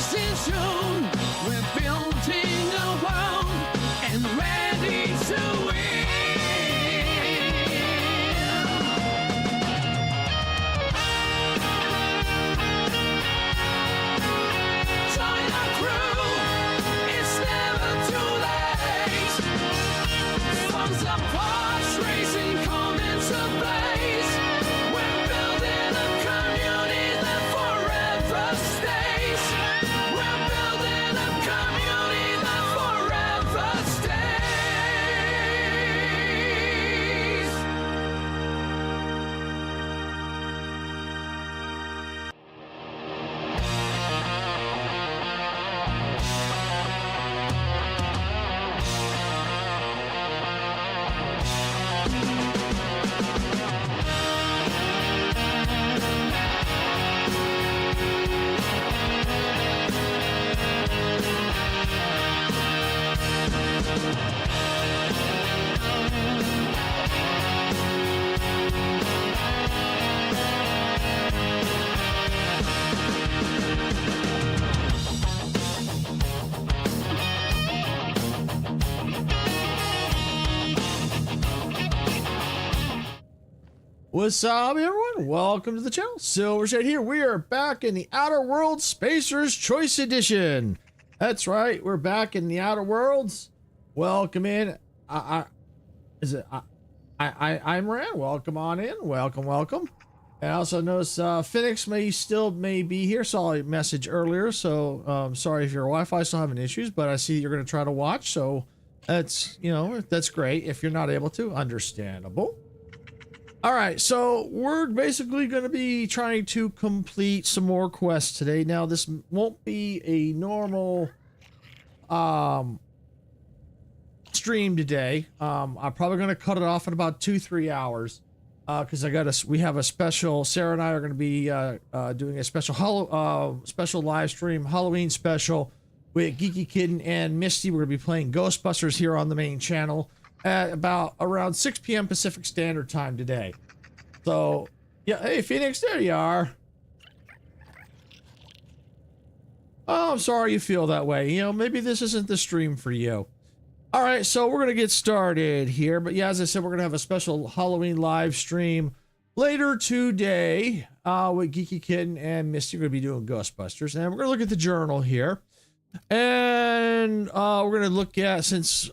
rising soon. We're building a world and ready to win. Join our crew, it's never too late. Thumbs up, parts racing, comments ablaze. We're building a community that forever stays. We're building a community that forever stays. What's up, everyone? Welcome to the channel. Silvershade here. We are back in the Outer Worlds Spacer's Choice Edition. That's right, we're back in the Outer Worlds. Welcome in. I'm Rand. Welcome on in. Welcome. And I also noticed Phoenix may be here. Saw a message earlier, so sorry if your Wi-Fi is still having issues, but I see you're going to try to watch, so that's that's great. If you're not able to, understandable. All right, so we're basically going to be trying to complete some more quests today. Now, this won't be a normal stream today. I'm probably going to cut it off in about 2-3 hours because we have a special. Sarah and I are going to be doing a special special live stream, Halloween special with Geeky Kitten and Misty. We're going to be playing Ghostbusters here on the main channel at about around 6 p.m. Pacific Standard Time today. So, yeah, hey, Phoenix, there you are. Oh, I'm sorry you feel that way. You know, maybe this isn't the stream for you. All right, so we're going to get started here. But yeah, as I said, we're going to have a special Halloween live stream later today with Geeky Kitten and Misty. We're going to be doing Ghostbusters. And we're going to look at the journal here. And we're going to look at, since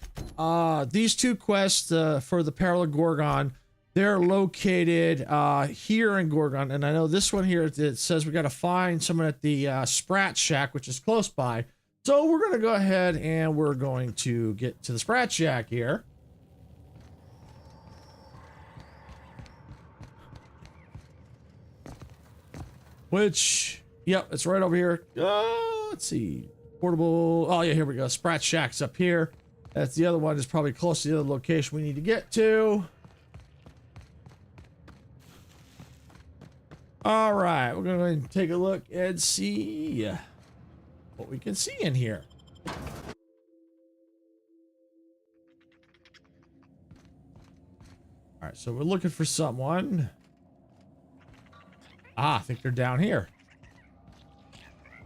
these two quests for the Paralogorgon, they're located here in Gorgon. And I know this one here, it says we got to find someone at the Sprat Shack, which is close by. So we're going to go ahead and we're going to get to the Sprat Shack here. Which, yep, it's right over here. Let's see. Portable. Oh yeah, here we go. Sprat Shack's up here. That's the other one. Is probably close to the other location we need to get to. All right, we're going to take a look and see what we can see in here. All right, so we're looking for someone. I think they're down here.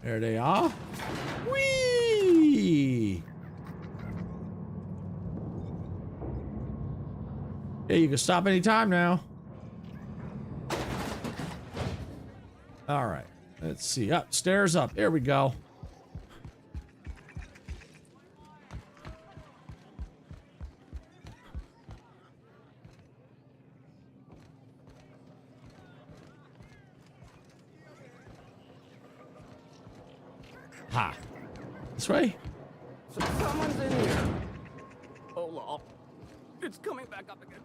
There they are. Whee! Yeah, you can stop anytime now. All right, let's see. Up, stairs up. There we go. Ha. This way? So someone's in here. Oh, lol. It's coming back up again.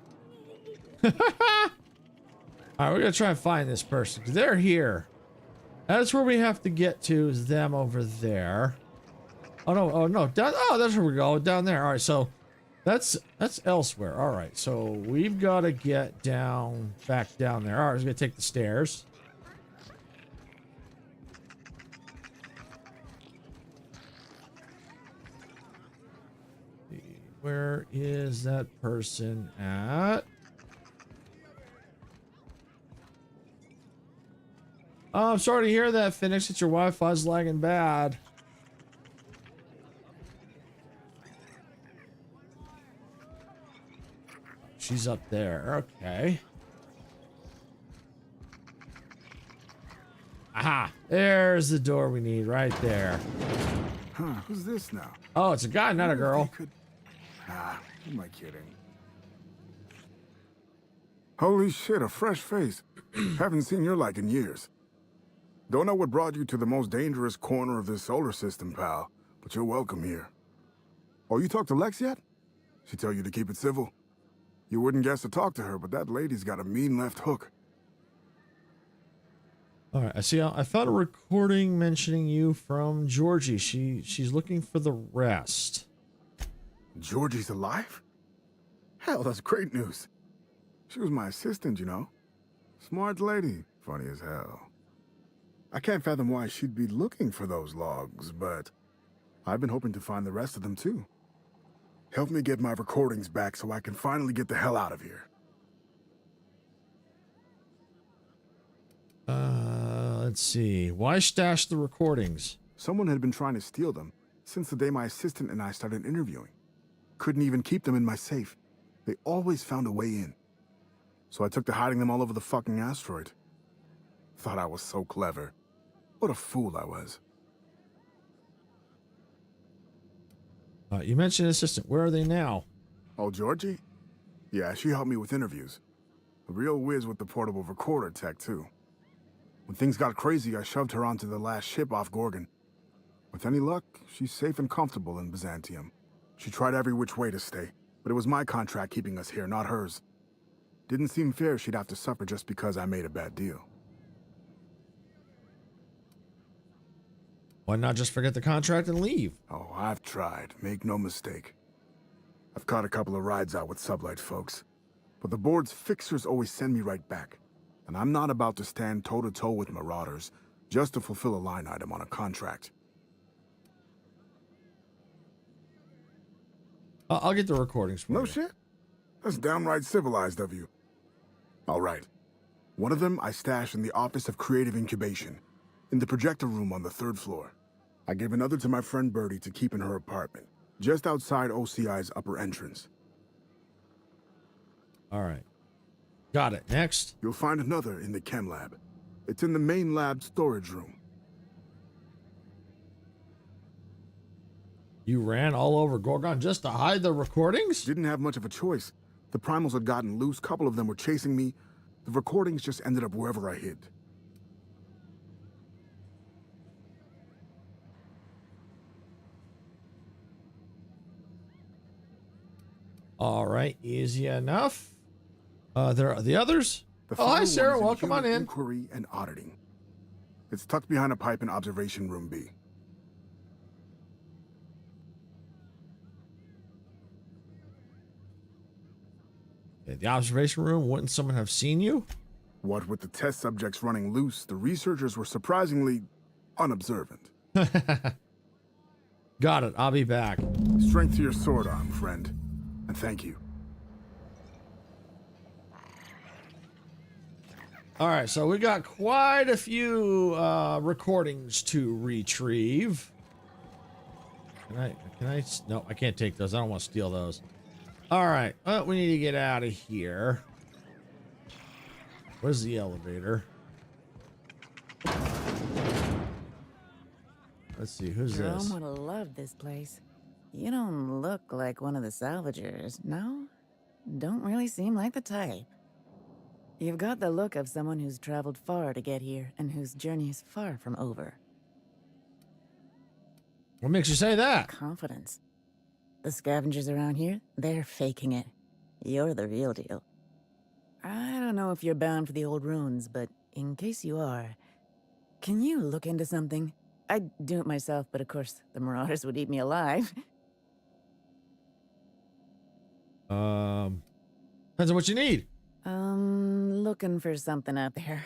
All right, we're gonna try and find this person because they're here. That's where we have to get to, is them over there. Oh no, down. Oh, that's where we go, down there. All right, so that's elsewhere. All right, so we've got to get back down there. All right, we're gonna take the stairs. Where is that person at? Oh, I'm sorry to hear that, Phoenix. That your Wi-Fi's lagging bad. she's up there. Okay. Aha! There's the door we need right there. Huh, who's this now? Oh, it's a guy, not a girl. Who am I kidding? Holy shit, a fresh face. Haven't seen your like in years. Don't know what brought you to the most dangerous corner of this solar system, pal, but you're welcome here. Oh, you talked to Lex yet? She tell you to keep it civil? You wouldn't guess to talk to her, but that lady's got a mean left hook. All right, I see. I found a recording mentioning you from Georgie. She's looking for the rest. Georgie's alive? Hell, that's great news. She was my assistant, you know. Smart lady, funny as hell. I can't fathom why she'd be looking for those logs, but I've been hoping to find the rest of them too. Help me get my recordings back so I can finally get the hell out of here. Let's see. Why stash the recordings? Someone had been trying to steal them since the day my assistant and I started interviewing. Couldn't even keep them in my safe. They always found a way in. So I took to hiding them all over the fucking asteroid. Thought I was so clever. What a fool I was. You mentioned assistant. Where are they now? Oh, Georgie? Yeah, she helped me with interviews. A real whiz with the portable recorder tech, too. When things got crazy, I shoved her onto the last ship off Gorgon. With any luck, she's safe and comfortable in Byzantium. She tried every which way to stay, but it was my contract keeping us here, not hers. Didn't seem fair she'd have to suffer just because I made a bad deal. Why not just forget the contract and leave? Oh, I've tried, make no mistake. I've caught a couple of rides out with sublight folks, but the board's fixers always send me right back. And I'm not about to stand toe-to-toe with marauders just to fulfill a line item on a contract. I'll get the recordings for you. No shit? That's downright civilized of you. All right. One of them I stashed in the Office of Creative Incubation, in the projector room on the 3rd floor. I gave another to my friend Birdie to keep in her apartment, just outside OCI's upper entrance. All right. Got it. Next. You'll find another in the chem lab. It's in the main lab storage room. You ran all over Gorgon just to hide the recordings? Didn't have much of a choice. The primals had gotten loose, couple of them were chasing me. The recordings just ended up wherever I hid. All right. Easy enough. There are the others. The Oh, hi, final Sarah. one is in Welcome on human in. Inquiry and auditing. It's tucked behind a pipe in Observation Room B. In the observation room, wouldn't someone have seen you? What with the test subjects running loose, the researchers were surprisingly unobservant. Got it. I'll be back. Strength to your sword arm, friend. And thank you. All right, so we got quite a few recordings to retrieve. Can I? No, I can't take those. I don't want to steal those. All right, well, we need to get out of here. Where's the elevator? Let's see, who's Jerome this? would have loved this place. You don't look like one of the salvagers, no? Don't really seem like the type. You've got the look of someone who's traveled far to get here and whose journey is far from over. What makes you say that? Confidence. The scavengers around here, they're faking it. You're the real deal. I don't know if you're bound for the old ruins, but in case you are, can you look into something? I'd do it myself, but of course, the marauders would eat me alive. Depends on what you need. Looking for something out there.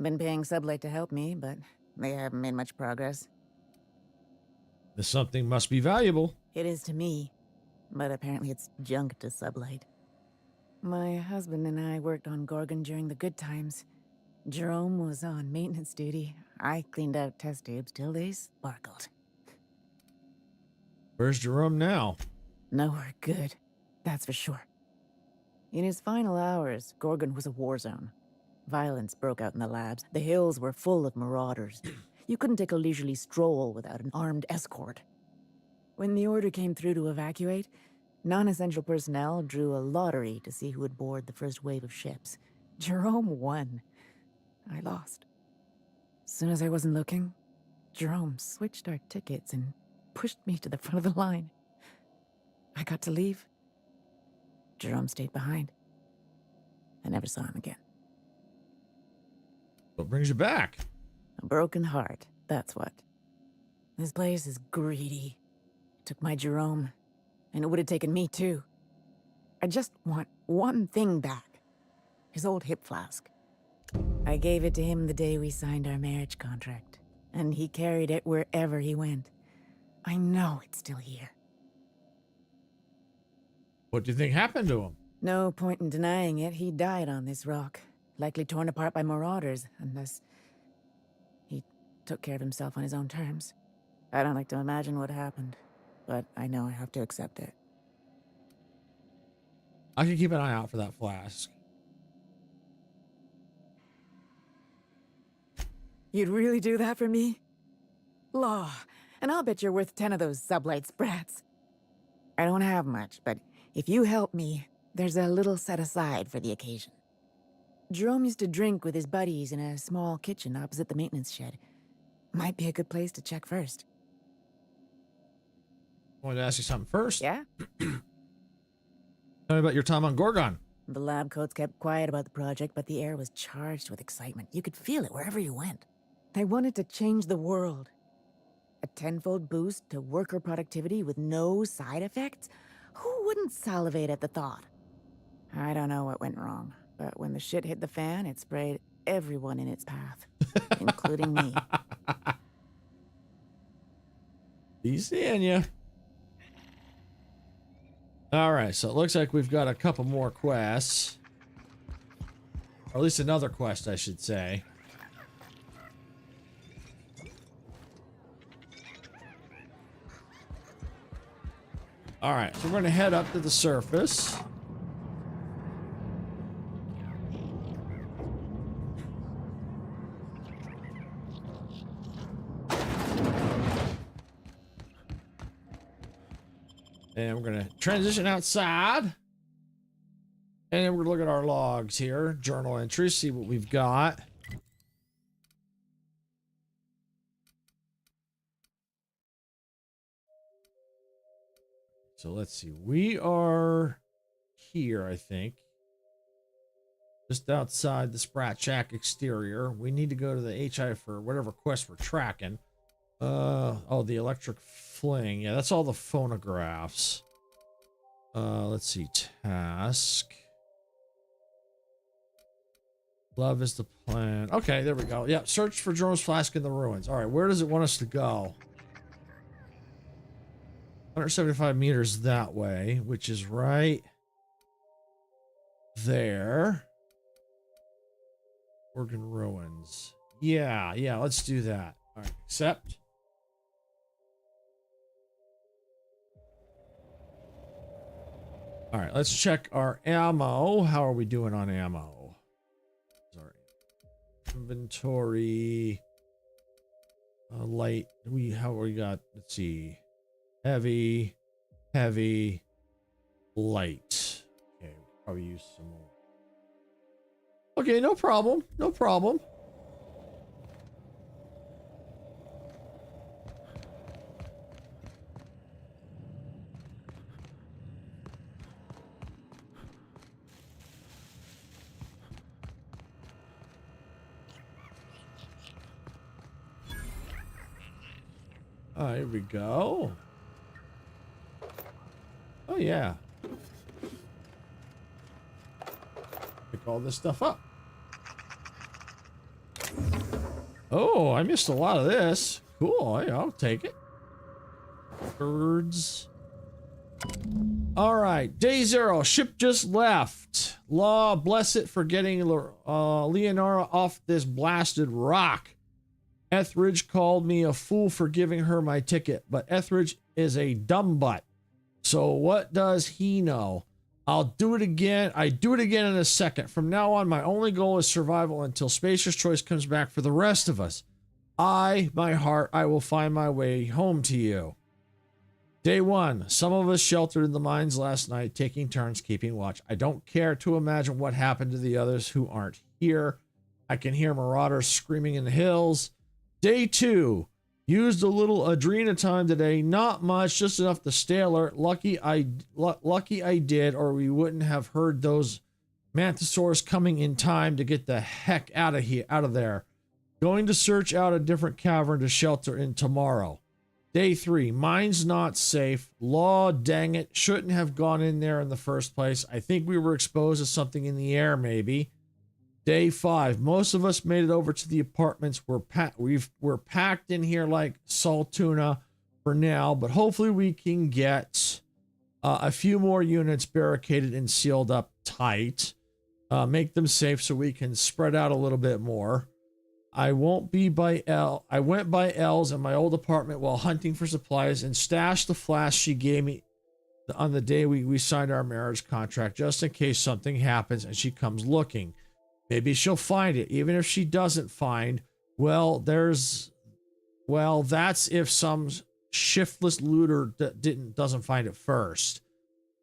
Been paying Sublight to help me, but they haven't made much progress. This something must be valuable. It is to me, but apparently it's junk to Sublight. My husband and I worked on Gorgon during the good times. Jerome was on maintenance duty. I cleaned out test tubes till they sparkled. Where's Jerome now? Nowhere good, that's for sure. In his final hours, Gorgon was a war zone. Violence broke out in the labs. The hills were full of marauders. You couldn't take a leisurely stroll without an armed escort. When the order came through to evacuate, non-essential personnel drew a lottery to see who would board the first wave of ships. Jerome won. I lost. As soon as I wasn't looking, Jerome switched our tickets and pushed me to the front of the line. I got to leave. Jerome stayed behind. I never saw him again. What brings you back? A broken heart, that's what. This place is greedy. It took my Jerome, and it would have taken me too. I just want one thing back. His old hip flask. I gave it to him the day we signed our marriage contract, and he carried it wherever he went. I know it's still here. What do you think happened to him? No point in denying it, he died on this rock. Likely torn apart by marauders, unless he took care of himself on his own terms. I don't like to imagine what happened, but I know I have to accept it. I can keep an eye out for that flask. You'd really do that for me? Law, and I'll bet you're worth 10 of those sublight sprats. I don't have much, but if you help me, there's a little set aside for the occasion. Jerome used to drink with his buddies in a small kitchen opposite the maintenance shed. Might be a good place to check first. I wanted to ask you something first. Yeah? Tell me about your time on Gorgon. The lab coats kept quiet about the project, but the air was charged with excitement. You could feel it wherever you went. They wanted to change the world. A tenfold boost to worker productivity with no side effects? Who wouldn't salivate at the thought? I don't know what went wrong, but when the shit hit the fan, it sprayed everyone in its path, including me. Be seeing you. All right, so it looks like we've got a couple more quests. Or at least another quest, I should say. All right, so we're going to head up to the surface. And we're going to transition outside. And then we're going to look at our logs here. Journal entries, see what we've got. So let's see. We are here, I think. Just outside the Sprat Shack exterior. We need to go to the HI for whatever quest we're tracking. Oh, the electric fling. Yeah, that's all the phonographs. Let's see. Task. Love is the plan. Okay, there we go. Yeah, search for Jerome's flask in the ruins. All right, where does it want us to go? 175 meters that way, which is right there. Organ ruins. Yeah, let's do that. All right, accept. All right, let's check our ammo. How are we doing on ammo? Sorry. Inventory. Light. How we got? Let's see. Heavy, light. Okay, we'll probably use some more. Okay, no problem. No problem. Here we go. Oh, yeah. Pick all this stuff up. Oh, I missed a lot of this. Cool. Yeah, I'll take it. Birds. All right. Day 0. Ship just left. Law bless it for getting Leonora off this blasted rock. Etheridge called me a fool for giving her my ticket, but Etheridge is a dumb butt. So what does he know? I'll do it again. I do it again in a second. From now on, my only goal is survival until Spacer's Choice comes back for the rest of us. My heart, I will find my way home to you. Day 1. Some of us sheltered in the mines last night, taking turns keeping watch. I don't care to imagine what happened to the others who aren't here. I can hear marauders screaming in the hills. Day 2. Used a little adrena time today. Not much, just enough to stay alert. Lucky I did, or we wouldn't have heard those mantisaurs coming in time to get the heck out of there. Going to search out a different cavern to shelter in tomorrow. Day 3. Mine's not safe. Law, dang it. Shouldn't have gone in there in the first place. I think we were exposed to something in the air, maybe. Day 5. Most of us made it over to the apartments. We're packed in here like salt tuna for now, but hopefully we can get a few more units barricaded and sealed up tight. Make them safe so we can spread out a little bit more. I went by Elle's in my old apartment while hunting for supplies and stashed the flask she gave me on the day we signed our marriage contract, just in case something happens and she comes looking. Maybe she'll find it. Even if she doesn't find, that's if some shiftless looter doesn't find it first.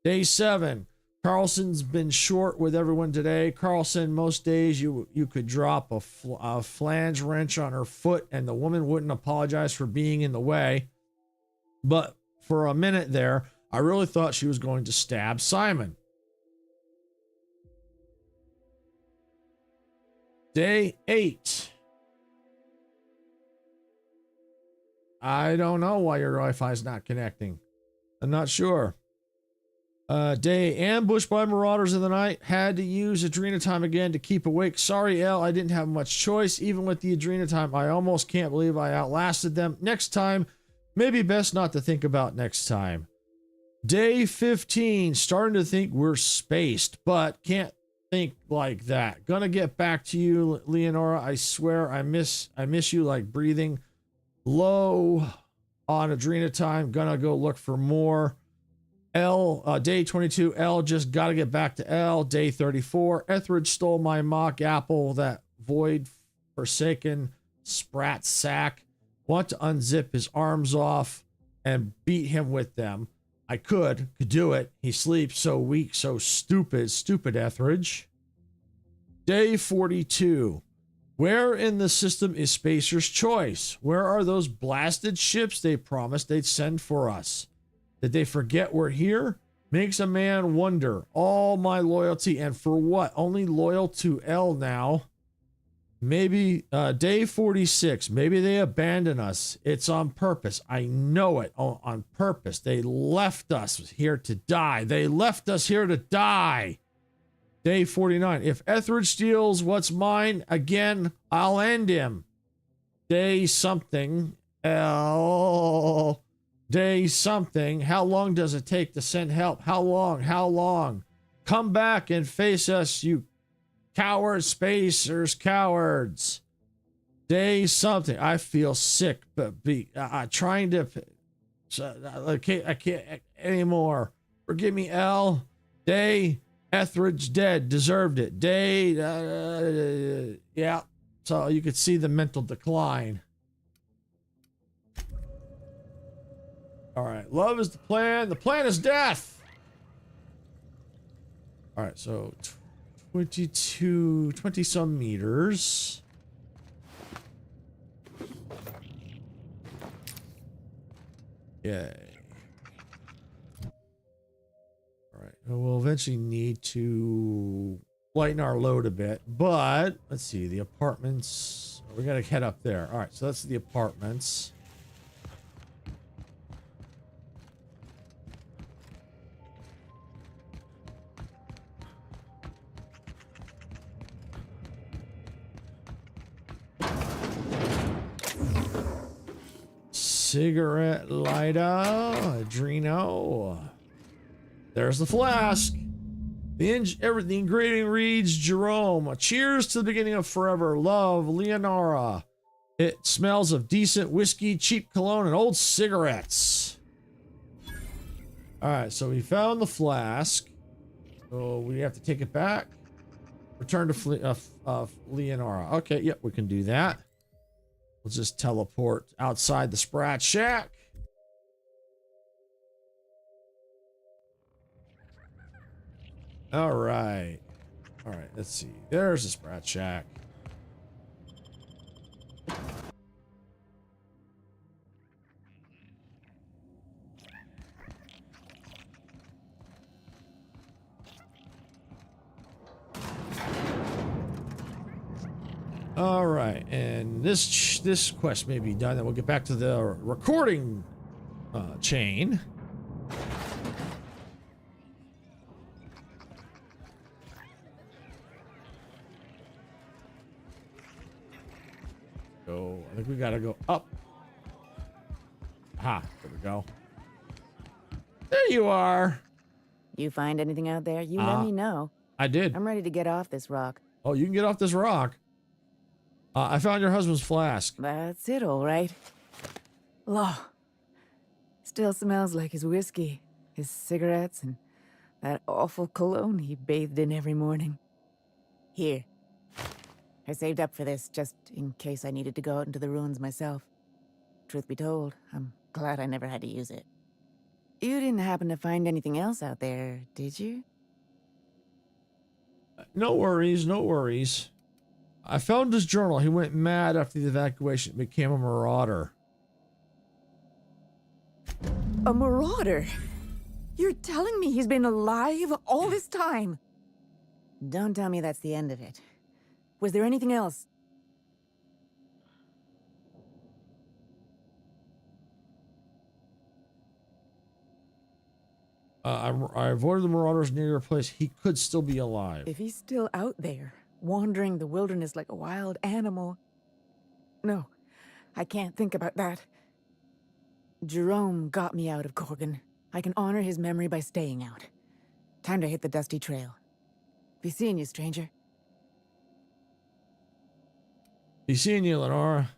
Day 7. Carlson's been short with everyone today. Carlson, most days you could drop a flange wrench on her foot and the woman wouldn't apologize for being in the way. But for a minute there, I really thought she was going to stab Simon. Day 8. I don't know why your Wi-Fi is not connecting. I'm not sure. Day ambushed by marauders in the night. Had to use adrena time again to keep awake. Sorry, Elle, I didn't have much choice. Even with the adrena time, I almost can't believe I outlasted them. Next time, maybe best not to think about next time. Day 15. Starting to think we're spaced, but can't think like that. Gonna get back to you, Leonora. I swear I miss you like breathing. Low on adrena time. Gonna go look for more. Day 22, Elle, just gotta get back to Elle. Day 34, Etheridge stole my mock apple, that void forsaken sprat sack. Want to unzip his arms off and beat him with them. I could do it. He sleeps so weak, so stupid Etheridge. Day 42. Where in the system is Spacer's Choice? Where are those blasted ships they promised they'd send for us? Did they forget we're here? Makes a man wonder. All my loyalty, and for what? Only loyal to Elle now. Maybe day 46. Maybe they abandon us. It's on purpose. I know it. On purpose. They left us here to die. They left us here to die. Day 49. If Etheridge steals what's mine again, I'll end him. Day something. Elle. Day something. How long does it take to send help? How long? How long? Come back and face us, you cowards, Spacers, cowards. Day something. I feel sick, but trying to. I can't anymore. Forgive me, Elle. Day. Etheridge dead. Deserved it. Day. Yeah. So you could see the mental decline. All right. Love is the plan. The plan is death. All right. So 20 some meters. Yay. All right. We'll eventually need to lighten our load a bit, but let's see the apartments. We got to head up there. All right. So that's the apartments. Cigarette lighter, Adreno. There's the flask. The ingredient reads Jerome. Cheers to the beginning of forever. Love, Leonora. It smells of decent whiskey, cheap cologne, and old cigarettes. All right, so we found the flask. So we have to take it back. Return to Leonora. Okay, yep, we can do that. We'll just teleport outside the Sprat Shack. All right. All right, let's see. There's the Sprat Shack. All right, and this quest may be done. Then we'll get back to the recording chain. So I think we gotta go up. Ah, there we go. There you are. You find anything out there? You let me know. I did. I'm ready to get off this rock. Oh, you can get off this rock. I found your husband's flask. That's it, all right. Law. Still smells like his whiskey, his cigarettes, and that awful cologne he bathed in every morning. Here. I saved up for this just in case I needed to go out into the ruins myself. Truth be told, I'm glad I never had to use it. You didn't happen to find anything else out there, did you? No worries, no worries. I found his journal. He went mad after the evacuation, became a marauder. A marauder? You're telling me he's been alive all this time? Don't tell me that's the end of it. Was there anything else? I avoided the marauders near your place. He could still be alive. If he's still out there, wandering the wilderness like a wild animal... No, I can't think about that. Jerome got me out of Gorgon. I can honor his memory by staying out. Time to hit the dusty trail. Be seeing you, stranger. Be seeing you, Lenora.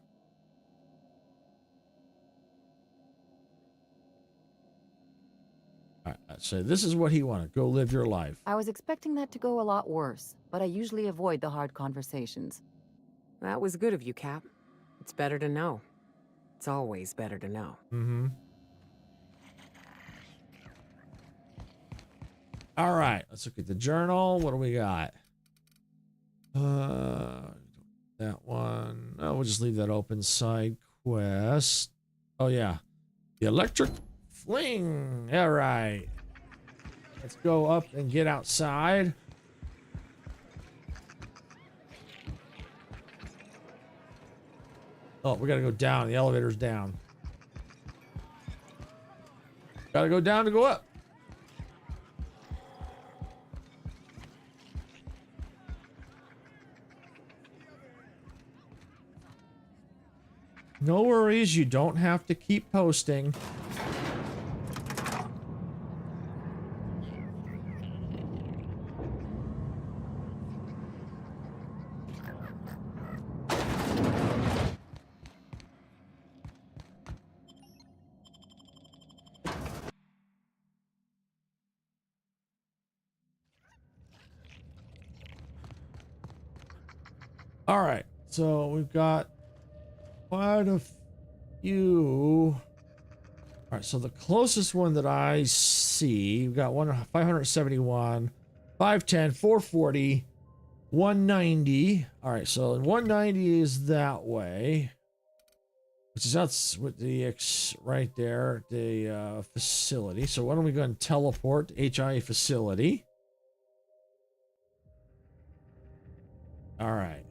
So this is what he wanted. Go live your life. I was expecting that to go a lot worse, but I usually avoid the hard conversations. That was good of you, Cap. It's better to know. It's always better to know. Mm-hmm. All right, let's look at the journal. What do we got? That one. Oh, we'll just leave that open. Side quest. Oh, yeah. The electric fling. All right. Let's go up and get outside. Oh, we gotta go down. The elevator's down. Gotta go down to go up. No worries, you don't have to keep posting. All right, so we've got quite a few. All right, so the closest one that I see, we've got 571, 510, 440, 190. All right, so 190 is that way, which is that's with the X right there, the facility. So why don't we go and teleport to HIA facility? All right.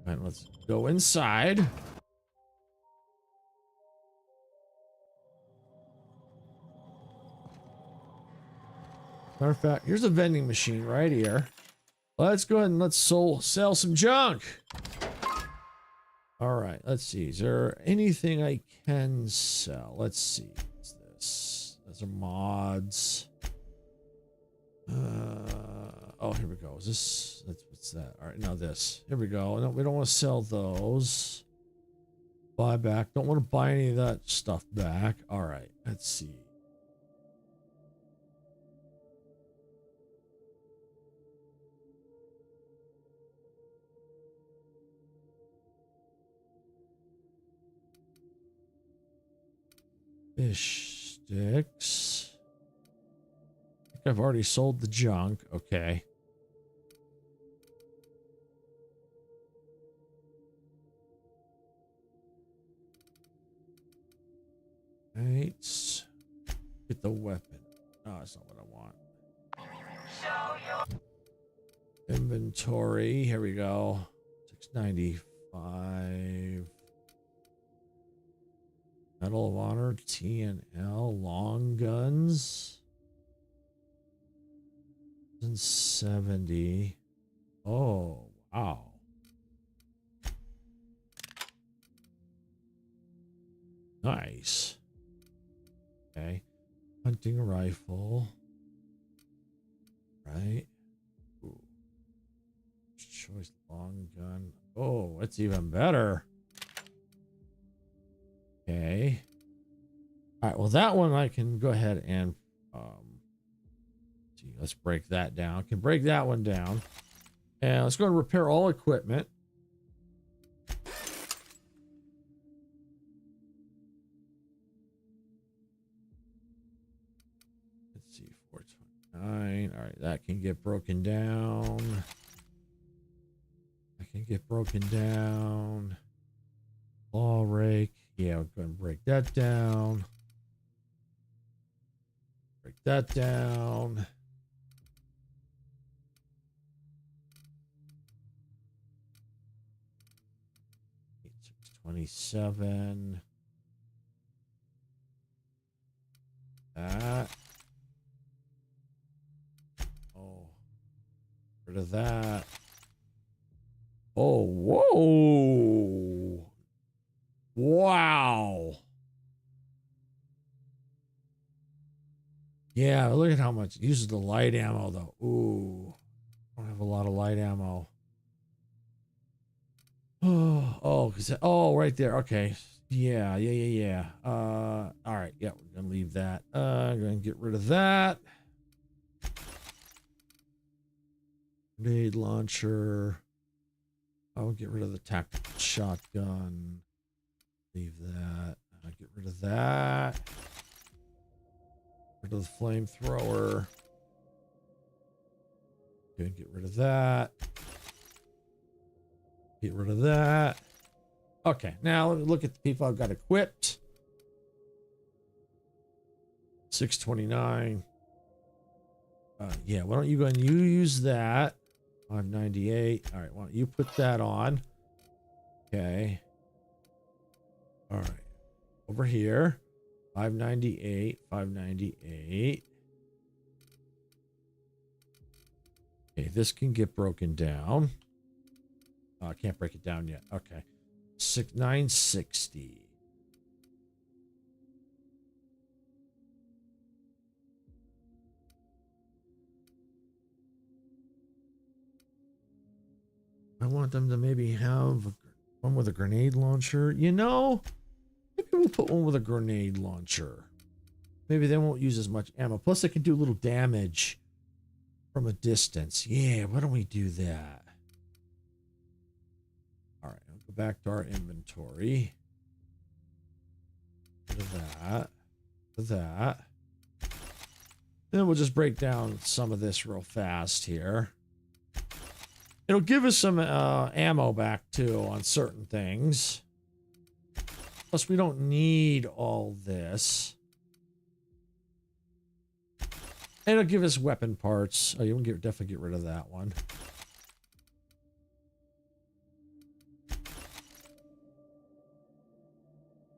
All right, let's go inside. Matter of fact, here's a vending machine right here. Let's go ahead and let's sell some junk. All right, let's see. Is there anything I can sell? Let's see. What's this? Those are mods. Oh, here we go. Is this? What's that? All right, now this. Here we go. No, we don't want to sell those. Buy back. Don't want to buy any of that stuff back. All right, let's see. Fish sticks. I think I've already sold the junk. Okay. Right. Get the weapon. No, that's not what I want. Inventory. Here we go. 695. Medal of Honor, T&L, long guns. 70. Oh, wow. Nice. Okay. Hunting rifle. Right. Ooh. Choice long gun. Oh, that's even better. Okay. All right. Well, that one I can go ahead and see. Let's break that down. Can break that one down. And let's go and repair all equipment. Let's see. 429. All right. That can get broken down. That can get broken down. Claw rake. Yeah, we're going to break that down. Break that down. $27. That. Oh. Rid of that. Oh, whoa. Wow. Yeah, look at how much it uses the light ammo though. Ooh. I don't have a lot of light ammo. Oh, right there. Okay. Yeah. All right. Yeah, we're gonna leave that. I'm gonna get rid of that. Grenade launcher. I'll get rid of the tactical shotgun. Leave that. Get rid of that. Rid of the flamethrower. Okay, get rid of that. Get rid of that. Okay, now let me look at the people I've got equipped. 629. Yeah, why don't you go and you use that? 598. All right, why don't you put that on? Okay. All right. Over here. 598. 598. Okay, this can get broken down. Oh, I can't break it down yet. Okay. 960. I want them to maybe have one with a grenade launcher. You know, maybe we'll put one with a grenade launcher. Maybe they won't use as much ammo. Plus, they can do a little damage from a distance. Yeah, why don't we do that? All right, I'll go back to our inventory. Bit of that. Bit of that. Then we'll just break down some of this real fast here. It'll give us some ammo back too on certain things. Plus, we don't need all this. And it'll give us weapon parts. Oh, you can definitely get rid of that one.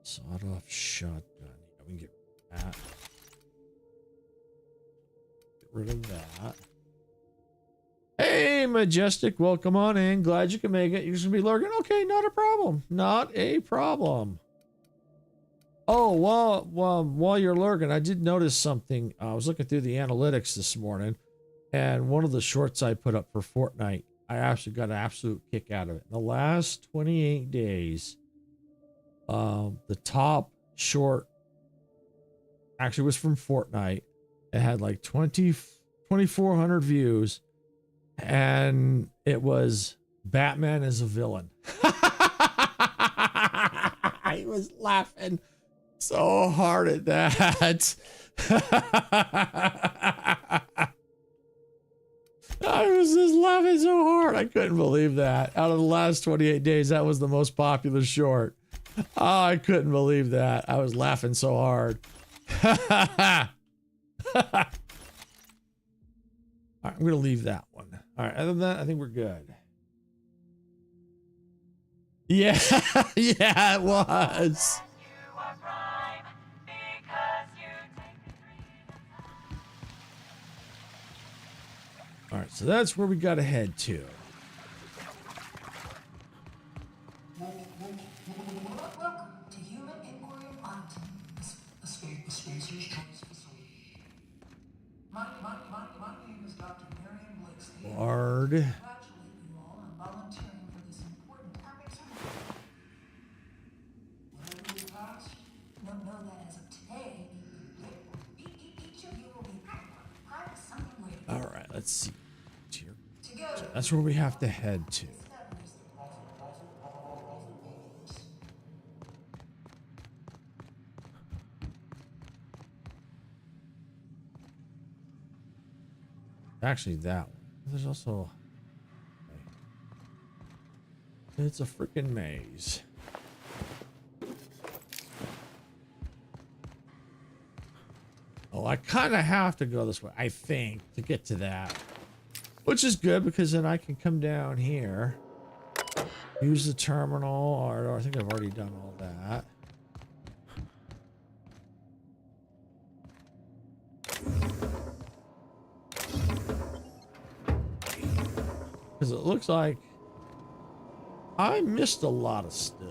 Sawed-off shotgun. Yeah, we can get rid of that. Get rid of that. Hey, Majestic, welcome on in. Glad you can make it. You're going to be lurking. Okay, not a problem. Not a problem. Oh, while you're lurking, I did notice something. I was looking through the analytics this morning, and one of the shorts I put up for Fortnite, I actually got an absolute kick out of it. In the last 28 days, The top short actually was from Fortnite. It had like 2,400 views, and it was Batman as a villain. I was laughing so hard at that. I was just laughing so hard. I couldn't believe that. Out of the last 28 days, that was the most popular short. Oh, I couldn't believe that. I was laughing so hard. All right, I'm going to leave that one. All right, other than that, I think we're good. Yeah, yeah, it was. All right, so that's where we got to head to. Welcome to Human Inquiry Mountain, a spacer's choice facility. My name is Dr. Marion Blakeslee. Lord. Congratulate you all on volunteering for this important ethics inquiry. Whatever your past, know that as of today, each of you will be part of something great. All right, let's see. Together, That's where we have to head to. Actually, that one. There's also... It's a freaking maze. Oh, I kind of have to go this way, I think, to get to that. Which is good, because then I can come down here, use the terminal, or I think I've already done all that. Because it looks like I missed a lot of stuff.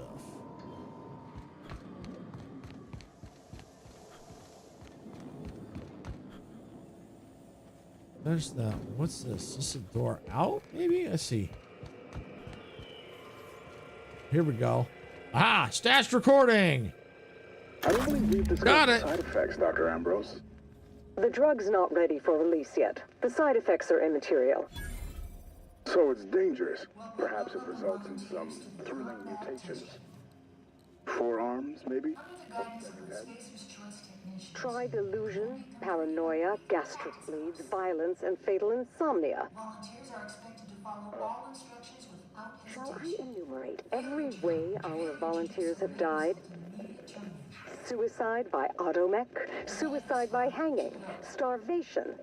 There's that. What's this? Is this a door out? Maybe? Let's see. Here we go. Ah, stashed recording. I don't believe we've discussed Got the it. side effects, Dr. Ambrose. The drug's not ready for release yet. The side effects are immaterial. So it's dangerous. Perhaps it results in some thrilling mutations. Forearms, maybe? Try delusion, paranoia, gastric bleeds, violence, and fatal insomnia. volunteers are expected to follow all instructions without Shall I hesitation. enumerate every way our volunteers have died? Suicide by automech, suicide by hanging, starvation.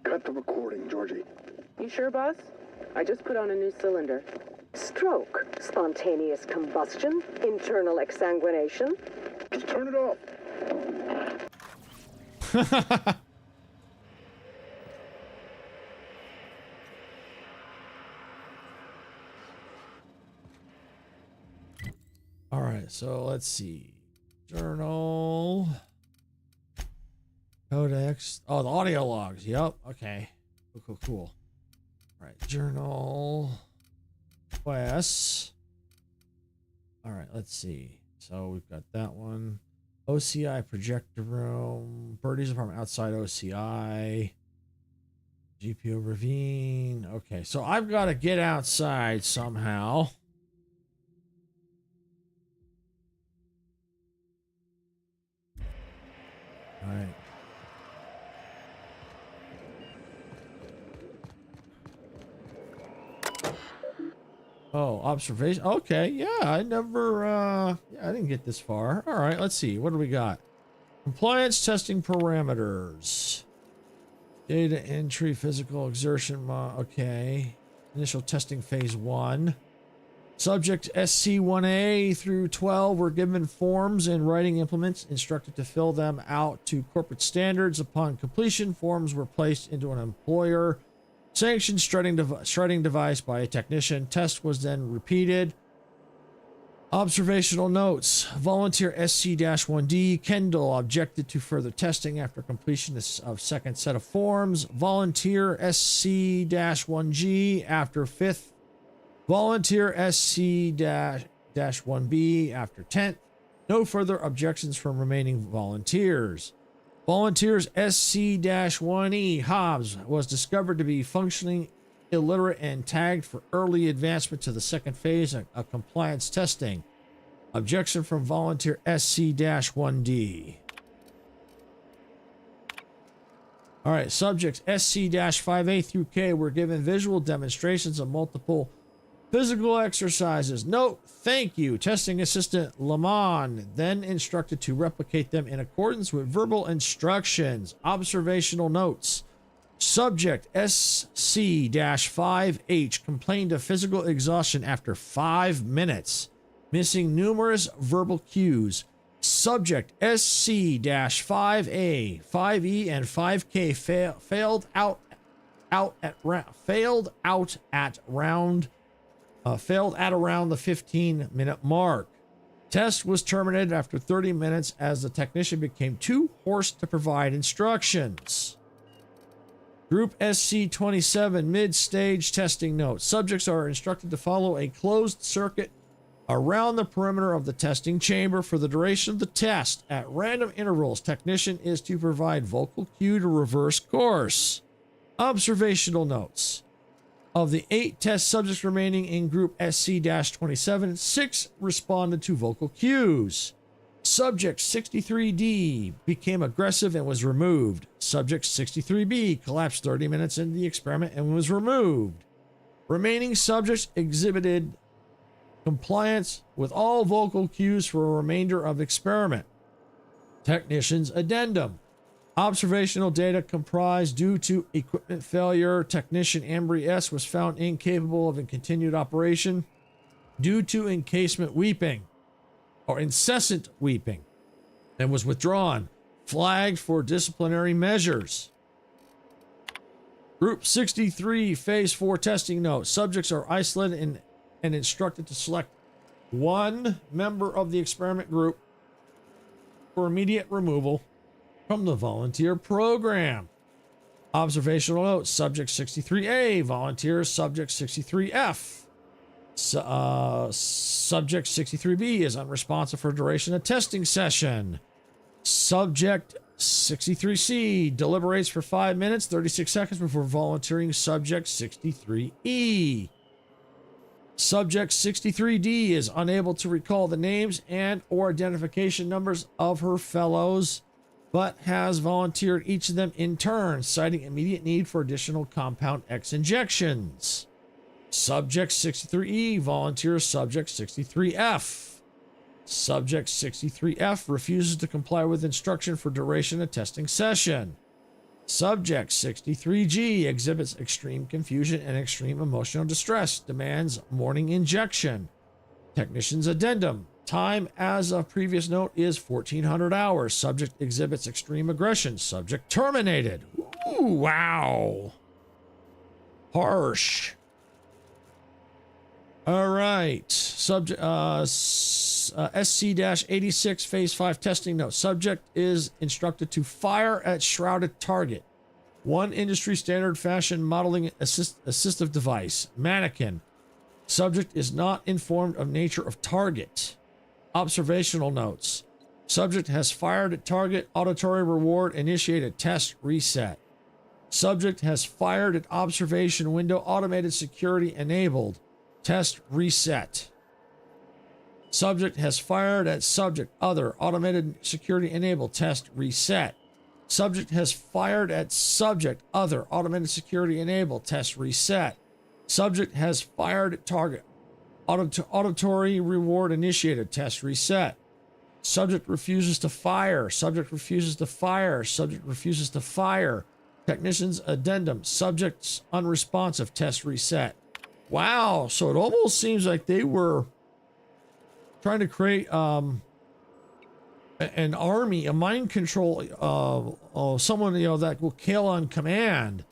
Cut the recording, Georgie. You sure, boss? I just put on a new cylinder. Stroke, spontaneous combustion, internal exsanguination. Just turn it off. All right, so let's see. Journal. Codex. Oh, the audio logs. Yep. Okay. Cool. All right. Journal. Quests. All right. Let's see. So we've got that one. OCI projector room. Birdie's apartment outside OCI. GPO ravine. Okay. So I've got to get outside somehow. All right. Oh, observation. Okay, yeah, I never, yeah, I didn't get this far. All right, let's see. What do we got? Compliance testing parameters. Data entry, physical exertion. Okay. Initial testing phase 1. Subject SC1A through 12 were given forms and writing implements, instructed to fill them out to corporate standards. Upon completion, forms were placed into an employer sanctioned shredding device by a technician. Test was then repeated. Observational notes. Volunteer SC-1D Kendall objected to further testing after completion of second set of forms. Volunteer SC-1G after fifth. Volunteer SC- SC-1B after 10th. No further objections from remaining volunteers. Volunteers SC-1E Hobbs was discovered to be functioning illiterate and tagged for early advancement to the second phase of compliance testing. Objection from volunteer SC-1D. All right, subjects SC-5A through K were given visual demonstrations of multiple physical exercises. Note, thank you. Testing assistant Lamont then instructed to replicate them in accordance with verbal instructions. Observational notes. Subject SC-5H complained of physical exhaustion after 5 minutes, missing numerous verbal cues. Subject SC-5A, 5E, and 5K failed out at around the 15-minute mark. Test was terminated after 30 minutes as the technician became too hoarse to provide instructions. Group SC-27 mid-stage testing note. Subjects are instructed to follow a closed circuit around the perimeter of the testing chamber for the duration of the test. At random intervals, technician is to provide vocal cue to reverse course. Observational notes. Of the 8 test subjects remaining in group SC-27, 6 responded to vocal cues. Subject 63D became aggressive and was removed. Subject 63B collapsed 30 minutes into the experiment and was removed. Remaining subjects exhibited compliance with all vocal cues for a remainder of experiment. Technician's addendum. Observational data comprised due to equipment failure. Technician Ambry S was found incapable of continued operation due to encasement weeping or incessant weeping and was withdrawn. Flagged for disciplinary measures. Group 63 Phase 4 testing note. Subjects are isolated and instructed to select one member of the experiment group for immediate removal from the volunteer program. Observational note. Subject 63A, volunteers. Subject 63F. Subject 63B is unresponsive for duration of testing session. Subject 63C deliberates for 5 minutes, 36 seconds before volunteering subject 63E. Subject 63D is unable to recall the names and or identification numbers of her fellows, but has volunteered each of them in turn, citing immediate need for additional compound X injections. Subject 63E volunteers subject 63F. Subject 63F refuses to comply with instruction for duration of testing session. Subject 63G exhibits extreme confusion and extreme emotional distress, demands morning injection. Technician's addendum. Time as of previous note is 1400 hours. Subject exhibits extreme aggression. Subject terminated. Ooh, wow. Harsh. All right. Subject SC-86 Phase 5 testing note. Subject is instructed to fire at shrouded target. One industry standard fashion modeling assistive device. Mannequin. Subject is not informed of nature of target. Observational notes. Subject has fired at target. Auditory reward. Initiated test reset. Subject has fired at observation window. Automated security enabled. Test reset. Subject has fired at subject other. Automated security enabled. Test reset. Subject has fired at subject other. Automated security enabled. Test reset. Subject has fired at target. Auditory reward initiated. Test reset. Subject refuses to fire. Subject refuses to fire. Subject refuses to fire. Technician's addendum. Subject's unresponsive. Test reset. Wow. So it almost seems like they were trying to create an army, a mind control, someone, that will kill on command.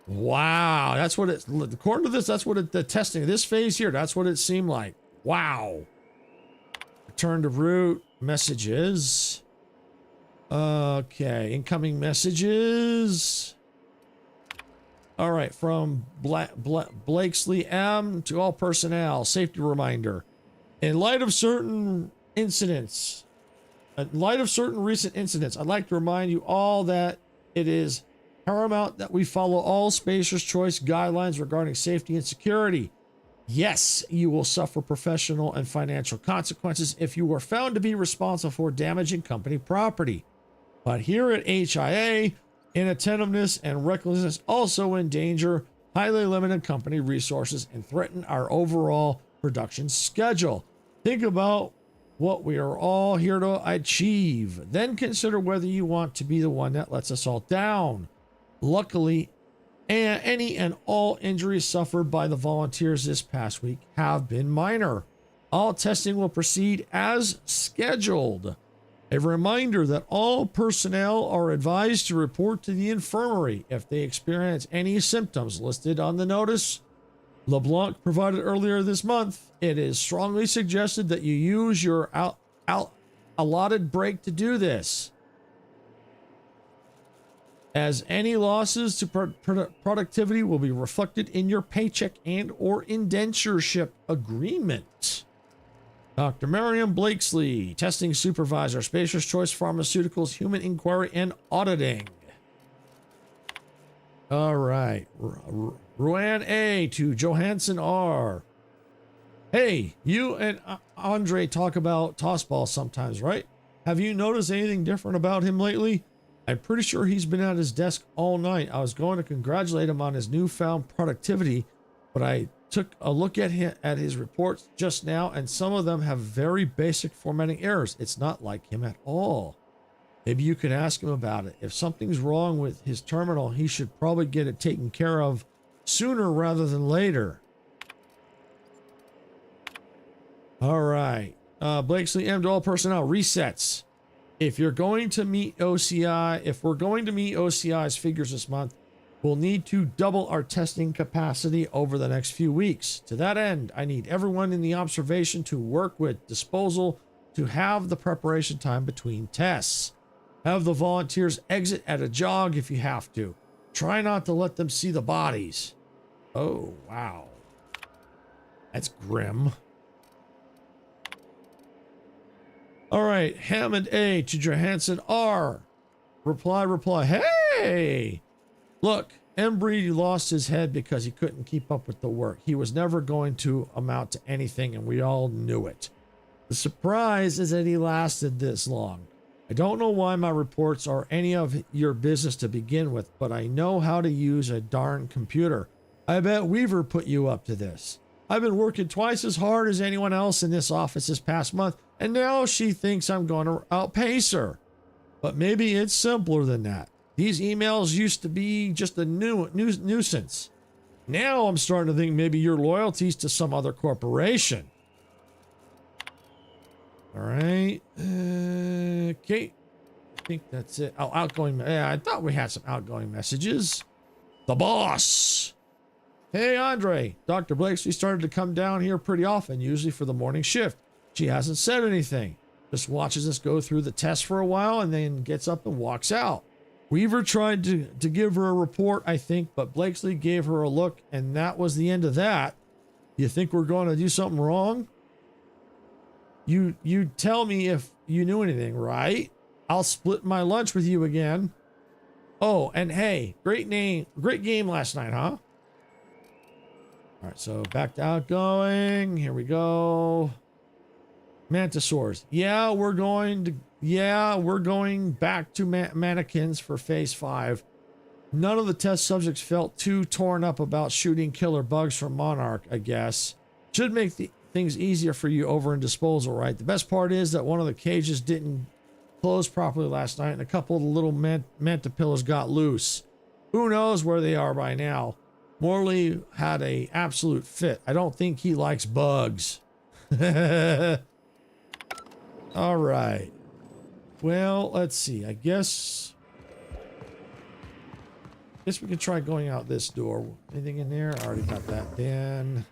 Wow. That's what it, according to this, that's what it, the testing, this phase here, that's what it seemed like. Wow. Return to root. Messages. Okay. Incoming messages. All right. From Blakesley M to all personnel. Safety reminder. In light of certain recent incidents, I'd like to remind you all that it is paramount that we follow all Spacer's Choice guidelines regarding safety and security. Yes, you will suffer professional and financial consequences if you are found to be responsible for damaging company property. But here at HIA, inattentiveness and recklessness also endanger highly limited company resources and threaten our overall production schedule. Think about what we are all here to achieve. Then consider whether you want to be the one that lets us all down. Luckily, any and all injuries suffered by the volunteers this past week have been minor. All testing will proceed as scheduled. A reminder that all personnel are advised to report to the infirmary if they experience any symptoms listed on the notice LeBlanc provided earlier this month. It is strongly suggested that you use your allotted break to do this, as any losses to productivity will be reflected in your paycheck and or indentureship agreement. Dr. Mariam Blakesley, Testing Supervisor, Spacer's Choice Pharmaceuticals, Human Inquiry and Auditing. All right. Ruan A to Johansson R. Hey, you and Andre talk about tossball sometimes, right? Have you noticed anything different about him lately? I'm pretty sure he's been at his desk all night. I was going to congratulate him on his newfound productivity, but I took a look at his reports just now, and some of them have very basic formatting errors. It's not like him at all. Maybe you could ask him about it. If something's wrong with his terminal, he should probably get it taken care of sooner rather than later. All right. Blakesley M to all personnel, resets. If we're going to meet OCI's figures this month, we'll need to double our testing capacity over the next few weeks. To that end, I need everyone in the observation to work with disposal to have the preparation time between tests. Have the volunteers exit at a jog if you have to. Try not to let them see the bodies. Oh, wow. That's grim. All right, Hammond A to Johansson R. Reply. Hey! Look, Embry lost his head because he couldn't keep up with the work. He was never going to amount to anything, and we all knew it. The surprise is that he lasted this long. I don't know why my reports are any of your business to begin with, but I know how to use a darn computer. I bet Weaver put you up to this. I've been working twice as hard as anyone else in this office this past month, and now she thinks I'm going to outpace her. But maybe it's simpler than that. These emails used to be just a nuisance. Now I'm starting to think maybe your loyalty's to some other corporation. All right. Okay. I think that's it. Oh, outgoing. Yeah, I thought we had some outgoing messages. The boss. Hey, Andre. Dr. Blakesley started to come down here pretty often, usually for the morning shift. She hasn't said anything. Just watches us go through the test for a while and then gets up and walks out. Weaver tried to give her a report, I think, but Blakesley gave her a look, and that was the end of that. You think we're going to do something wrong? You tell me if you knew anything, right? I'll split my lunch with you again. Oh, and hey, great game last night, huh? All right, so back to outgoing. Here we go. Mantisaurs. Yeah, we're going back to mannequins for phase 5. None of the test subjects felt too torn up about shooting killer bugs from Monarch, I guess. Should make things easier for you over in disposal, right? The best part is that one of the cages didn't close properly last night, and a couple of the little mantipillas got loose. Who knows where they are by now? Morley had an absolute fit. I don't think he likes bugs. All right. Well, let's see. I guess we can try going out this door. Anything in there? I already got that in.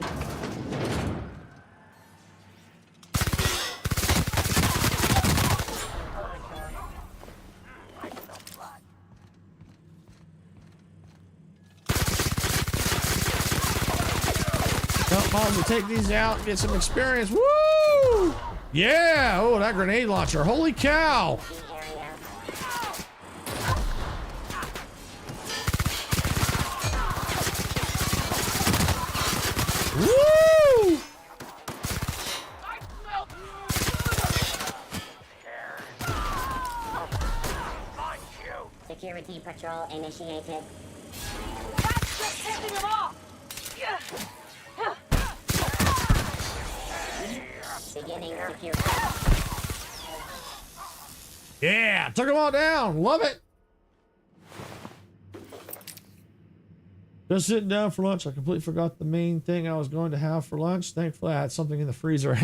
take these out and get some experience. Woo! Yeah! Oh, that grenade launcher. Holy cow! Woo! Security patrol initiated. That's just taking him off! Beginning security. Yeah! Took them all down. Love it. Just sitting down for lunch. I completely forgot the main thing I was going to have for lunch. Thankfully, I had something in the freezer.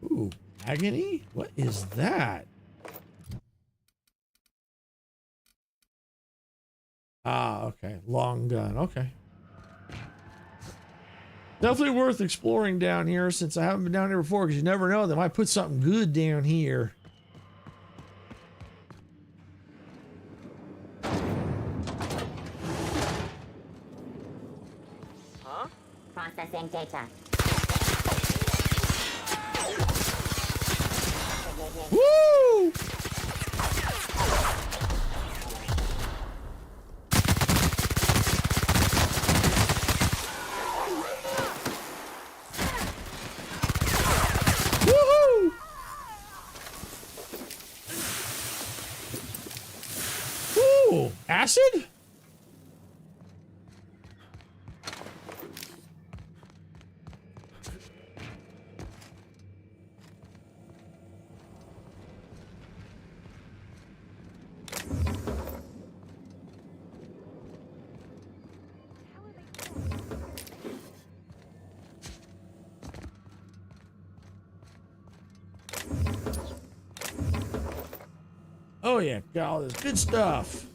Ooh, agony? What is that? Ah, okay. Long gun. Okay. Definitely worth exploring down here since I haven't been down here before, because you never know, they might put something good down here. Huh? Processing data. Woo! Woohoo! Ooh, acid? Oh yeah, got all this good stuff.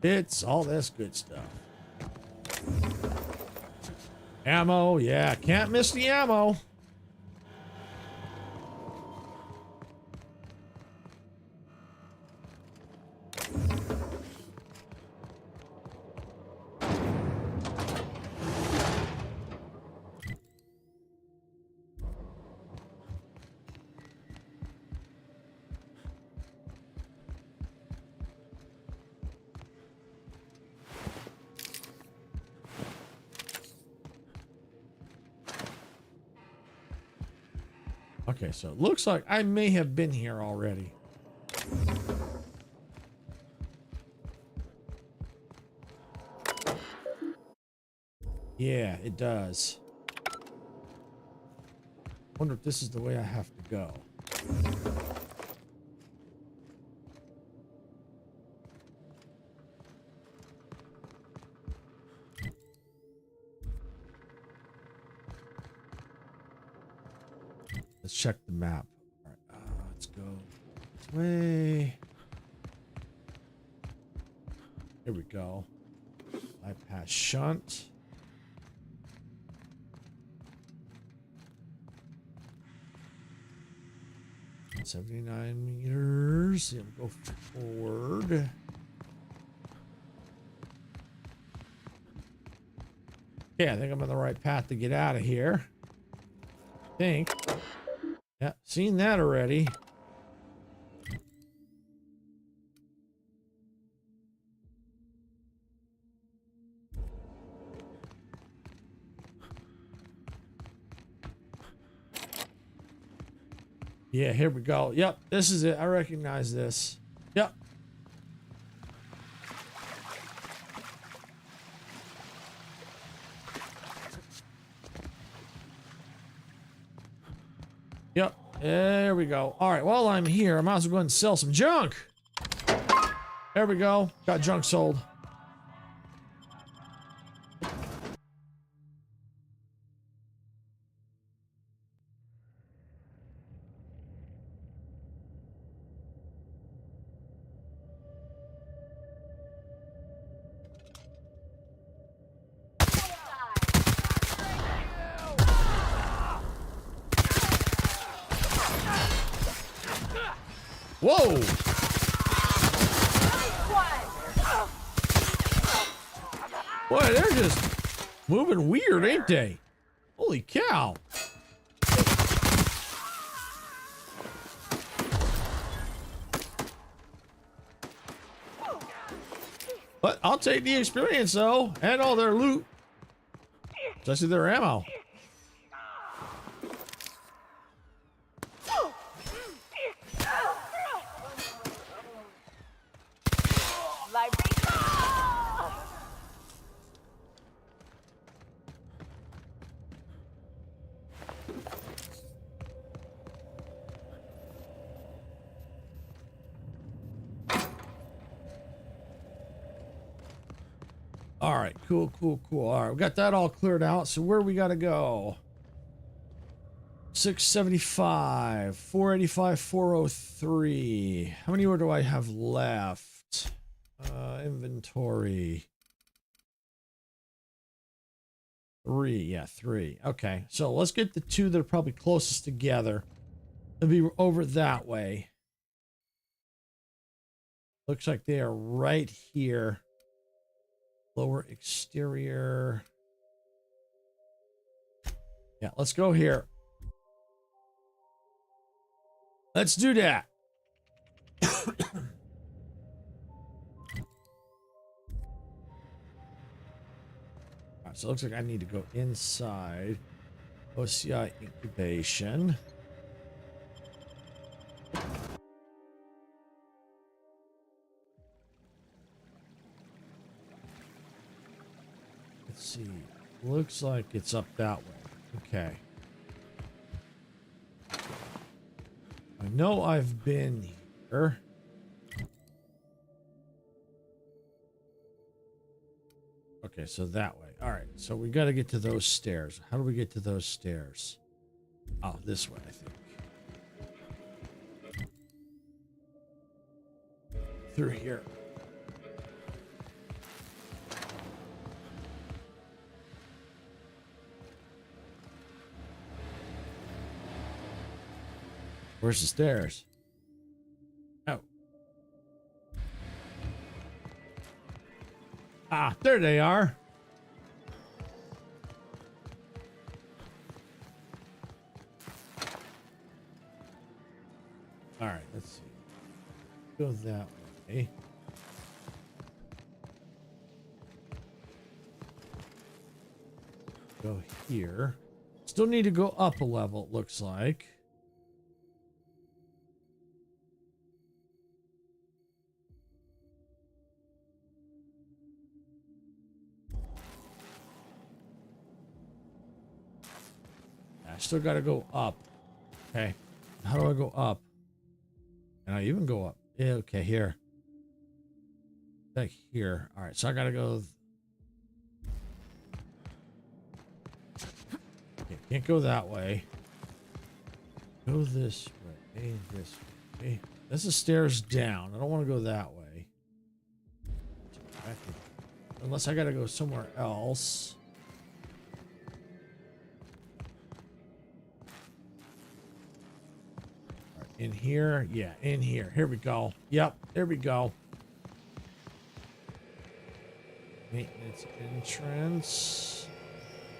It's all this good stuff. Ammo, yeah, can't miss the ammo. Okay, so it looks like I may have been here already. Yeah, it does. Wonder if this is the way I have to go. Let's check the map. All right, let's go this way. Here we go. Bypass shunt. $79 meters. Yeah, we'll go forward. Yeah, I think I'm on the right path to get out of here. I think. Yeah, seen that already. Yeah, here we go. Yep, this is it. I recognize this. Yep. Yep, there we go. All right, while I'm here, I might as well go ahead and sell some junk. There we go. Got junk sold. Whoa! Boy, they're just moving weird, ain't they? Holy cow. But I'll take the experience, though, and all their loot. Especially their ammo. All right, cool. All right, we got that all cleared out. So where we got to go? 675, 485, 403. How many more do I have left? Inventory. 3, yeah, 3. Okay, so let's get the 2 that are probably closest together. It'll be over that way. Looks like they are right here. Lower exterior. Yeah, let's go here. Let's do that. Alright, so it looks like I need to go inside. OCI incubation. Let's see. Looks like it's up that way. Okay. I know I've been here. Okay, so that way. All right, so we got to get to those stairs. How do we get to those stairs? Oh, this way, I think. Through here. Where's the stairs? Oh. Ah, there they are. All right, let's see. Go that way. Go here. Still need to go up a level, it looks like. I still got to go up. Okay. How do I go up? Can I even go up? Yeah, okay, here. Like here. All right, so I got to go. Okay, can't go that way. Go this way. This way. This is stairs down. I don't want to go that way. Unless I got to go somewhere else. In here? Yeah, in here. Here we go. Yep, there we go. Maintenance entrance.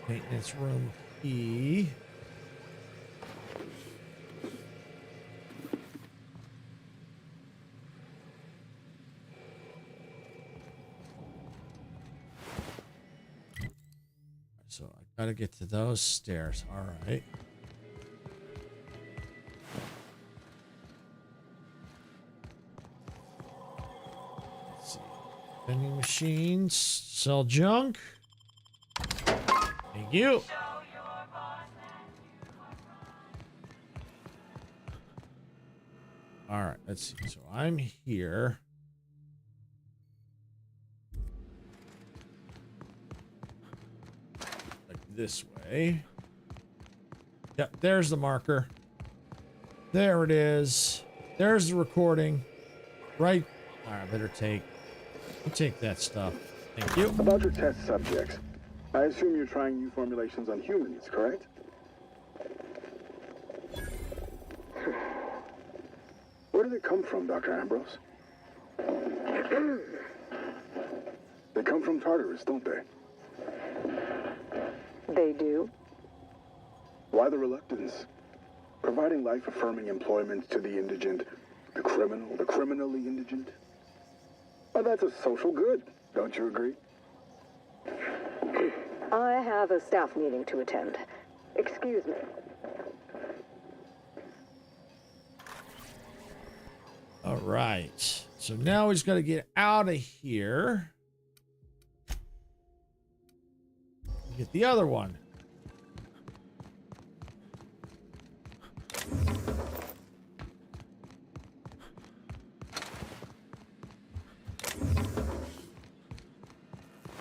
Maintenance room E. So I gotta get to those stairs. All right. Vending machines, sell junk. Thank you. All right, let's see. So I'm here. Like this way. Yep, there's the marker. There it is. There's the recording. Right. All right, better take. I'll take that stuff. Thank you. About your test subjects, I assume you're trying new formulations on humans, correct? Where do they come from, Dr. Ambrose? They come from Tartarus, don't they? They do. Why the reluctance? Providing life-affirming employment to the indigent, the criminal, the criminally indigent? Well, that's a social good, don't you agree? I have a staff meeting to attend. Excuse me. All right. So now he's got to get out of here. Get the other one.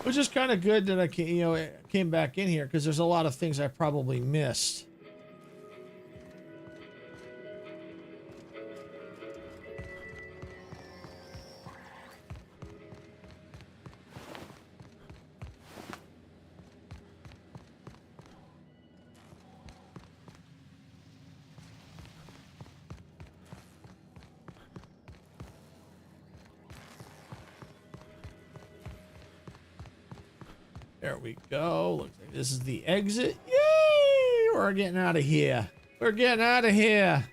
Which is kind of good that I came back in here, because there's a lot of things I probably missed. There we go. Looks like this is the exit. Yay! We're getting out of here. We're getting out of here.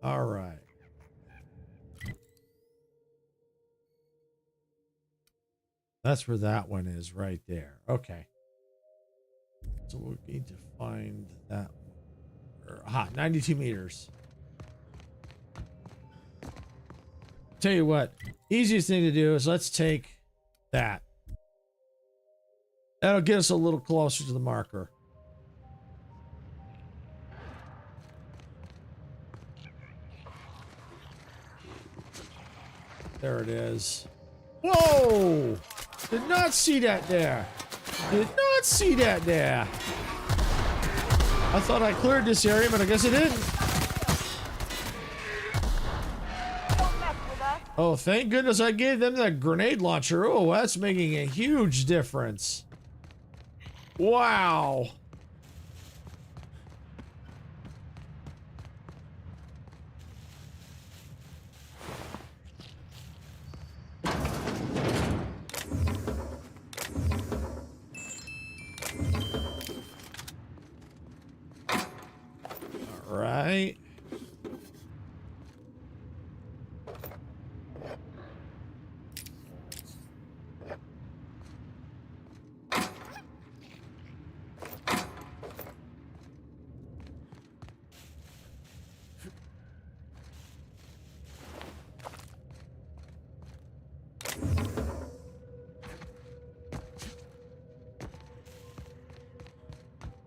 All right. That's where that one is, right there. Okay. So we need to find that one. 92 meters. Tell you what, easiest thing to do is let's take that. That'll get us a little closer to the marker. There it is. Whoa! Did not see that there. Did not see that there. I thought I cleared this area, but I guess I didn't. Oh, thank goodness I gave them that grenade launcher. Oh, that's making a huge difference. Wow. Right.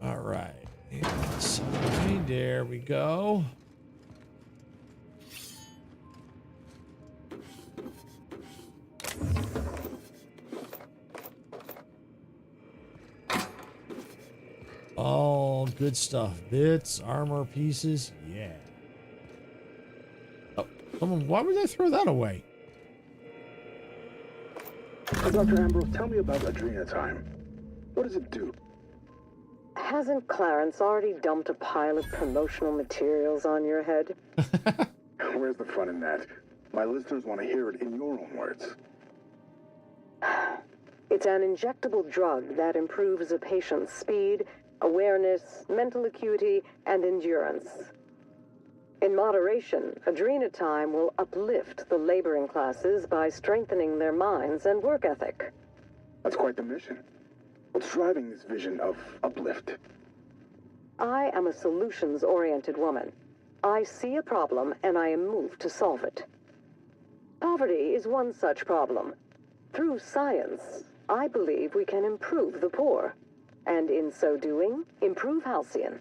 All right. Inside, there we go. All good stuff. Bits, armor pieces. Yeah. Oh, someone, why would they throw that away? Dr. Ambrose, tell me about Adrena time. What does it do? Hasn't Clarence already dumped a pile of promotional materials on your head? Where's the fun in that? My listeners want to hear it in your own words. It's an injectable drug that improves a patient's speed, awareness, mental acuity, and endurance. In moderation, Adrena time will uplift the laboring classes by strengthening their minds and work ethic. That's quite the mission. What's driving this vision of uplift? I am a solutions-oriented woman. I see a problem and I am moved to solve it. Poverty is one such problem. Through science, I believe we can improve the poor, and in so doing, improve Halcyon.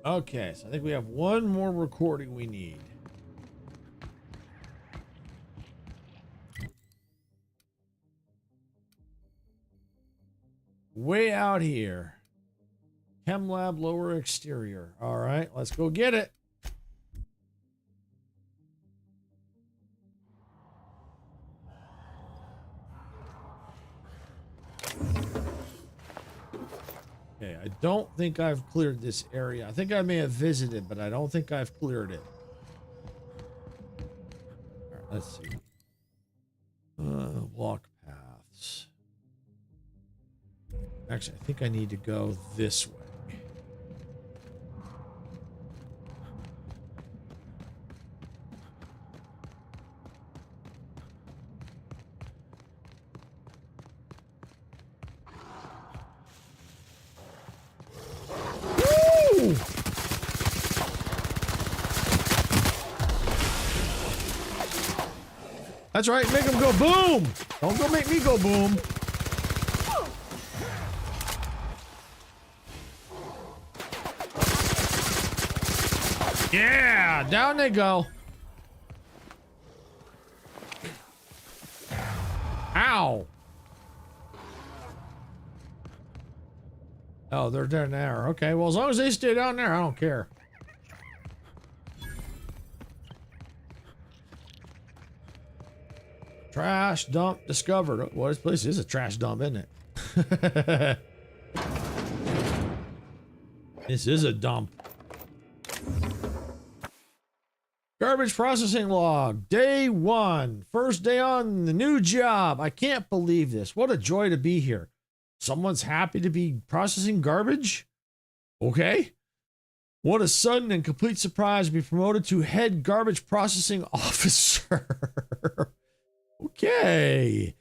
Okay, so I think we have one more recording we need. Way out here. Chem lab lower exterior. All right, let's go get it. Okay, I don't think I've cleared this area. I think I may have visited, but I don't think I've cleared it. All right, let's see. Walk paths. Actually, I think I need to go this way. Woo! That's right, make them go boom! Don't go make me go boom. Yeah, down they go. Ow. Oh, they're down there. Okay, well, as long as they stay down there, I don't care. Trash dump discovered. Well, this place is a trash dump, isn't it? This is a dump. Garbage processing log. Day 1. First day on the new job. I can't believe this. What a joy to be here. Someone's happy to be processing garbage? Okay. What a sudden and complete surprise to be promoted to head garbage processing officer. Okay.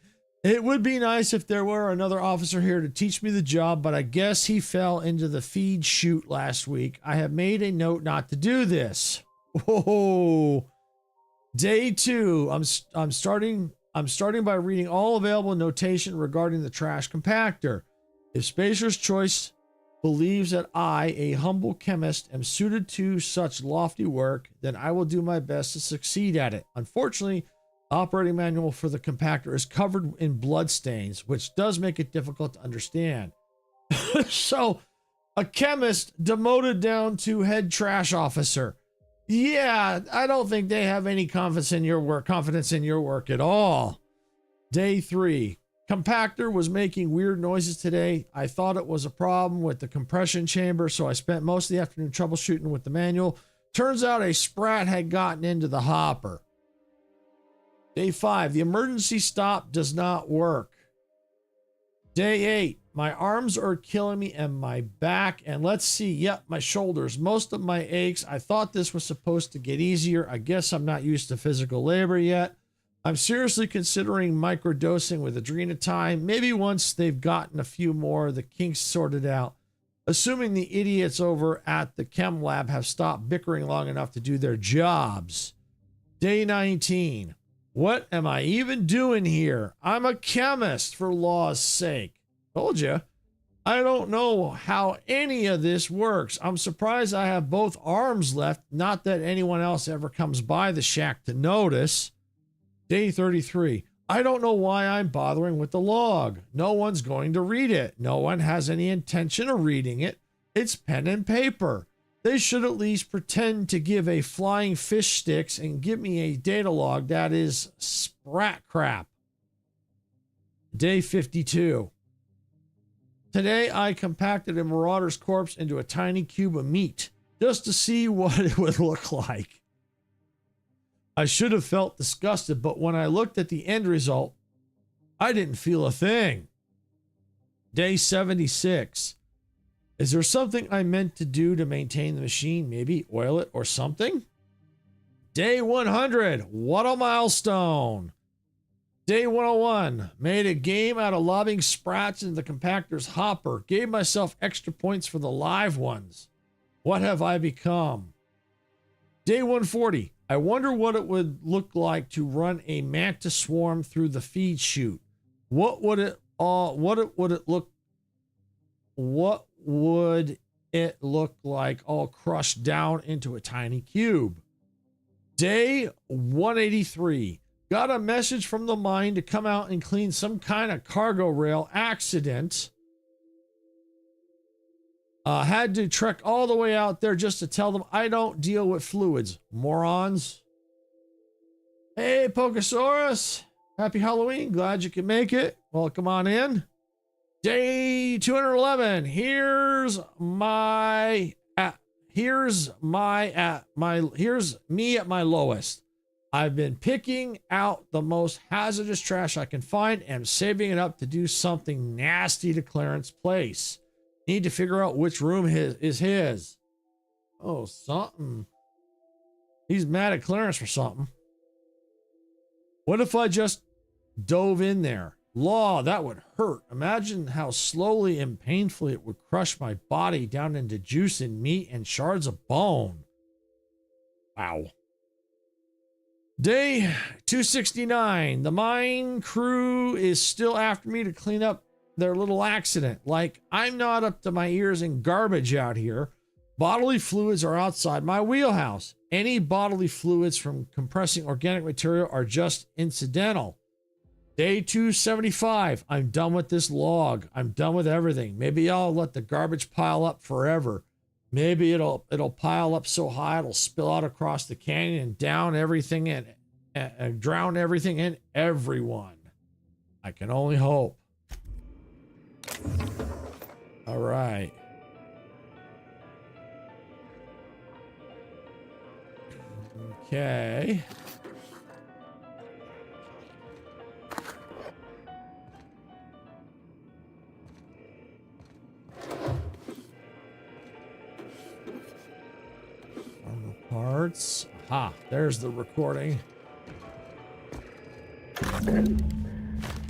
It would be nice if there were another officer here to teach me the job, but I guess he fell into the feed chute last week. I have made a note not to do this. Whoa. Day 2. I'm starting by reading all available notation regarding the trash compactor. If Spacer's Choice believes that I, a humble chemist, am suited to such lofty work, then I will do my best to succeed at it. Unfortunately, the operating manual for the compactor is covered in blood stains, which does make it difficult to understand. So, a chemist demoted down to head trash officer. Yeah, I don't think they have any confidence in your work at all. Day 3. Compactor was making weird noises today. I thought it was a problem with the compression chamber, so I spent most of the afternoon troubleshooting with the manual. Turns out a sprat had gotten into the hopper. Day 5. The emergency stop does not work. Day 8. My arms are killing me and my back, and let's see, yep, my shoulders. Most of my aches. I thought this was supposed to get easier. I guess I'm not used to physical labor yet. I'm seriously considering microdosing with adrenatine. Maybe once they've gotten a few more of the kinks sorted out. Assuming the idiots over at the chem lab have stopped bickering long enough to do their jobs. Day 19. What am I even doing here? I'm a chemist, for law's sake. Told you. I don't know how any of this works. I'm surprised I have both arms left. Not that anyone else ever comes by the shack to notice. Day 33. I don't know why I'm bothering with the log. No one's going to read it. No one has any intention of reading it. It's pen and paper. They should at least pretend to give a flying fish sticks and give me a data log that is sprat crap. Day 52. Today I compacted a marauder's corpse into a tiny cube of meat just to see what it would look like. I should have felt disgusted, but when I looked at the end result, I didn't feel a thing. Day 76. Is there something I meant to do to maintain the machine? Maybe oil it or something? Day 100. What a milestone. Day 101. Made a game out of lobbing sprats into the compactor's hopper. Gave myself extra points for the live ones. What have I become? Day 140. I wonder what it would look like to run a mantis swarm through the feed chute. What would it look like all crushed down into a tiny cube? Day 183. Got a message from the mine to come out and clean some kind of cargo rail accident. Had to trek all the way out there just to tell them I don't deal with fluids. Morons. Hey, Pokesaurus. Happy Halloween. Glad you can make it. Welcome on in. Day 211. Here's me at my lowest. I've been picking out the most hazardous trash I can find and saving it up to do something nasty to Clarence Place. Need to figure out which room is his. Oh, something. He's mad at Clarence for something. What if I just dove in there? Law, that would hurt. Imagine how slowly and painfully it would crush my body down into juice and meat and shards of bone. Wow. Day 269. The mine crew is still after me to clean up their little accident. Like, I'm not up to my ears in garbage out here. Bodily fluids are outside my wheelhouse. Any bodily fluids from compressing organic material are just incidental. Day 275. I'm done with this log. I'm done with everything. Maybe I'll let the garbage pile up forever. Maybe it'll pile up so high it'll spill out across the canyon and down everything and drown everything and everyone. I can only hope. All right. Okay. Parts. Aha, there's the recording.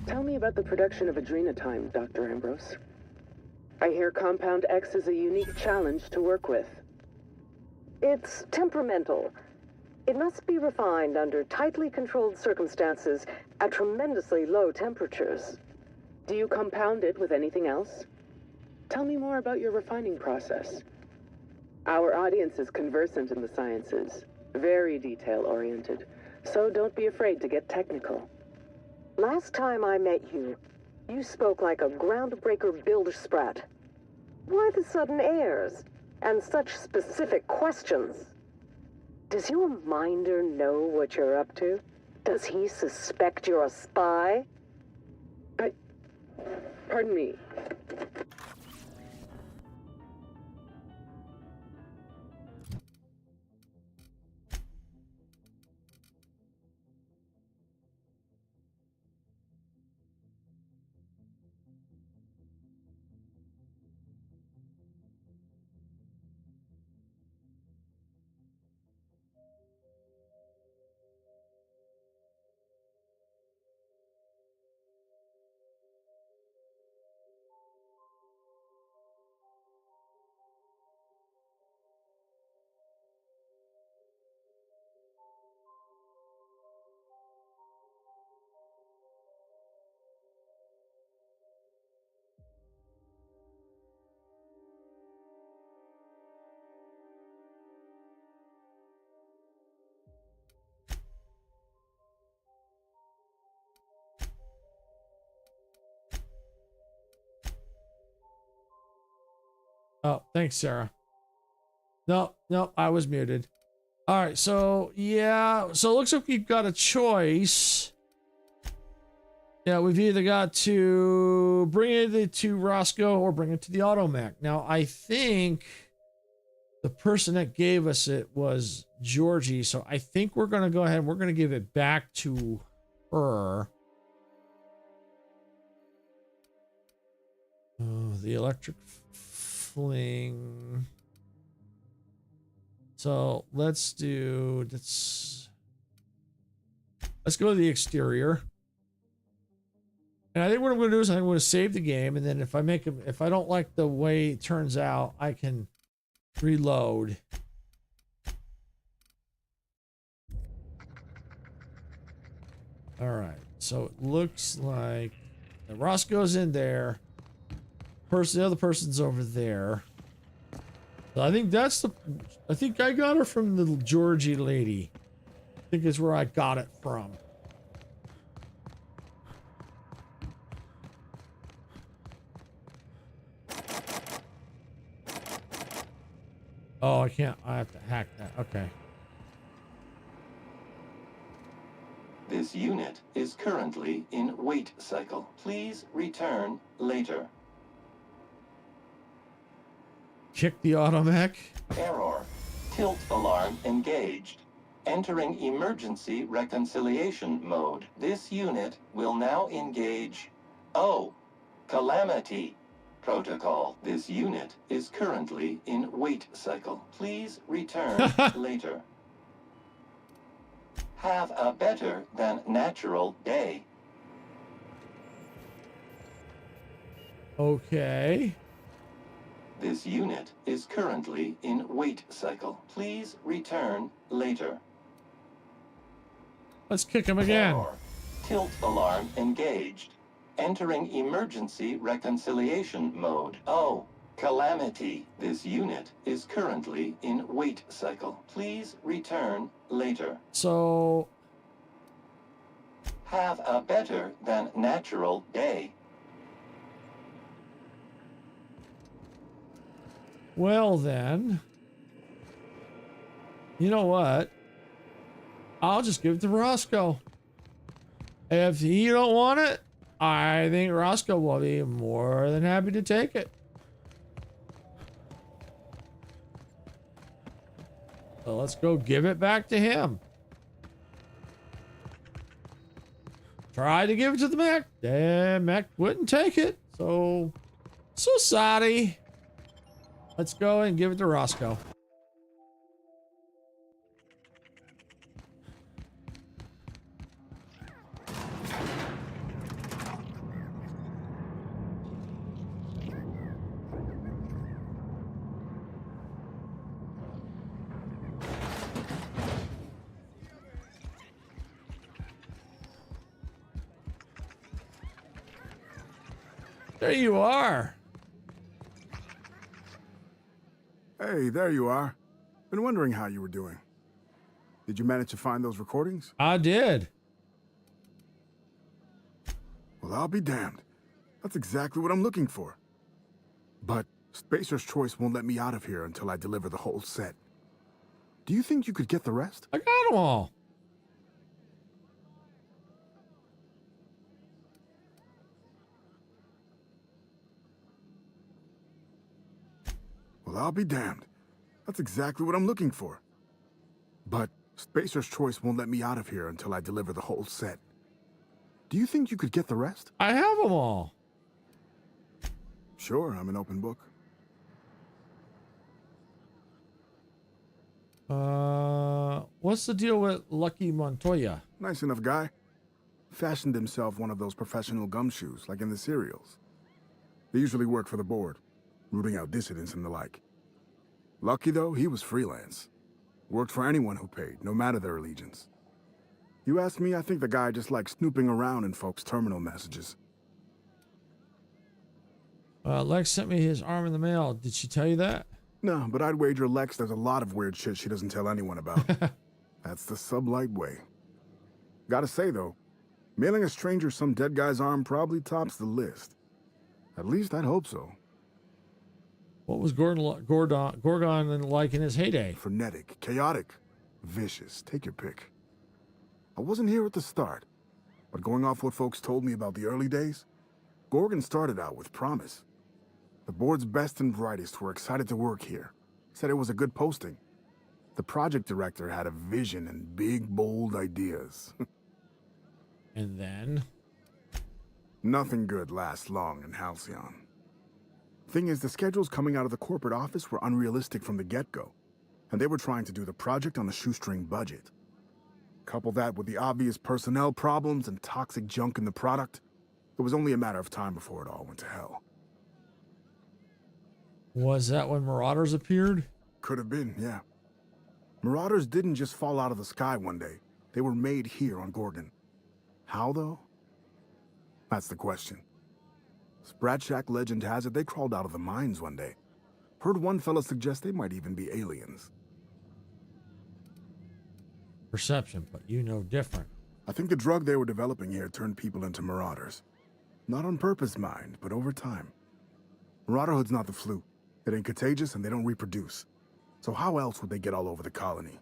Tell me about the production of adrenotime, Dr. Ambrose. I hear Compound X is a unique challenge to work with. It's temperamental. It must be refined under tightly controlled circumstances at tremendously low temperatures. Do you compound it with anything else? Tell me more about your refining process. Our audience is conversant in the sciences, very detail-oriented, so don't be afraid to get technical. Last time I met you, you spoke like a groundbreaker Bildersprat. Why the sudden airs and such specific questions? Does your minder know what you're up to? Does he suspect you're a spy? Pardon me. Oh, thanks, Sarah. No, I was muted. All right, so yeah, so it looks like we've got a choice. Yeah, we've either got to bring it to Roscoe or bring it to the Automech. Now, I think the person that gave us it was Georgie, so I think we're going to go ahead and we're going to give it back to her. Oh, the electric fling. So let's go to the exterior. And I think what I'm going to do is I'm going to save the game, and then if I don't like the way it turns out, I can reload. All right. So it looks like Roscoe's in there. The other person's over there. So I think I think I got her from the Georgie lady. I think it's where I got it from. Oh, I can't. I have to hack that. Okay. This unit is currently in wait cycle. Please return later. Kick the automech. Error. Tilt alarm engaged. Entering emergency reconciliation mode. This unit will now engage calamity protocol. This unit is currently in wait cycle. Please return later. Have a better than natural day. Okay. This unit is currently in wait cycle. Please return later. Let's kick him again. Error. Tilt alarm engaged. Entering emergency reconciliation mode. Calamity. This unit is currently in wait cycle. Please return later. So, Have a better than natural day. well then, you know what? I'll just give it to Roscoe. If you don't want it, I think Roscoe will be more than happy to take it. So let's go give it back to him. Tried to give it to the mech. Damn, mech wouldn't take it. So sorry. Let's go and give it to Roscoe. There you are. Hey, there you are. Been wondering how you were doing. Did you manage to find those recordings? I did. Well, I'll be damned. That's exactly what I'm looking for. But Spacer's Choice won't let me out of here until I deliver the whole set. Do you think you could get the rest? I got them all. Well, I'll be damned. That's exactly what I'm looking for. But Spacer's Choice won't let me out of here until I deliver the whole set. Do you think you could get the rest? I have them all. Sure, I'm an open book. What's the deal with Lucky Montoya? Nice enough guy. Fashioned himself one of those professional gumshoes, like in the serials. They usually work for the board, rooting out dissidents and the like. Lucky, though, he was freelance. Worked for anyone who paid, no matter their allegiance. You ask me, I think the guy just likes snooping around in folks' terminal messages. Lex sent me his arm in the mail. Did she tell you that? No, but I'd wager Lex there's a lot of weird shit she doesn't tell anyone about. That's the sublight way. Gotta say, though, mailing a stranger some dead guy's arm probably tops the list. At least I'd hope so. What was Gorgon like in his heyday? Frenetic, chaotic, vicious. Take your pick. I wasn't here at the start, but going off what folks told me about the early days, Gorgon started out with promise. The board's best and brightest were excited to work here. Said it was a good posting. The project director had a vision and big, bold ideas. And then? Nothing good lasts long in Halcyon. Thing is, the schedules coming out of the corporate office were unrealistic from the get-go, and they were trying to do the project on a shoestring budget. Couple that with the obvious personnel problems and toxic junk in the product, it was only a matter of time before it all went to hell. Was that when Marauders appeared? Could have been, yeah. Marauders didn't just fall out of the sky one day. They were made here on Gorgon. How, though? That's the question. Sprat Shack legend has it they crawled out of the mines one day. Heard one fella suggest they might even be aliens. Perception, but you know different. I think the drug they were developing here turned people into marauders. Not on purpose, mind, but over time. Marauderhood's not the flu. It ain't contagious and they don't reproduce. So how else would they get all over the colony?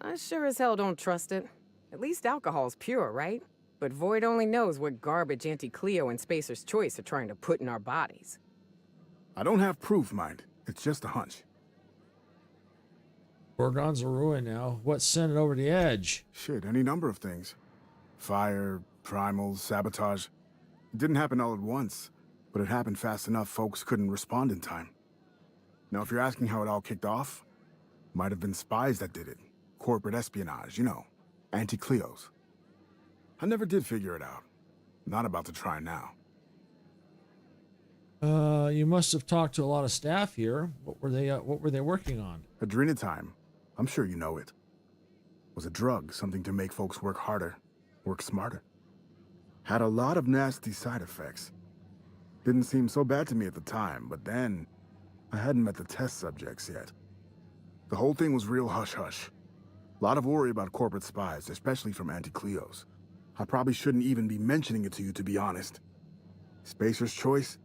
I sure as hell don't trust it. At least alcohol's pure, right? But Void only knows what garbage Auntie Cleo and Spacer's Choice are trying to put in our bodies. I don't have proof, mind. It's just a hunch. Gorgon's a ruin now. What sent it over the edge? Shit, any number of things. Fire, primals, sabotage. It didn't happen all at once, but it happened fast enough folks couldn't respond in time. Now, if you're asking how it all kicked off, might have been spies that did it. Corporate espionage, you know. Auntie Cleo's. I never did figure it out. Not about to try now. You must have talked to a lot of staff here. What were they working on? Adrenatime. I'm sure you know it. Was a drug, something to make folks work harder, work smarter. Had a lot of nasty side effects. Didn't seem so bad to me at the time, but then I hadn't met the test subjects yet. The whole thing was real hush-hush. A lot of worry about corporate spies, especially from Auntie Cleo's. I probably shouldn't even be mentioning it to you, to be honest. Spacer's Choice?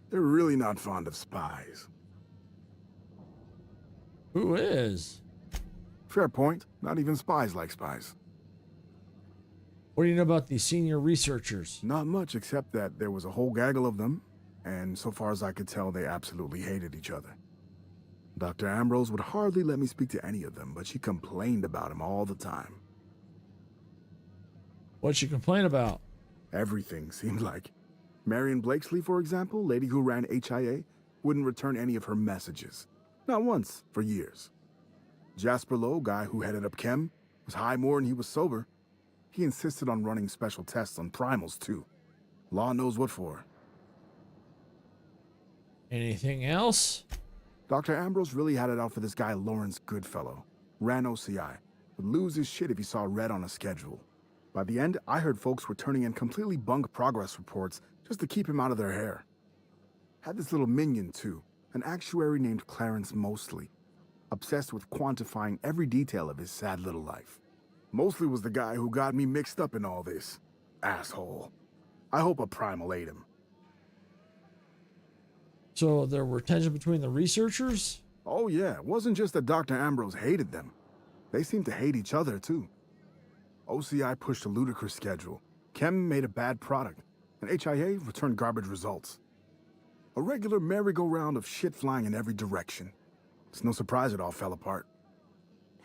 They're really not fond of spies. Who is? Fair point. Not even spies like spies. What do you know about these senior researchers? Not much, except that there was a whole gaggle of them, and so far as I could tell, they absolutely hated each other. Dr. Ambrose would hardly let me speak to any of them, but she complained about him all the time. What'd she complain about? Everything, seemed like. Marion Blakesley, for example, lady who ran HIA, wouldn't return any of her messages. Not once, for years. Jasper Lowe, guy who headed up Chem, was high more than he was sober. He insisted on running special tests on primals, too. Law knows what for. Anything else? Dr. Ambrose really had it out for this guy Lawrence Goodfellow. Ran OCI. Would lose his shit if he saw red on a schedule. By the end, I heard folks were turning in completely bunk progress reports just to keep him out of their hair. Had this little minion, too. An actuary named Clarence Mosley. Obsessed with quantifying every detail of his sad little life. Mosley was the guy who got me mixed up in all this. Asshole. I hope a primal ate him. So there were tension between the researchers? Oh yeah, it wasn't just that Dr. Ambrose hated them. They seemed to hate each other too. OCI pushed a ludicrous schedule. Chem made a bad product, and HIA returned garbage results. A regular merry-go-round of shit flying in every direction. It's no surprise it all fell apart.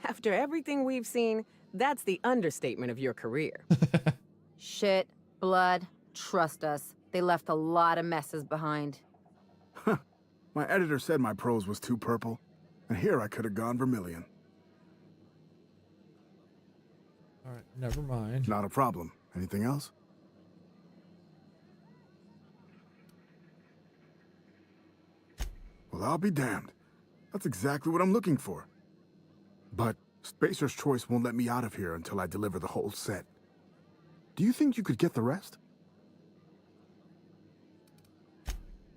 After everything we've seen, that's the understatement of your career. Shit, blood, trust us. They left a lot of messes behind. My editor said my prose was too purple, and here I could have gone vermilion. All right, never mind. Not a problem. Anything else? Well, I'll be damned. That's exactly what I'm looking for. But Spacer's Choice won't let me out of here until I deliver the whole set. Do you think you could get the rest?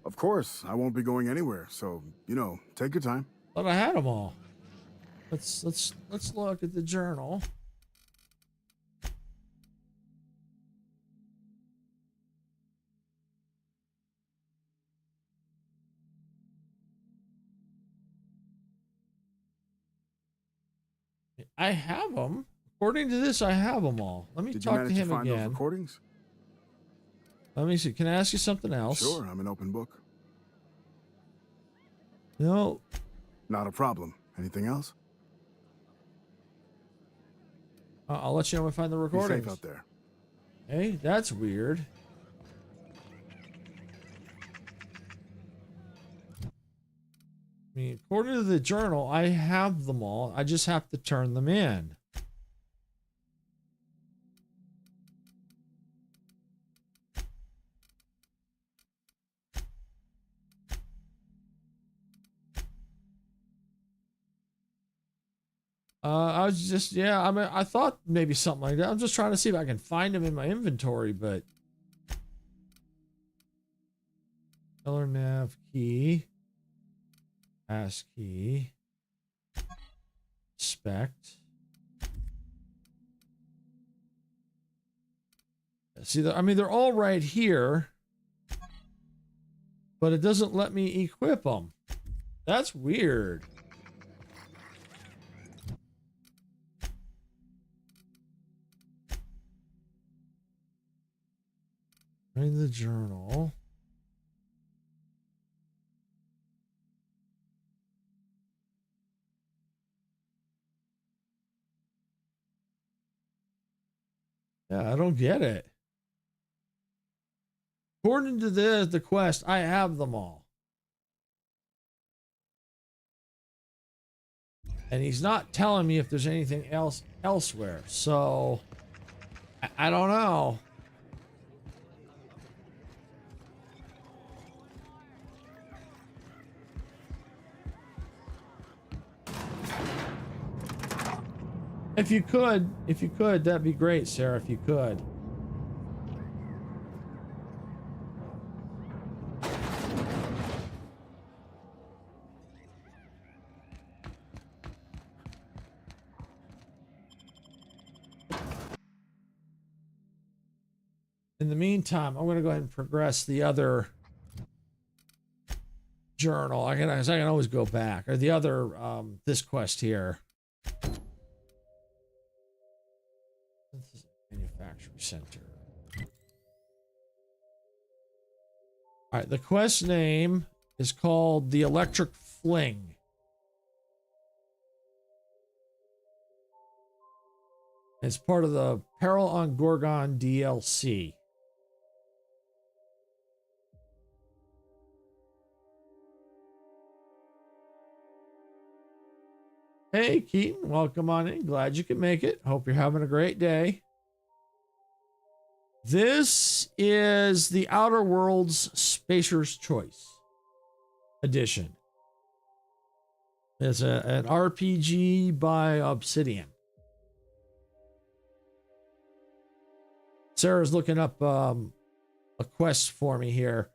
Of course, I won't be going anywhere, so, you know, take your time. Thought I had them all. Let's look at the journal. I have them. According to this, I have them all. Let me Did talk you manage to him to find again. those recordings? Let me see. Can I ask you something else? Sure, I'm an open book. No. Not a problem. Anything else? I'll let you know when I find the recordings. Be safe out there. Hey, that's weird. I mean, according to the journal, I have them all. I just have to turn them in. I was just, yeah, I mean, I thought maybe something like that. I'm just trying to see if I can find them in my inventory, but. Color nav key. Pass key. Spect. See, I mean, they're all right here, but it doesn't let me equip them. That's weird. Find the journal. Yeah, I don't get it. According to the quest, I have them all. And he's not telling me if there's anything else elsewhere. So I don't know. If you could, that'd be great, Sarah, if you could. In the meantime, I'm going to go ahead and progress the other journal. I can always go back. Or the other, this quest here. Manufacturing Center. All right, the quest name is called The Electric Fling. It's part of the Peril on Gorgon DLC. Hey, Keaton, welcome on in. Glad you could make it. Hope you're having a great day. This is the Outer Worlds Spacer's Choice edition. It's an RPG by Obsidian. Sarah's looking up a quest for me here.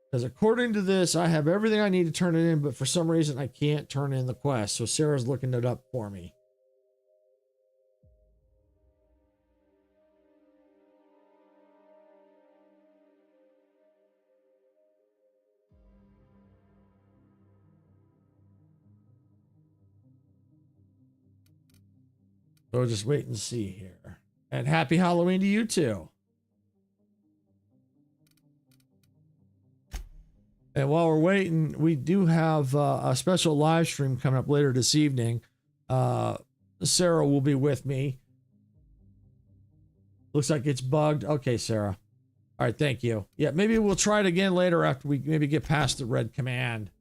Because according to this, I have everything I need to turn it in, but for some reason I can't turn in the quest. So Sarah's looking it up for me. So just wait and see here. And happy Halloween to you too. And while we're waiting, we do have a special live stream coming up later this evening. Sarah will be with me. Looks like it's bugged. Okay, Sarah. All right, thank you. Yeah, maybe we'll try it again later after we maybe get past the red command.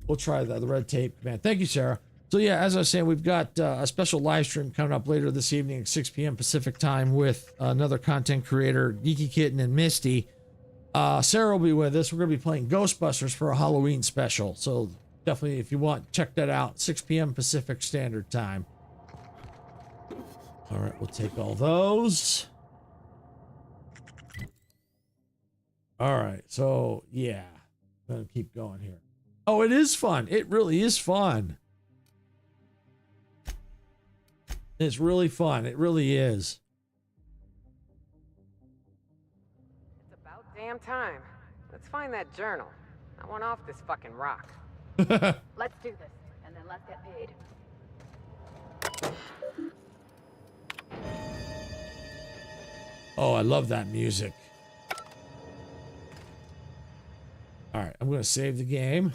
We'll try the red tape command. Thank you, Sarah. So yeah, as I was saying, we've got a special live stream coming up later this evening at 6 p.m. Pacific time with another content creator, Geeky Kitten and Misty. Sarah will be with us. We're going to be playing Ghostbusters for a Halloween special. So definitely, if you want, check that out. 6 p.m. Pacific Standard Time. All right, we'll take all those. All right, so yeah, I'm going to keep going here. Oh, it is fun. It really is fun. It's really fun. It really is. Damn time. Let's find that journal. I want off this fucking rock. Let's do this, and then let's get paid. Oh, I love that music. All right, I'm going to save the game.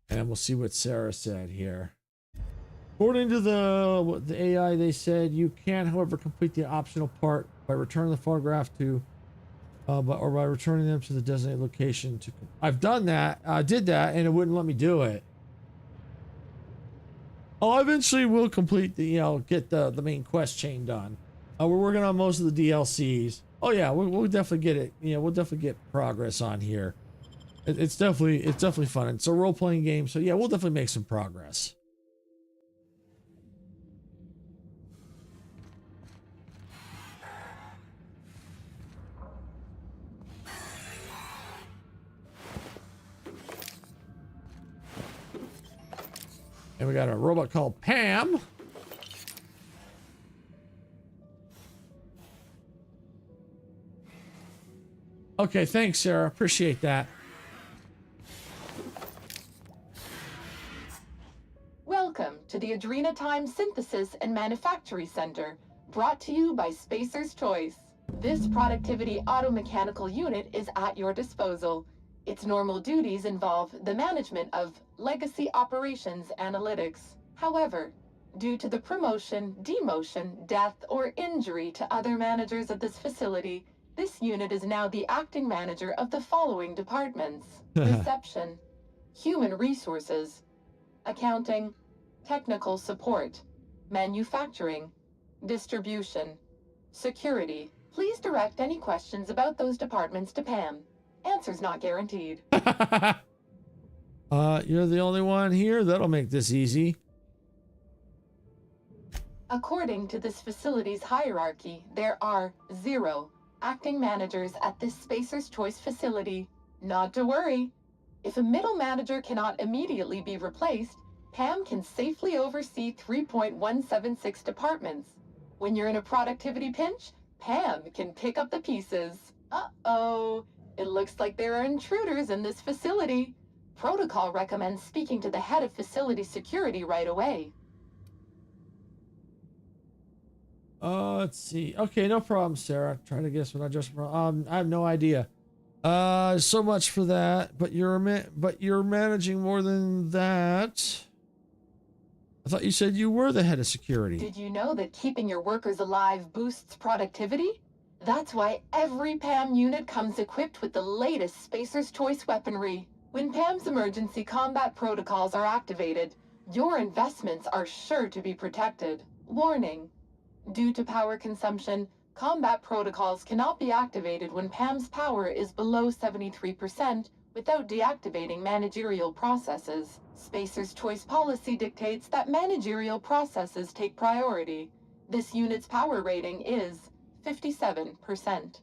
And we'll see what Sarah said here. According to the AI, they said you can, however, complete the optional part by returning the photograph to, or by returning them to the designated location. I've done that. I did that, and it wouldn't let me do it. Oh, eventually we'll complete the, get the main quest chain done. We're working on most of the DLCs. Oh yeah, we'll definitely get it. We'll definitely get progress on here. It's definitely fun. It's a role-playing game, so yeah, we'll definitely make some progress. And we got a robot called Pam. Okay, thanks, Sarah. Appreciate that. Welcome to the Adrenatime Synthesis and Manufactory Center, brought to you by Spacer's Choice. This productivity automechanical unit is at your disposal. Its normal duties involve the management of legacy operations analytics. However, due to the promotion, demotion, death, or injury to other managers of this facility, this unit is now the acting manager of the following departments: reception, human resources, accounting, technical support, manufacturing, distribution, security. Please direct any questions about those departments to Pam. Answers not guaranteed. You're the only one here? That'll make this easy. According to this facility's hierarchy, there are 0 acting managers at this Spacer's Choice facility. Not to worry. If a middle manager cannot immediately be replaced, Pam can safely oversee 3.176 departments. When you're in a productivity pinch, Pam can pick up the pieces. Uh-oh. It looks like there are intruders in this facility. Protocol recommends speaking to the head of facility security right away. Let's see. Okay, no problem, Sarah. Trying to guess what I just I have no idea. So much for that. But you're managing more than that. I thought you said you were the head of security. Did you know that keeping your workers alive boosts productivity? That's why every PAM unit comes equipped with the latest Spacer's Choice weaponry. When PAM's emergency combat protocols are activated, your investments are sure to be protected. Warning: due to power consumption, combat protocols cannot be activated when PAM's power is below 73% without deactivating managerial processes. Spacer's Choice policy dictates that managerial processes take priority. This unit's power rating is 57%.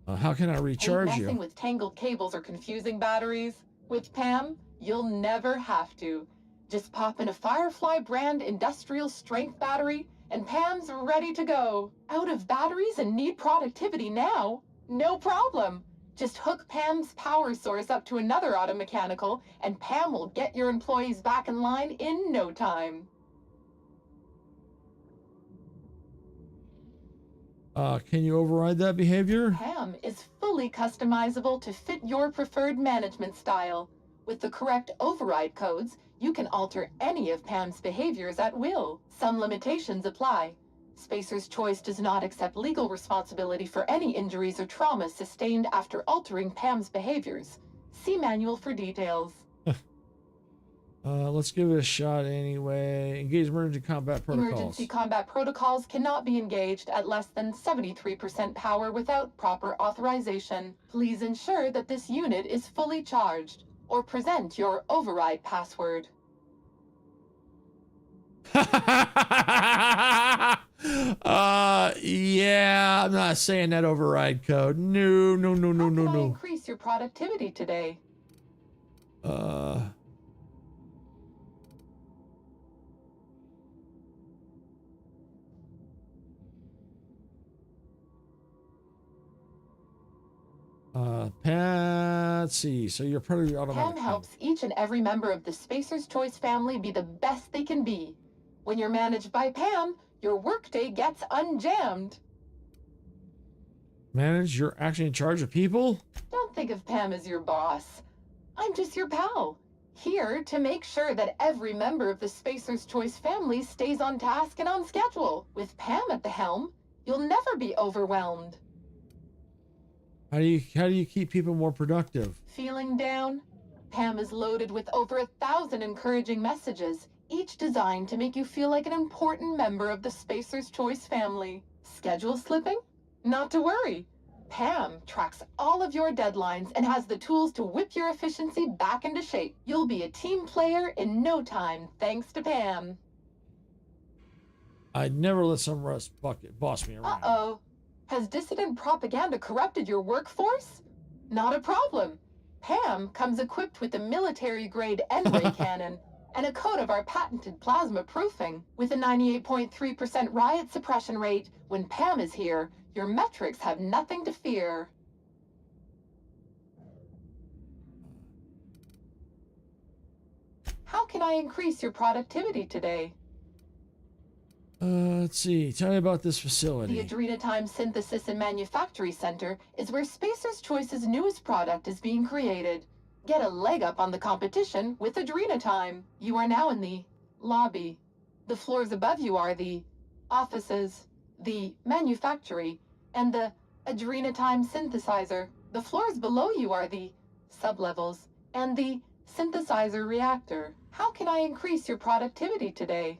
How can I recharge Ain't you? messing with tangled cables or confusing batteries. With Pam, you'll never have to. Just pop in a Firefly brand industrial strength battery, and Pam's ready to go. Out of batteries and need productivity now? No problem. Just hook Pam's power source up to another automechanical, and Pam will get your employees back in line in no time. Can you override that behavior? Pam is fully customizable to fit your preferred management style. With the correct override codes, you can alter any of Pam's behaviors at will. Some limitations apply. Spacer's Choice does not accept legal responsibility for any injuries or traumas sustained after altering Pam's behaviors. See manual for details. Let's give it a shot anyway. Engage emergency combat protocols. Emergency combat protocols cannot be engaged at less than 73% power without proper authorization. Please ensure that this unit is fully charged, or present your override password. Yeah, I'm not saying that override code. No. How can I increase your productivity today? Let's see. So you're part of the automatic. Pam helps each and every member of the Spacer's Choice family be the best they can be. When you're managed by Pam, your workday gets unjammed. Manage? You're actually in charge of people? Don't think of Pam as your boss. I'm just your pal, here to make sure that every member of the Spacer's Choice family stays on task and on schedule. With Pam at the helm, you'll never be overwhelmed. How do you keep people more productive? Feeling down? Pam is loaded with over 1,000 encouraging messages, each designed to make you feel like an important member of the Spacer's Choice family. Schedule slipping? Not to worry. Pam tracks all of your deadlines and has the tools to whip your efficiency back into shape. You'll be a team player in no time, thanks to Pam. I'd never let some rust bucket boss me around. Uh-oh. Has dissident propaganda corrupted your workforce? Not a problem. Pam comes equipped with a military-grade N-ray cannon and a coat of our patented plasma proofing. With a 98.3% riot suppression rate, when Pam is here, your metrics have nothing to fear. How can I increase your productivity today? Let's see. Tell me about this The facility. Adrenatime Synthesis and Manufactory Center is where Spacer's Choice's newest product is being created. Get a leg up on the competition with Adrenatime. You are now in the lobby. The floors above you are the offices, the manufactory, and the Adrenatime Synthesizer. The floors below you are the sublevels and the synthesizer reactor. How can I increase your productivity today?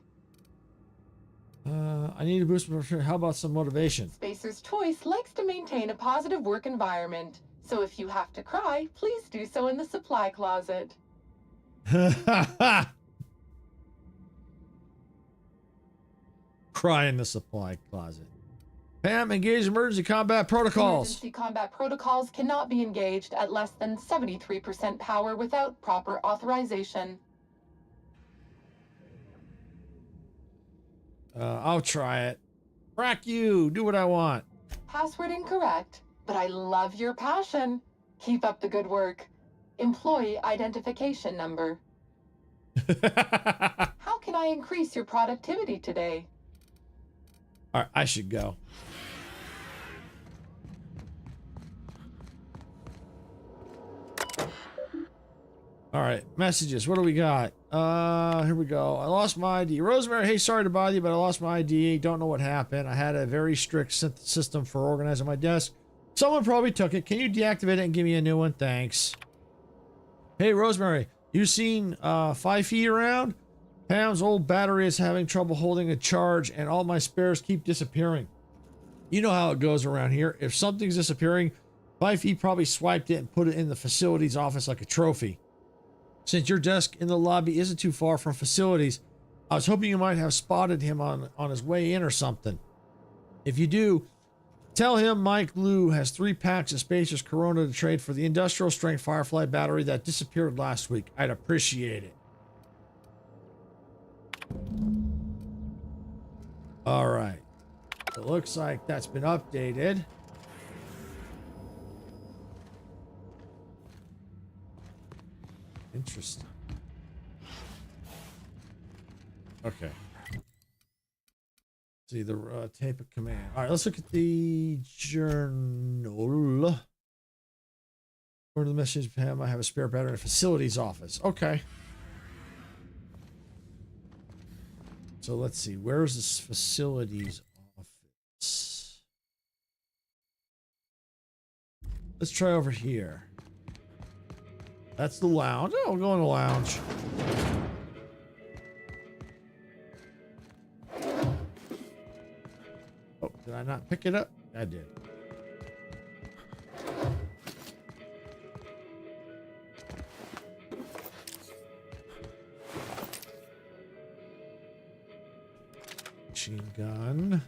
I need to boost my. How about some motivation? Spacer's Choice likes to maintain a positive work environment, so if you have to cry, please do so in the supply closet. Cry in the supply closet. Pam, engage emergency combat protocols. Emergency combat protocols cannot be engaged at less than 73% power without proper authorization. I'll try it. Frack you. Do what I want. Password incorrect, but I love your passion. Keep up the good work. Employee identification number. How can I increase your productivity today? All right, I should go. All right, messages. What do we got? Here we go. I lost my ID. Rosemary, hey, sorry to bother you, but I lost my ID. Don't know what happened. I had a very strict system for organizing my desk. Someone probably took it. Can you deactivate it and give me a new one? Thanks. Hey, Rosemary, you seen 5 feet around? Pam's old battery is having trouble holding a charge, and all my spares keep disappearing. You know how it goes around here. If something's disappearing, 5 feet probably swiped it and put it in the facilities office like a trophy. Since your desk in the lobby isn't too far from facilities, I was hoping you might have spotted him on his way in or something. If you do, tell him Mike Liu has 3 packs of Spacer's Corona to trade for the industrial strength Firefly battery that disappeared last week. I'd appreciate it. All right. It looks like that's been updated. Interesting. Okay. See the tape of command. All right, let's look at the journal. Or the message, Pam, I have a spare battery in a facilities office. Okay. So let's see. Where's this facilities office? Let's try over here. That's the lounge. Oh, we'll go in the lounge. Oh, did I not pick it up? I did. Machine gun.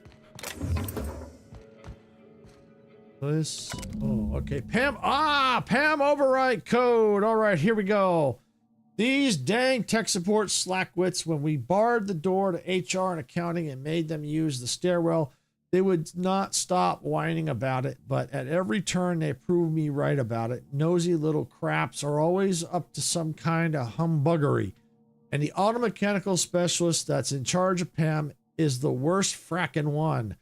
This. Oh, okay. Pam. Pam override code. All right, here we go. These dang tech support slackwits, when we barred the door to HR and accounting and made them use the stairwell, they would not stop whining about it, but at every turn they proved me right about it. Nosy little craps are always up to some kind of humbuggery. And the automechanical specialist that's in charge of Pam is the worst frackin' one.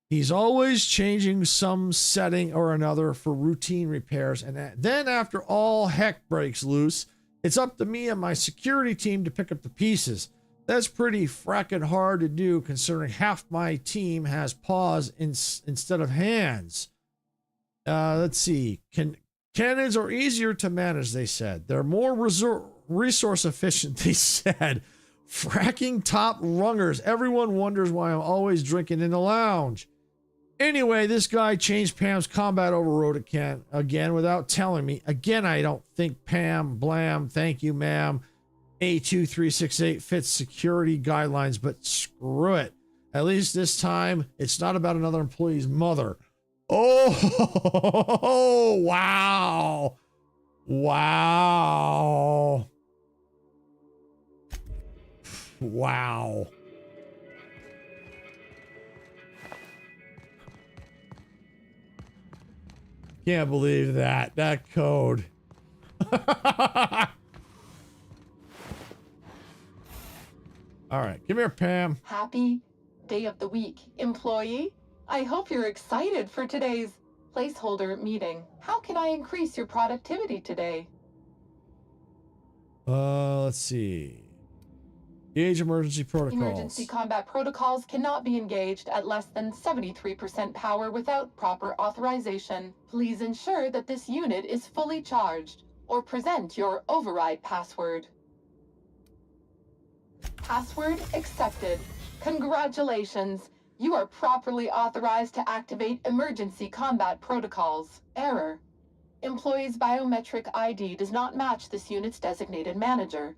He's always changing some setting or another for routine repairs, and then after all heck breaks loose, it's up to me and my security team to pick up the pieces. That's pretty frackin' hard to do considering half my team has paws instead of hands. Let's see. Cannons are easier to manage, they said. They're more resource efficient, they said. Fracking top rungers. Everyone wonders why I'm always drinking in the lounge. Anyway, this guy changed Pam's combat overrode again without telling me. Again, I don't think Pam, blam, thank you, ma'am, A2368 fits security guidelines, but screw it. At least this time, it's not about another employee's mother. Oh, wow. Wow. Wow. Can't believe that. That code. All right. Come here, Pam. Happy day of the week, employee. I hope you're excited for today's placeholder meeting. How can I increase your productivity today? Let's see. Engage emergency protocols. Emergency combat protocols cannot be engaged at less than 73% power without proper authorization. Please ensure that this unit is fully charged, or present your override password. Password accepted. Congratulations! You are properly authorized to activate emergency combat protocols. Error. Employee's biometric ID does not match this unit's designated manager.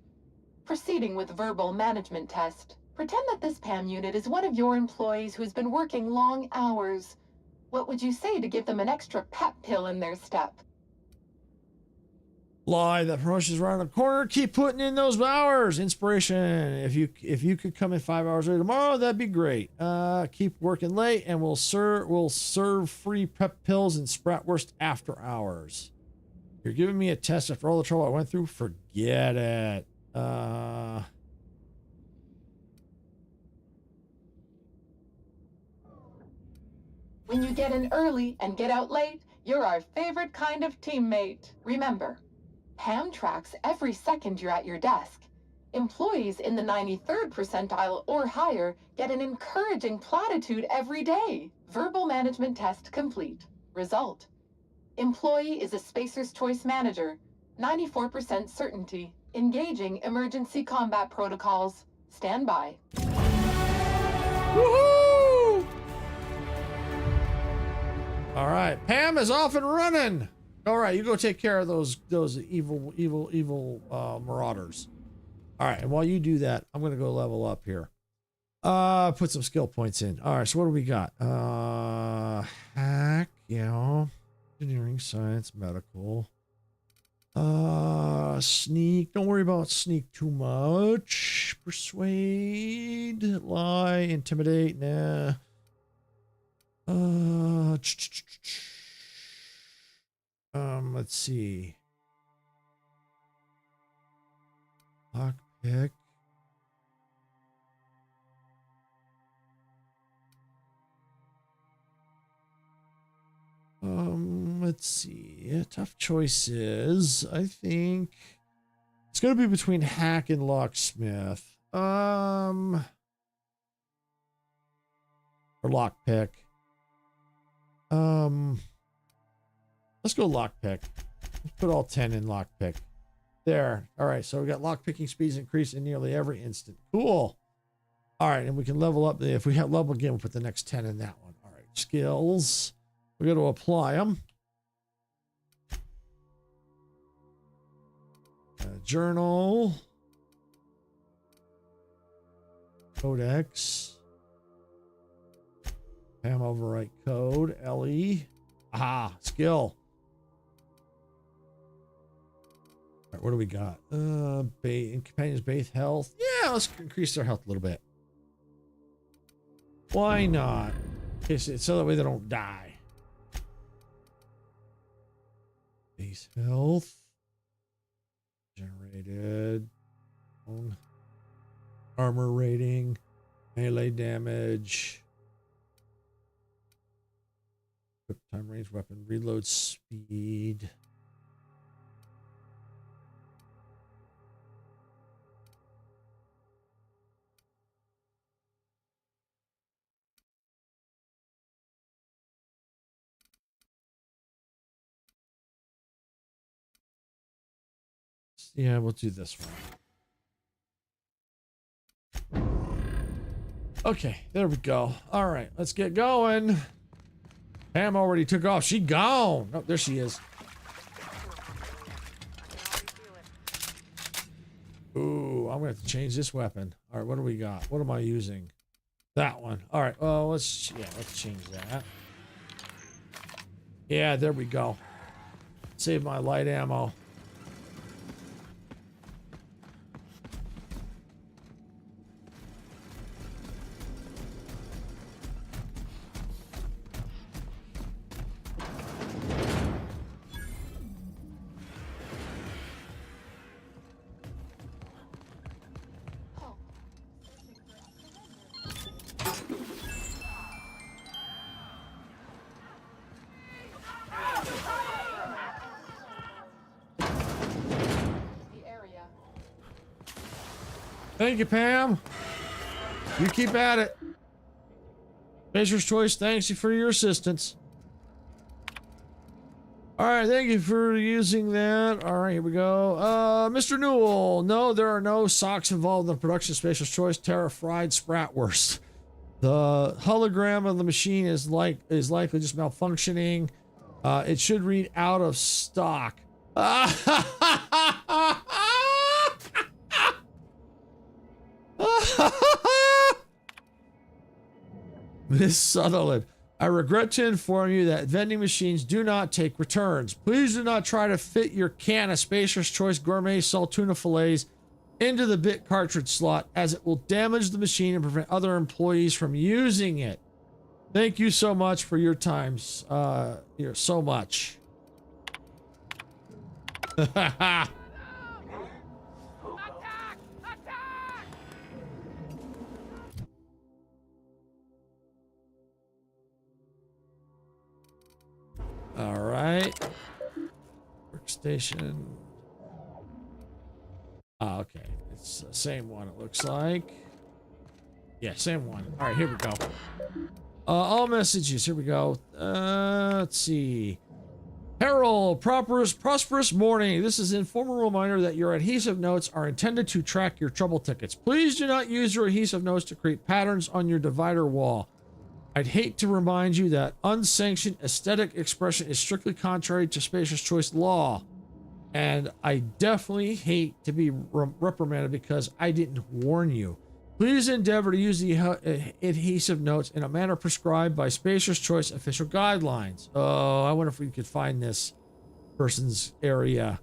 Proceeding with verbal management test. Pretend that this PAM unit is one of your employees who's been working long hours. What would you say to give them an extra pep pill in their step? Lie, that promotion's right around the corner. Keep putting in those hours. Inspiration. If you could come in 5 hours early tomorrow, that'd be great. Keep working late, and we'll serve free pep pills and Spratwurst after hours. You're giving me a test after all the trouble I went through? Forget it. When you get in early and get out late, you're our favorite kind of teammate. Remember, PAM tracks every second you're at your desk. Employees in the 93rd percentile or higher get an encouraging platitude every day. Verbal management test complete. Result. Employee is a Spacer's Choice manager. 94% certainty. Engaging emergency combat protocols. Stand by. Woohoo! All right, Pam is off and running. All right, you go take care of those evil marauders. All right, and while you do that, I'm gonna go level up here. Put some skill points in. All right, so what do we got? Hack, yeah, engineering, science, medical. Sneak. Don't worry about sneak too much. Persuade, lie, intimidate. Nah. Let's see. Lockpick. Let's see. Tough choices. I think it's gonna be between hack and locksmith. Or lockpick. Let's go lockpick. Let's put all 10 in lockpick. There. All right, so we got lockpicking speeds increased in nearly every instant. Cool. All right, and we can level up. If we have level again, we'll put the next 10 in that one. All right, skills. We got to apply them. Journal. Codex. PAM overwrite code. LE. Aha, skill. All right, what do we got? Companions base health. Yeah, let's increase their health a little bit. Why not? Okay, so that way they don't die. Base health. Generated. Armor rating. Melee damage. Quick time range weapon. Reload speed. Yeah, we'll do this one. Okay, there we go. All right, let's get going. Pam already took off. She gone. Oh, there she is. Ooh, I'm gonna have to change this weapon. All right, what do we got? What am I using? That one. All right. Well, let's change that. Yeah, there we go. Save my light ammo. Thank you, Pam. You keep at it. Spacer's Choice, thanks you for your assistance. All right, thank you for using that. All right, here we go. Mr. Newell, no, there are no socks involved in the production of Spacer's Choice Terra Fried Spratwurst. The hologram of the machine is likely just malfunctioning. It should read out of stock. Miss Sutherland, I regret to inform you that vending machines do not take returns. Please do not try to fit your can of Spacer's Choice Gourmet Salt Tuna Fillets into the bit cartridge slot, as it will damage the machine and prevent other employees from using it. Thank you so much for your times. You're so much. All right. Workstation. Ah, okay. It's the same one, it looks like. Yeah, same one. All right, here we go. All messages. Here we go. Let's see. Harold, prosperous morning. This is an informal reminder that your adhesive notes are intended to track your trouble tickets. Please do not use your adhesive notes to create patterns on your divider wall. I'd hate to remind you that unsanctioned aesthetic expression is strictly contrary to Spacer's Choice law. And I definitely hate to be reprimanded because I didn't warn you. Please endeavor to use the adhesive notes in a manner prescribed by Spacer's Choice official guidelines. Oh, I wonder if we could find this person's area.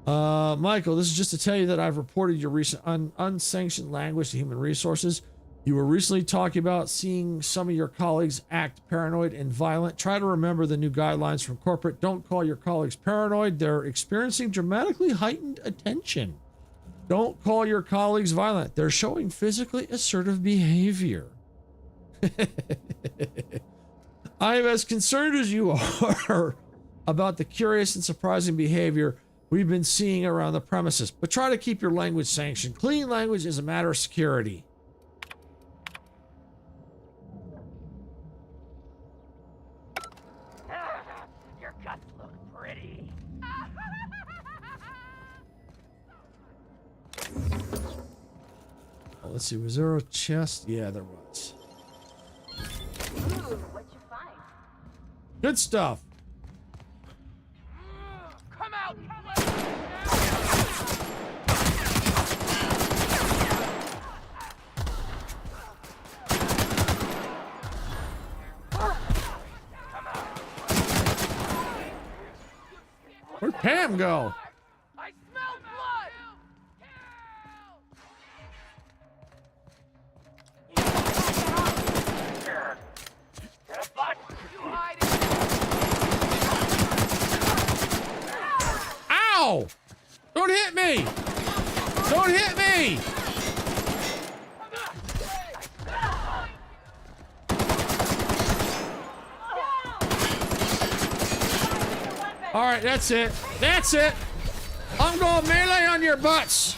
Michael, this is just to tell you that I've reported your recent unsanctioned language to Human Resources. You were recently talking about seeing some of your colleagues act paranoid and violent. Try to remember the new guidelines from corporate. Don't call your colleagues paranoid. They're experiencing dramatically heightened attention. Don't call your colleagues violent. They're showing physically assertive behavior. I am as concerned as you are about the curious and surprising behavior we've been seeing around the premises, but try to keep your language sanctioned. Clean language is a matter of security. Your guts look pretty. Oh, let's see, was there a chest? Yeah, there was. Ooh, what'd you find? Good stuff. Come out and Where'd Pam go? I smell blood! Ow! Don't hit me! Don't hit me! All right, that's it. That's it. I'm going melee on your butts.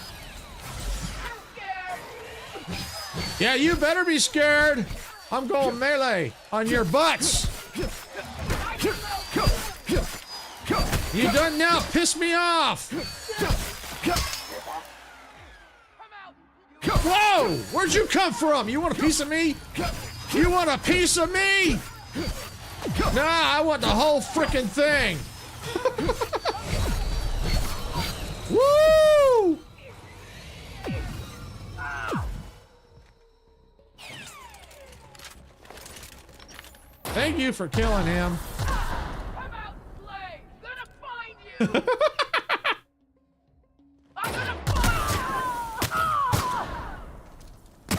Yeah, you better be scared. I'm going melee on your butts. You done now? Piss me off. Whoa! Where'd you come from? You want a piece of me? You want a piece of me? Nah, I want the whole frickin' thing. Woo! Thank you for killing him. Come out, Slay! Gonna find you! I'm gonna find you!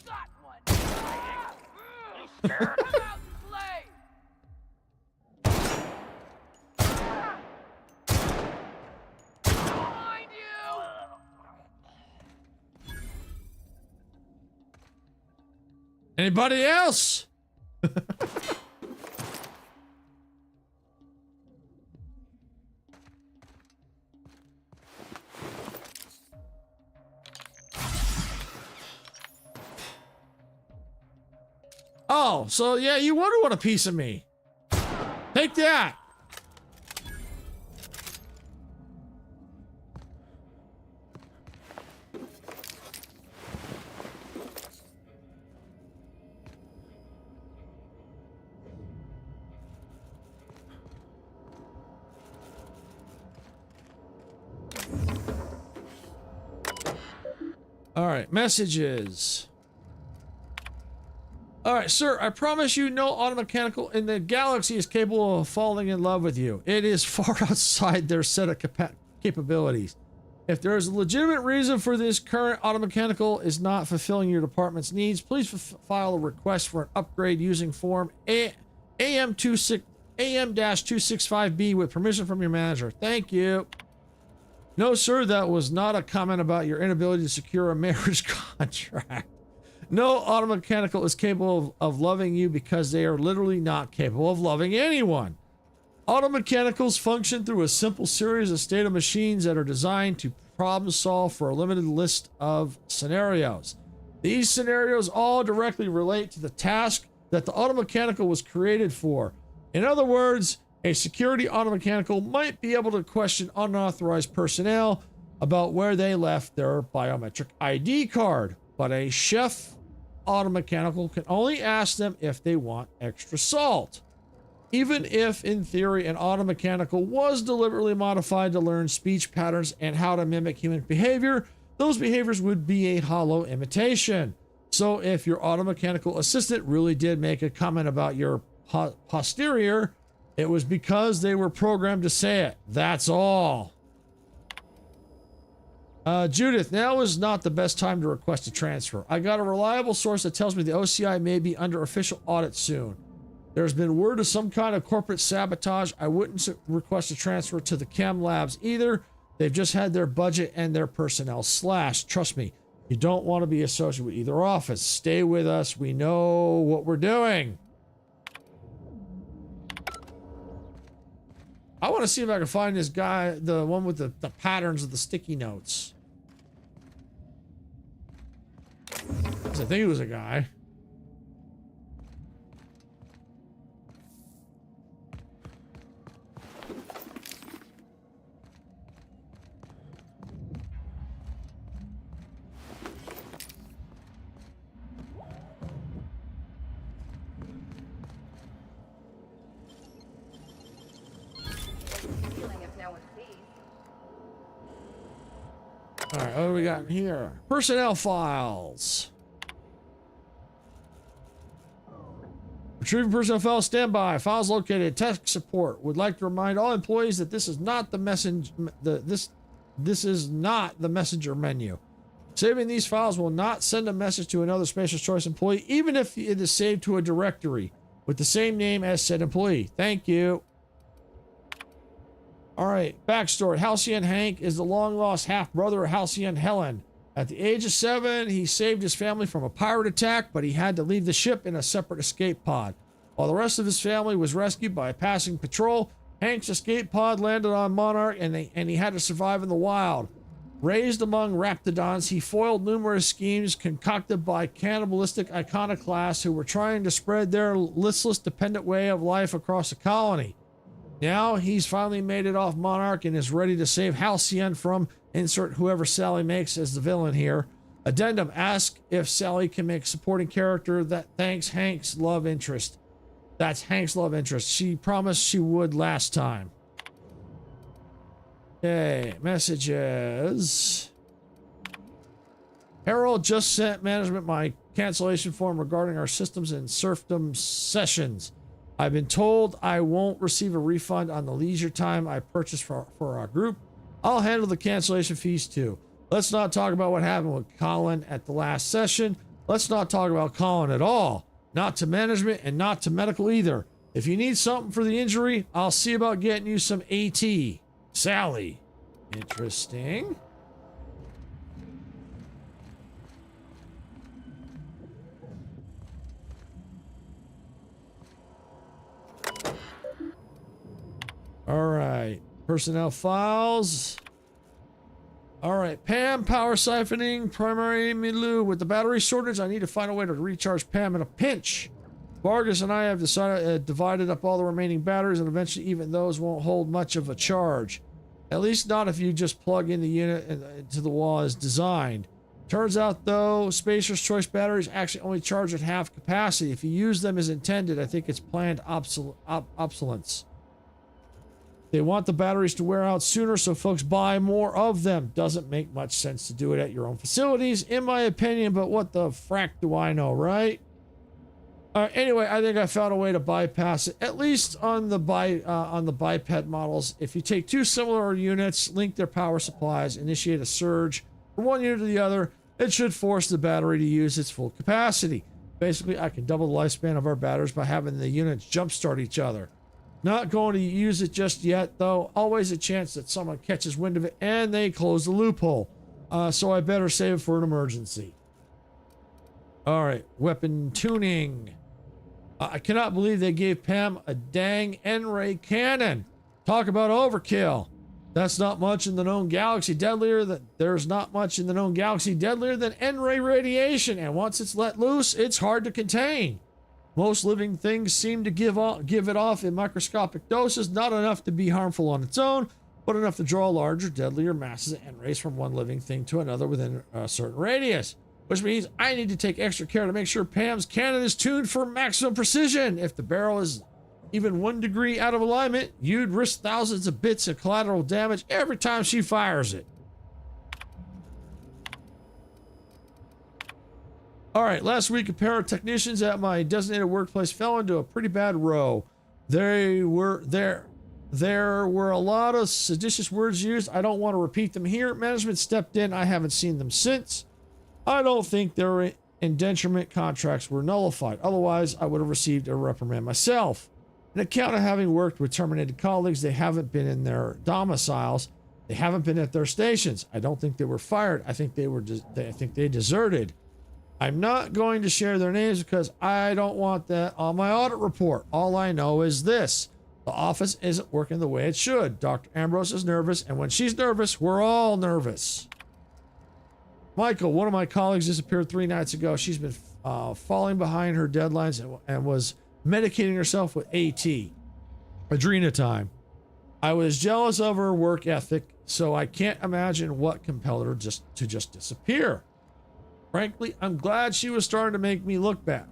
Got one! You scared? Come out, Slay! Find you! Anybody else? Oh, so yeah, you would want a piece of me. Take that. All right, messages. All right, sir, I promise you no automechanical in the galaxy is capable of falling in love with you. It is far outside their set of capabilities. If there is a legitimate reason for this current automechanical is not fulfilling your department's needs, please file a request for an upgrade using form AM-265B with permission from your manager. Thank you. No, sir, that was not a comment about your inability to secure a marriage contract. No automechanical is capable of loving you because they are literally not capable of loving anyone. Automechanicals function through a simple series of state of machines that are designed to problem solve for a limited list of scenarios. These scenarios all directly relate to the task that the automechanical was created for. In other words, a security automechanical might be able to question unauthorized personnel about where they left their biometric ID card, but a chef automechanical can only ask them if they want extra salt. Even if, in theory, an automechanical was deliberately modified to learn speech patterns and how to mimic human behavior, those behaviors would be a hollow imitation. So if your automechanical assistant really did make a comment about your posterior, it was because they were programmed to say it. That's all. Judith, now is not the best time to request a transfer. I got a reliable source that tells me the OCI may be under official audit soon. There's been word of some kind of corporate sabotage. I wouldn't request a transfer to the chem labs either. They've just had their budget and their personnel slashed. Trust me, you don't want to be associated with either office. Stay with us. We know what we're doing. I want to see if I can find this guy, the one with the patterns of the sticky notes. 'Cause I think he was a guy. All right, what do we got here? Personnel files. Retrieving personnel files, standby. Files located at tech support. Would like to remind all employees that this is not the this is not the messenger menu. Saving these files will not send a message to another Spacer's Choice employee, even if it is saved to a directory with the same name as said employee. Thank you. All right, backstory. Halcyon Hank is the long-lost half-brother of Halcyon Helen. At the age of 7, he saved his family from a pirate attack, but he had to leave the ship in a separate escape pod. While the rest of his family was rescued by a passing patrol, Hank's escape pod landed on Monarch, and he had to survive in the wild. Raised among raptidons, he foiled numerous schemes concocted by cannibalistic iconoclasts who were trying to spread their listless, dependent way of life across the colony. Now he's finally made it off Monarch and is ready to save Halcyon from insert whoever Sally makes as the villain here. Addendum, ask if Sally can make supporting character that thanks Hank's love interest. That's Hank's love interest. She promised she would last time. Okay, messages. Harold just sent management my cancellation form regarding our systems and serfdom sessions. I've been told I won't receive a refund on the leisure time I purchased for our group. I'll handle the cancellation fees too. Let's not talk about what happened with Colin at the last session. Let's not talk about Colin at all. Not to management and not to medical either. If you need something for the injury, I'll see about getting you some AT. Sally. Interesting. All right, personnel files. All right, Pam, power siphoning, primary milieu. With the battery shortage, I need to find a way to recharge Pam in a pinch. Vargas and I have divided up all the remaining batteries, and eventually even those won't hold much of a charge. At least not if you just plug in the unit into the wall as designed. Turns out, though, Spacer's Choice batteries actually only charge at half capacity. If you use them as intended, I think it's planned obsolescence. They want the batteries to wear out sooner, so folks buy more of them. Doesn't make much sense to do it at your own facilities, in my opinion, but what the frack do I know, right? Anyway, I think I found a way to bypass it, at least on the biped models. If you take two similar units, link their power supplies, initiate a surge from one unit to the other, it should force the battery to use its full capacity. Basically, I can double the lifespan of our batteries by having the units jumpstart each other. Not going to use it just yet, though. Always a chance that someone catches wind of it and they close the loophole. So I better save it for an emergency. All right, weapon tuning. I cannot believe they gave Pam a dang N-ray cannon. Talk about overkill. There's not much in the known galaxy deadlier than N-ray radiation, and once it's let loose, it's hard to contain. Most living things seem to give it off in microscopic doses, not enough to be harmful on its own, but enough to draw larger, deadlier masses of N-rays from one living thing to another within a certain radius. Which means I need to take extra care to make sure Pam's cannon is tuned for maximum precision. If the barrel is even 1 degree out of alignment, you'd risk thousands of bits of collateral damage every time she fires it. All right, last week a pair of technicians at my designated workplace fell into a pretty bad row. There were a lot of seditious words used. I don't want to repeat them here. Management stepped in. I haven't seen them since. I don't think their indenturement contracts were nullified. Otherwise, I would have received a reprimand myself. An account of having worked with terminated colleagues, they haven't been in their domiciles. They haven't been at their stations. I don't think they were fired. I think they deserted. I'm not going to share their names because I don't want that on my audit report. All I know is this. The office isn't working the way it should. Dr. Ambrose is nervous, and when she's nervous, we're all nervous. Michael, one of my colleagues, disappeared 3 nights ago. She's been falling behind her deadlines and was medicating herself with AT, adrenatime. I was jealous of her work ethic, so I can't imagine what compelled her to disappear. Frankly, I'm glad she was starting to make me look bad.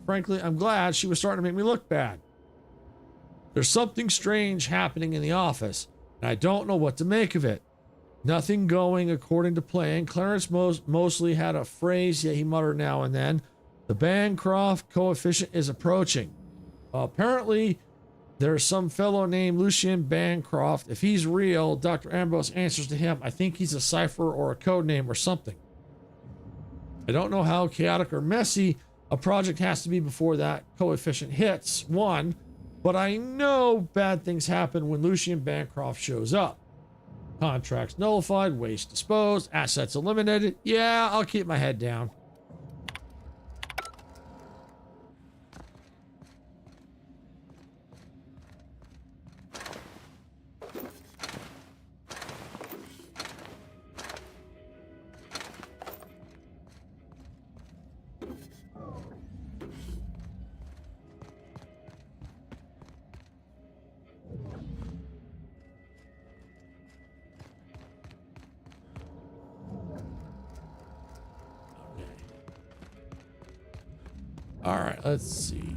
There's something strange happening in the office, and I don't know what to make of it. Nothing going according to plan. Clarence mostly had a phrase, yet he muttered now and then. The Bancroft coefficient is approaching. Apparently, there's some fellow named Lucien Bancroft. If he's real, Dr. Ambrose answers to him. I think he's a cipher or a code name or something. I don't know how chaotic or messy a project has to be before that coefficient hits 1, but I know bad things happen when Lucien Bancroft shows up. Contracts nullified, waste disposed, assets eliminated. Yeah, I'll keep my head down. All right, let's see.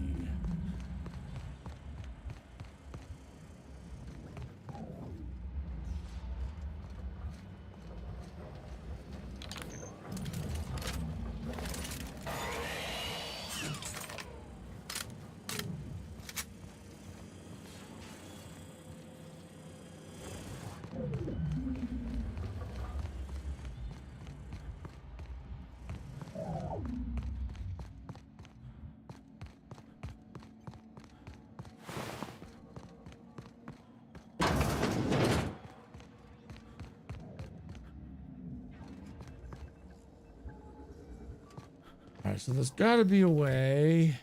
Alright, so there's got to be a way.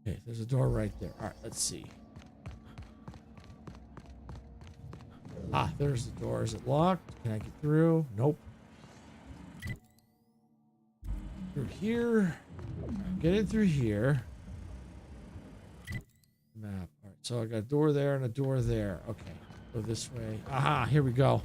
Okay, there's a door right there. Alright, let's see. Ah, there's the door. Is it locked? Can I get through? Nope. Through here. get in through here. Map. All right, so I got a door there and a door there. Okay, go this way. Aha, here we go.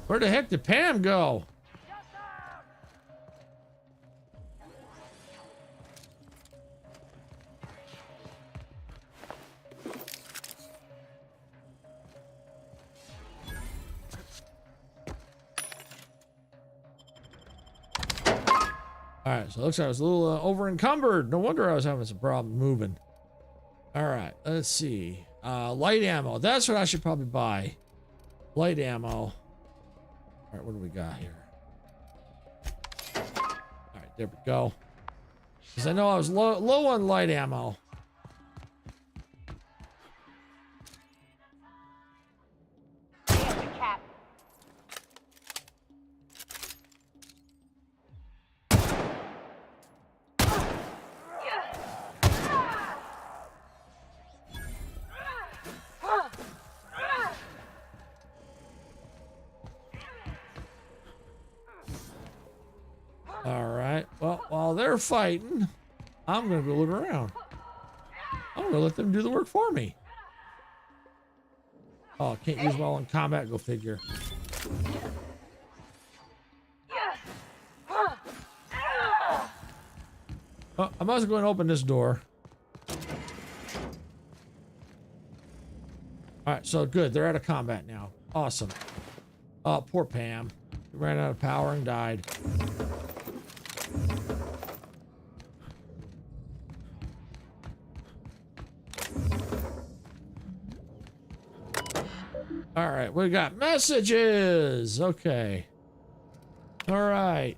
Where the heck did Pam go? All right, so it looks like I was a little over encumbered. No wonder I was having some problem moving. All right, let's see. Light ammo. That's what I should probably buy. Light ammo. All right, what do we got here? All right, there we go. Because I know I was low on light ammo. All right. Well, while they're fighting, I'm going to go look around. I'm going to let them do the work for me. Oh, I can't use while in combat. Go figure. Oh, I might as well go and open this door. All right, so good. They're out of combat now. Awesome. Oh, poor Pam. She ran out of power and died. All right, we got messages. Okay. All right.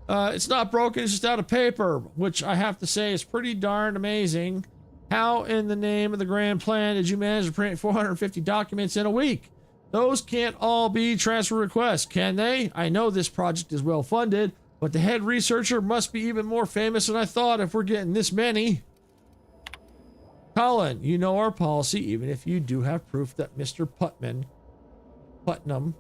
It's not broken, it's just out of paper, which I have to say is pretty darn amazing. How in the name of the grand plan did you manage to print 450 documents in a week? Those can't all be transfer requests, can they? I know this project is well funded, but the head researcher must be even more famous than I thought if we're getting this many. Colin, you know our policy, even if you do have proof that Mr. Putnam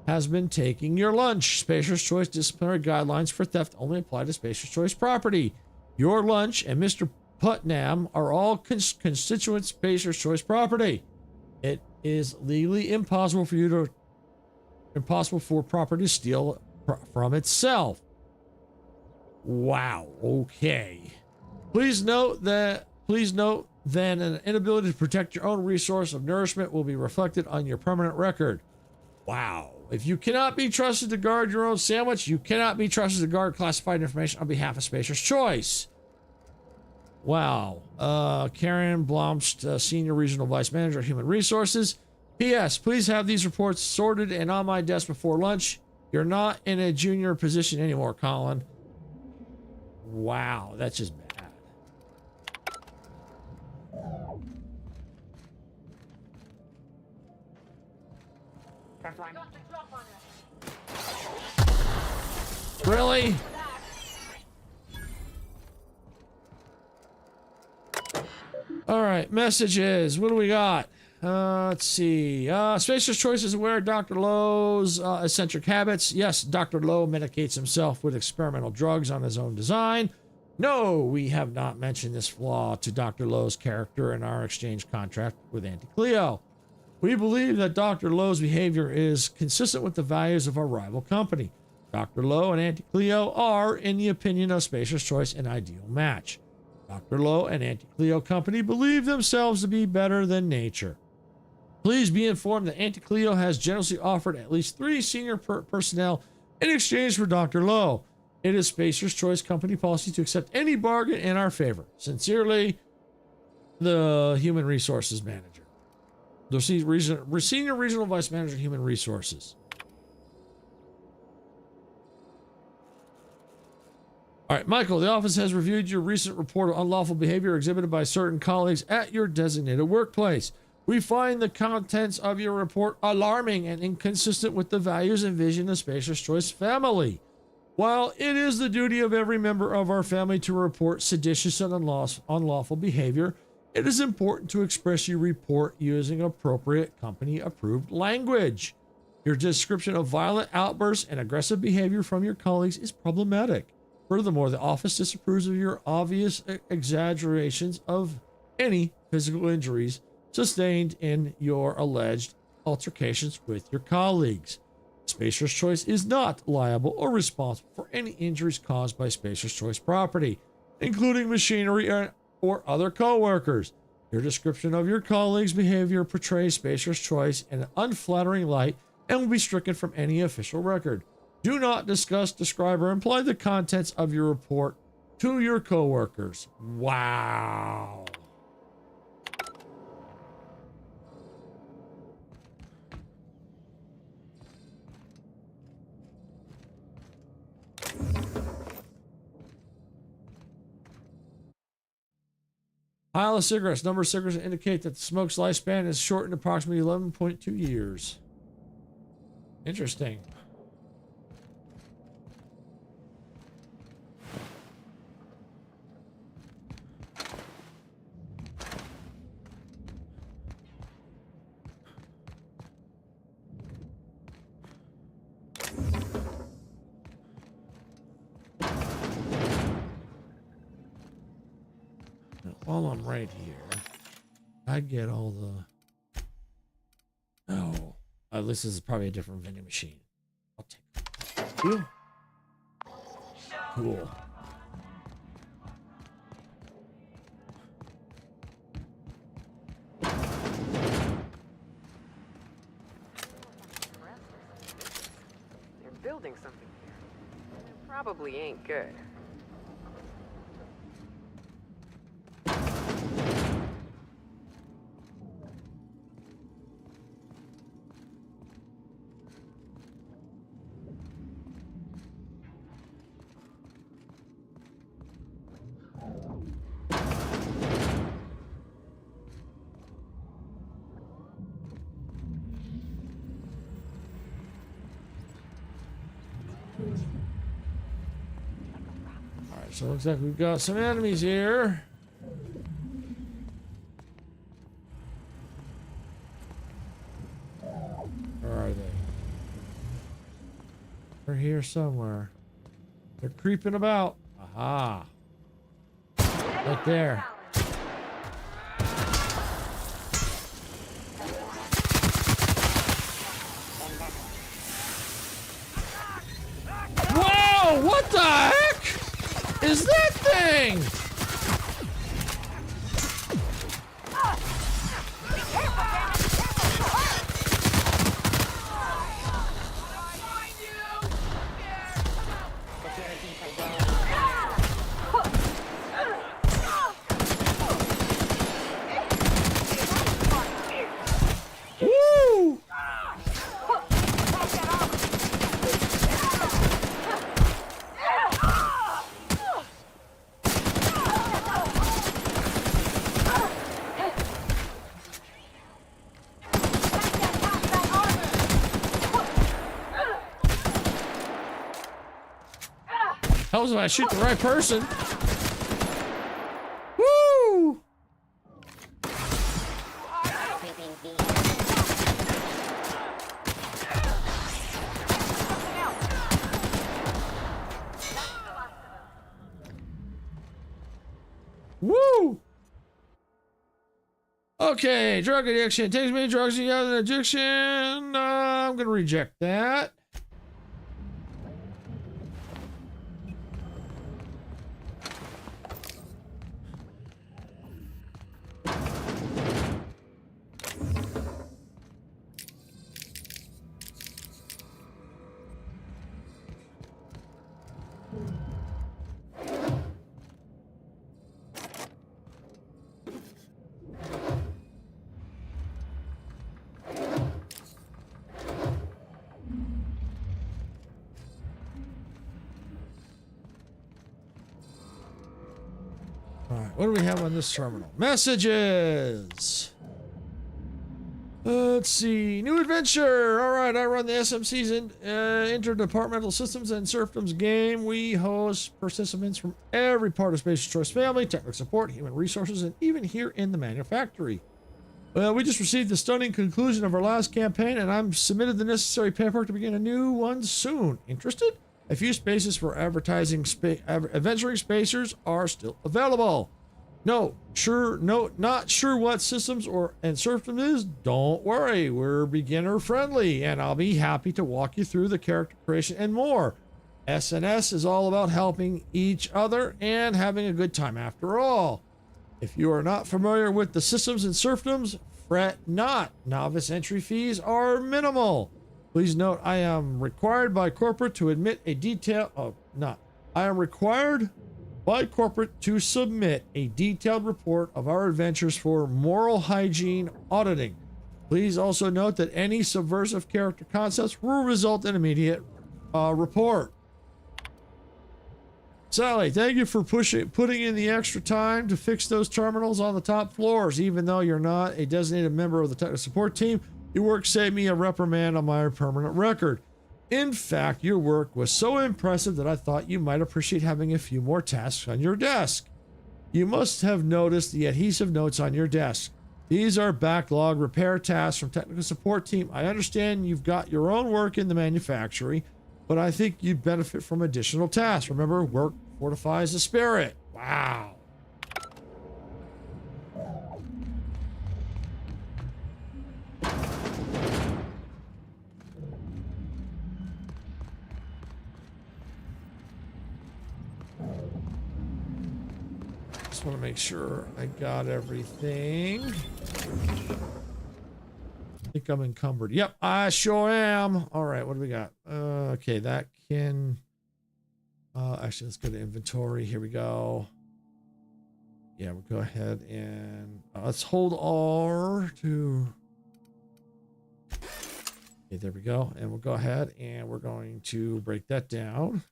has been taking your lunch. Spacer's Choice disciplinary guidelines for theft only apply to Spacer's Choice property. Your lunch and Mr. Putnam are all constituent Spacer's Choice property. It is legally impossible for property to steal from itself. Wow. Okay. Please note then an inability to protect your own resource of nourishment will be reflected on your permanent record. Wow. If you cannot be trusted to guard your own sandwich, you cannot be trusted to guard classified information on behalf of Spacer's Choice. Wow. Karen Blomst, Senior Regional Vice Manager, Human Resources. P.S. Please have these reports sorted and on my desk before lunch. You're not in a junior position anymore, Colin. Wow. That's just bad. Really? All right, messages. What do we got? Let's see. Spacer's Choice is aware of Dr. Lowe's eccentric habits. Yes, Dr. Lowe medicates himself with experimental drugs on his own design. No, we have not mentioned this flaw to Dr. Lowe's character in our exchange contract with Auntie Cleo. We believe that Dr. Lowe's behavior is consistent with the values of our rival company. Dr. Lowe and Auntie Cleo are, in the opinion of Spacer's Choice, an ideal match. Dr. Lowe and Auntie Cleo Company believe themselves to be better than nature. Please be informed that Auntie Cleo has generously offered at least 3 senior personnel in exchange for Dr. Lowe. It is Spacer's Choice Company policy to accept any bargain in our favor. Sincerely, the Human Resources Manager. The Senior Regional Vice Manager, Human Resources. All right, Michael, the office has reviewed your recent report of unlawful behavior exhibited by certain colleagues at your designated workplace. We find the contents of your report alarming and inconsistent with the values and vision of Spacer's Choice family. While it is the duty of every member of our family to report seditious and unlawful behavior, it is important to express your report using appropriate company-approved language. Your description of violent outbursts and aggressive behavior from your colleagues is problematic. Furthermore, the office disapproves of your obvious exaggerations of any physical injuries sustained in your alleged altercations with your colleagues. Spacer's Choice is not liable or responsible for any injuries caused by Spacer's Choice property, including machinery or other co-workers. Your description of your colleagues' behavior portrays Spacer's Choice in an unflattering light and will be stricken from any official record. Do not discuss, describe, or imply the contents of your report to your co-workers. Wow. Pile of cigarettes. Number of cigarettes indicate that the smoke's lifespan is shortened approximately 11.2 years. Interesting. While I'm right here, I get all the... Oh, this is probably a different vending machine. I'll take it. Cool. They're building something here. It probably ain't good. Alright, so it looks like we've got some enemies here. Where are they? They're here somewhere. They're creeping about. Aha. Right there. Whoa! What the heck is that thing? Woo! Helps if I shoot the right person. Woo! Woo! Okay, drug addiction. Takes many drugs to get an addiction. I'm gonna reject that. All right, what do we have on this terminal? Messages. Let's see. New adventure. All right, I run the SMC's Interdepartmental Systems and Serfdoms game. We host participants from every part of Spacer's Choice family, technical support, human resources, and even here in the manufactory. Well, we just received the stunning conclusion of our last campaign, and I'm submitted the necessary paperwork to begin a new one soon. Interested? A few spaces for advertising adventuring spacers are still available. No, not sure what systems and serfdom is? Don't worry, we're beginner friendly, and I'll be happy to walk you through the character creation and more. SNS is all about helping each other and having a good time after all. If you are not familiar with the systems and serfdoms, fret not. Novice entry fees are minimal. Please note, I am required by corporate to admit a detail. I am required by corporate to submit a detailed report of our adventures for moral hygiene auditing. Please also note that any subversive character concepts will result in immediate report. Sally, thank you for putting in the extra time to fix those terminals on the top floors. Even though you're not a designated member of the technical support team, your work saved me a reprimand on my permanent record. In fact, your work was so impressive that I thought you might appreciate having a few more tasks on your desk. You must have noticed the adhesive notes on your desk. These are backlog repair tasks from technical support team. I understand you've got your own work in the manufactory, but I think you'd benefit from additional tasks. Remember, work fortifies the spirit. Wow. Just want to make sure I got everything. I think I'm encumbered. Yep, I sure am. All right, what do we got? Okay, that can... actually, let's go to inventory. Here we go. Yeah, we'll go ahead and... let's hold R to... Okay, there we go. And we'll go ahead and we're going to break that down.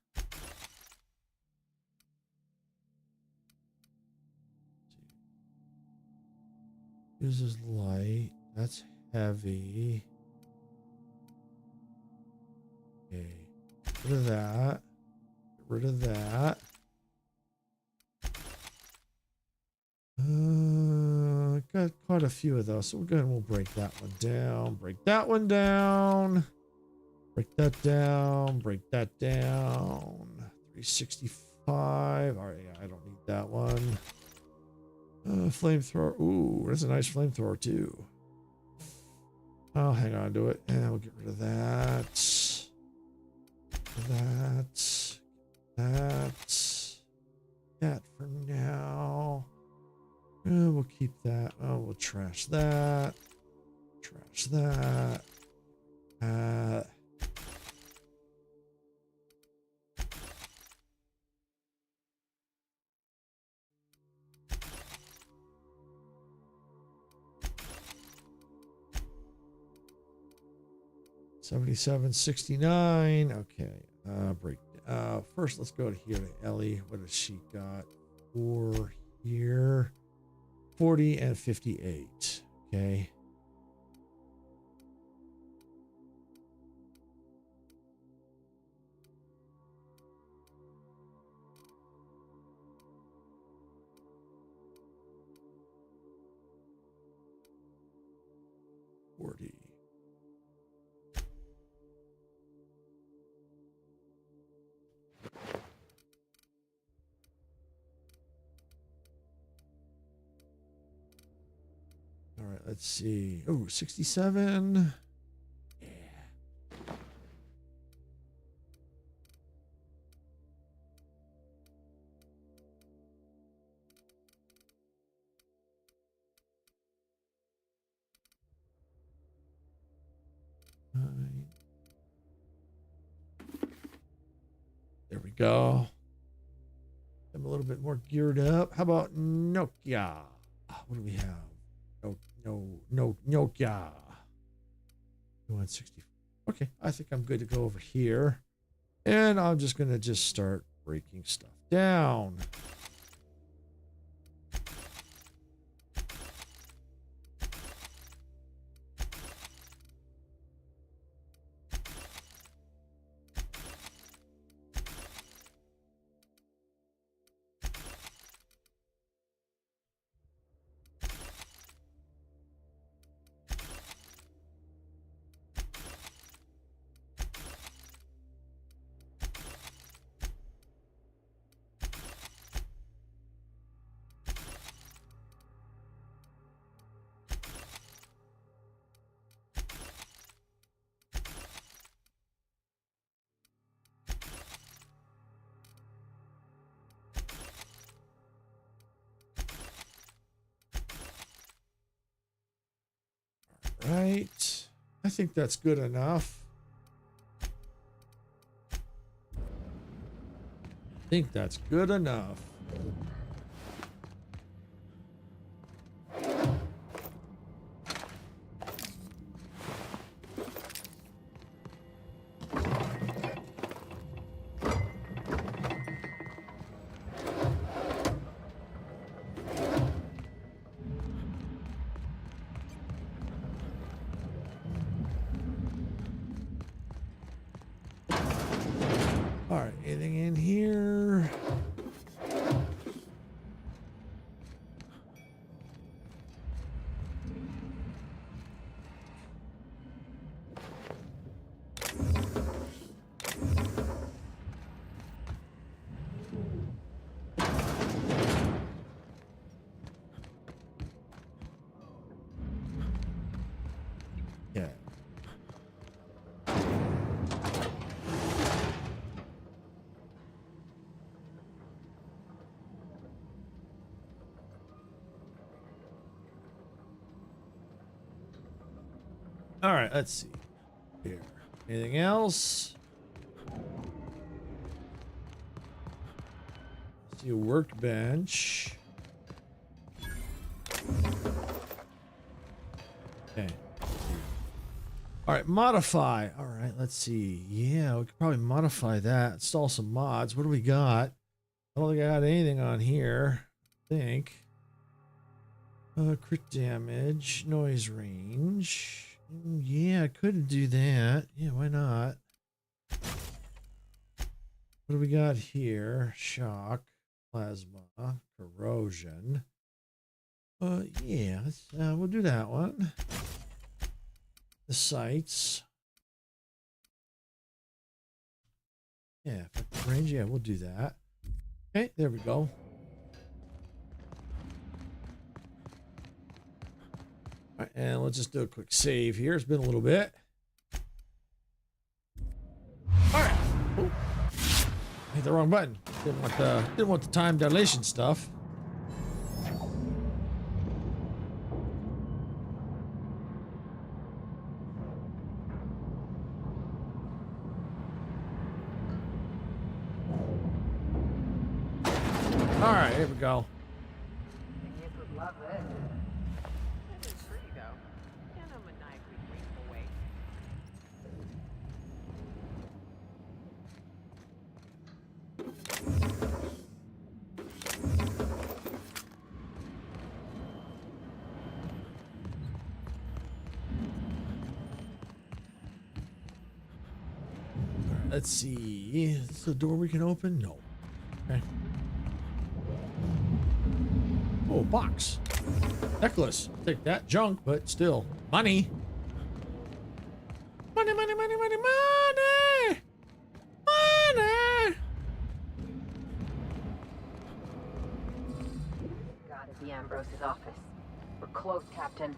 Uses light. That's heavy. Okay. Get rid of that. Get rid of that. Got quite a few of those. So we'll go ahead and we'll break that one down. Break that one down. Break that down. Break that down. 365. All right, yeah, I don't need that one. Flamethrower. Ooh, that's a nice flamethrower too. I'll hang on to it and we'll get rid of that. That for now. We'll keep that. Oh, we'll trash that. Trash that. 7769. Okay. Break. First, let's go to here to Ellie. What has she got? 4 here. 40 and 58. Okay. All right, let's see. Oh, 67. Yeah. There we go. I'm a little bit more geared up. How about Nokia? What do we have? No, Nokia. 160. Okay, I think I'm good to go over here. And I'm just going to start breaking stuff down. right. I think that's good enough. I think that's good enough. All right, anything in here? Yeah. All right, let's see here. Anything else? See a workbench. Okay. All right, modify. All right, let's see. Yeah, we could probably modify that. Install some mods. What do we got? I don't think I got anything on here. I think. Crit damage, noise range. Yeah, I could do that. Yeah, why not? What do we got here? Shock, plasma, corrosion. Yeah, we'll do that one. The sights. Yeah, effective range. Yeah, we'll do that. Okay, there we go. All right, and let's just do a quick save here. It's been a little bit. All right. Ooh. Hit the wrong button. Didn't want the time dilation stuff. All right, here we go. Kids would love this. It is pretty though. In a maniacally graceful way. Let's see. Is this a door we can open? No. Okay. Oh, box. Necklace. Take that. Junk, but still. Money. Money, money, money, money, money! Money! Gotta be Ambrose's office. We're close, Captain.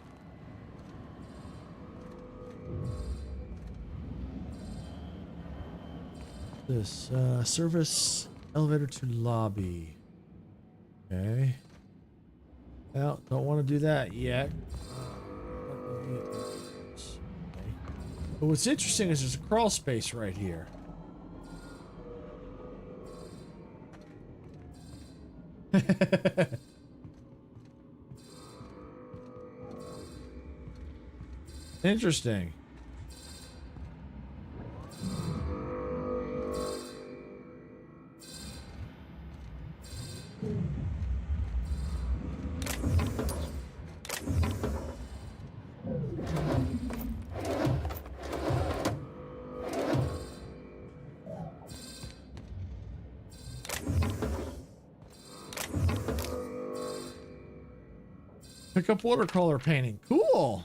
This, service elevator to lobby. Okay. Well, don't want to do that yet. But what's interesting is there's a crawl space right here. Interesting. Pick up watercolor painting. Cool.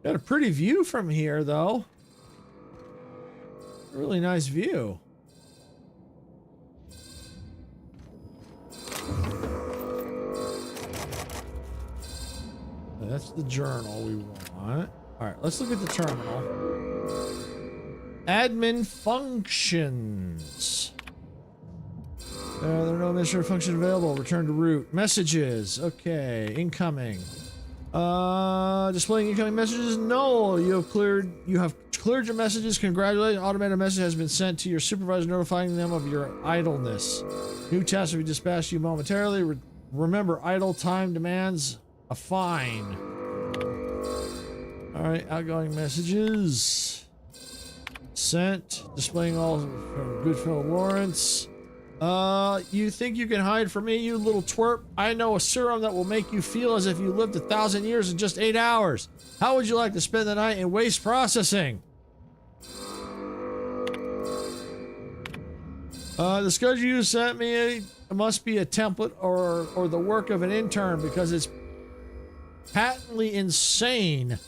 Got a pretty view from here, though. Really nice view. That's the journal we want. All right, let's look at the terminal. Admin functions. There are no mission function available. Return to root. Messages. Okay. Incoming. Displaying incoming messages. No. You have cleared your messages. Congratulations. Automated message has been sent to your supervisor notifying them of your idleness. New tasks will be dispatched to you momentarily. Remember, idle time demands a fine. Alright, outgoing messages. Sent. Displaying all from Goodfellow Lawrence. You think you can hide from me, you little twerp? I know a serum that will make you feel as if you lived 1,000 years in just 8 hours. How would you like to spend the night in waste processing? The schedule you sent me must be a template or the work of an intern because it's patently insane.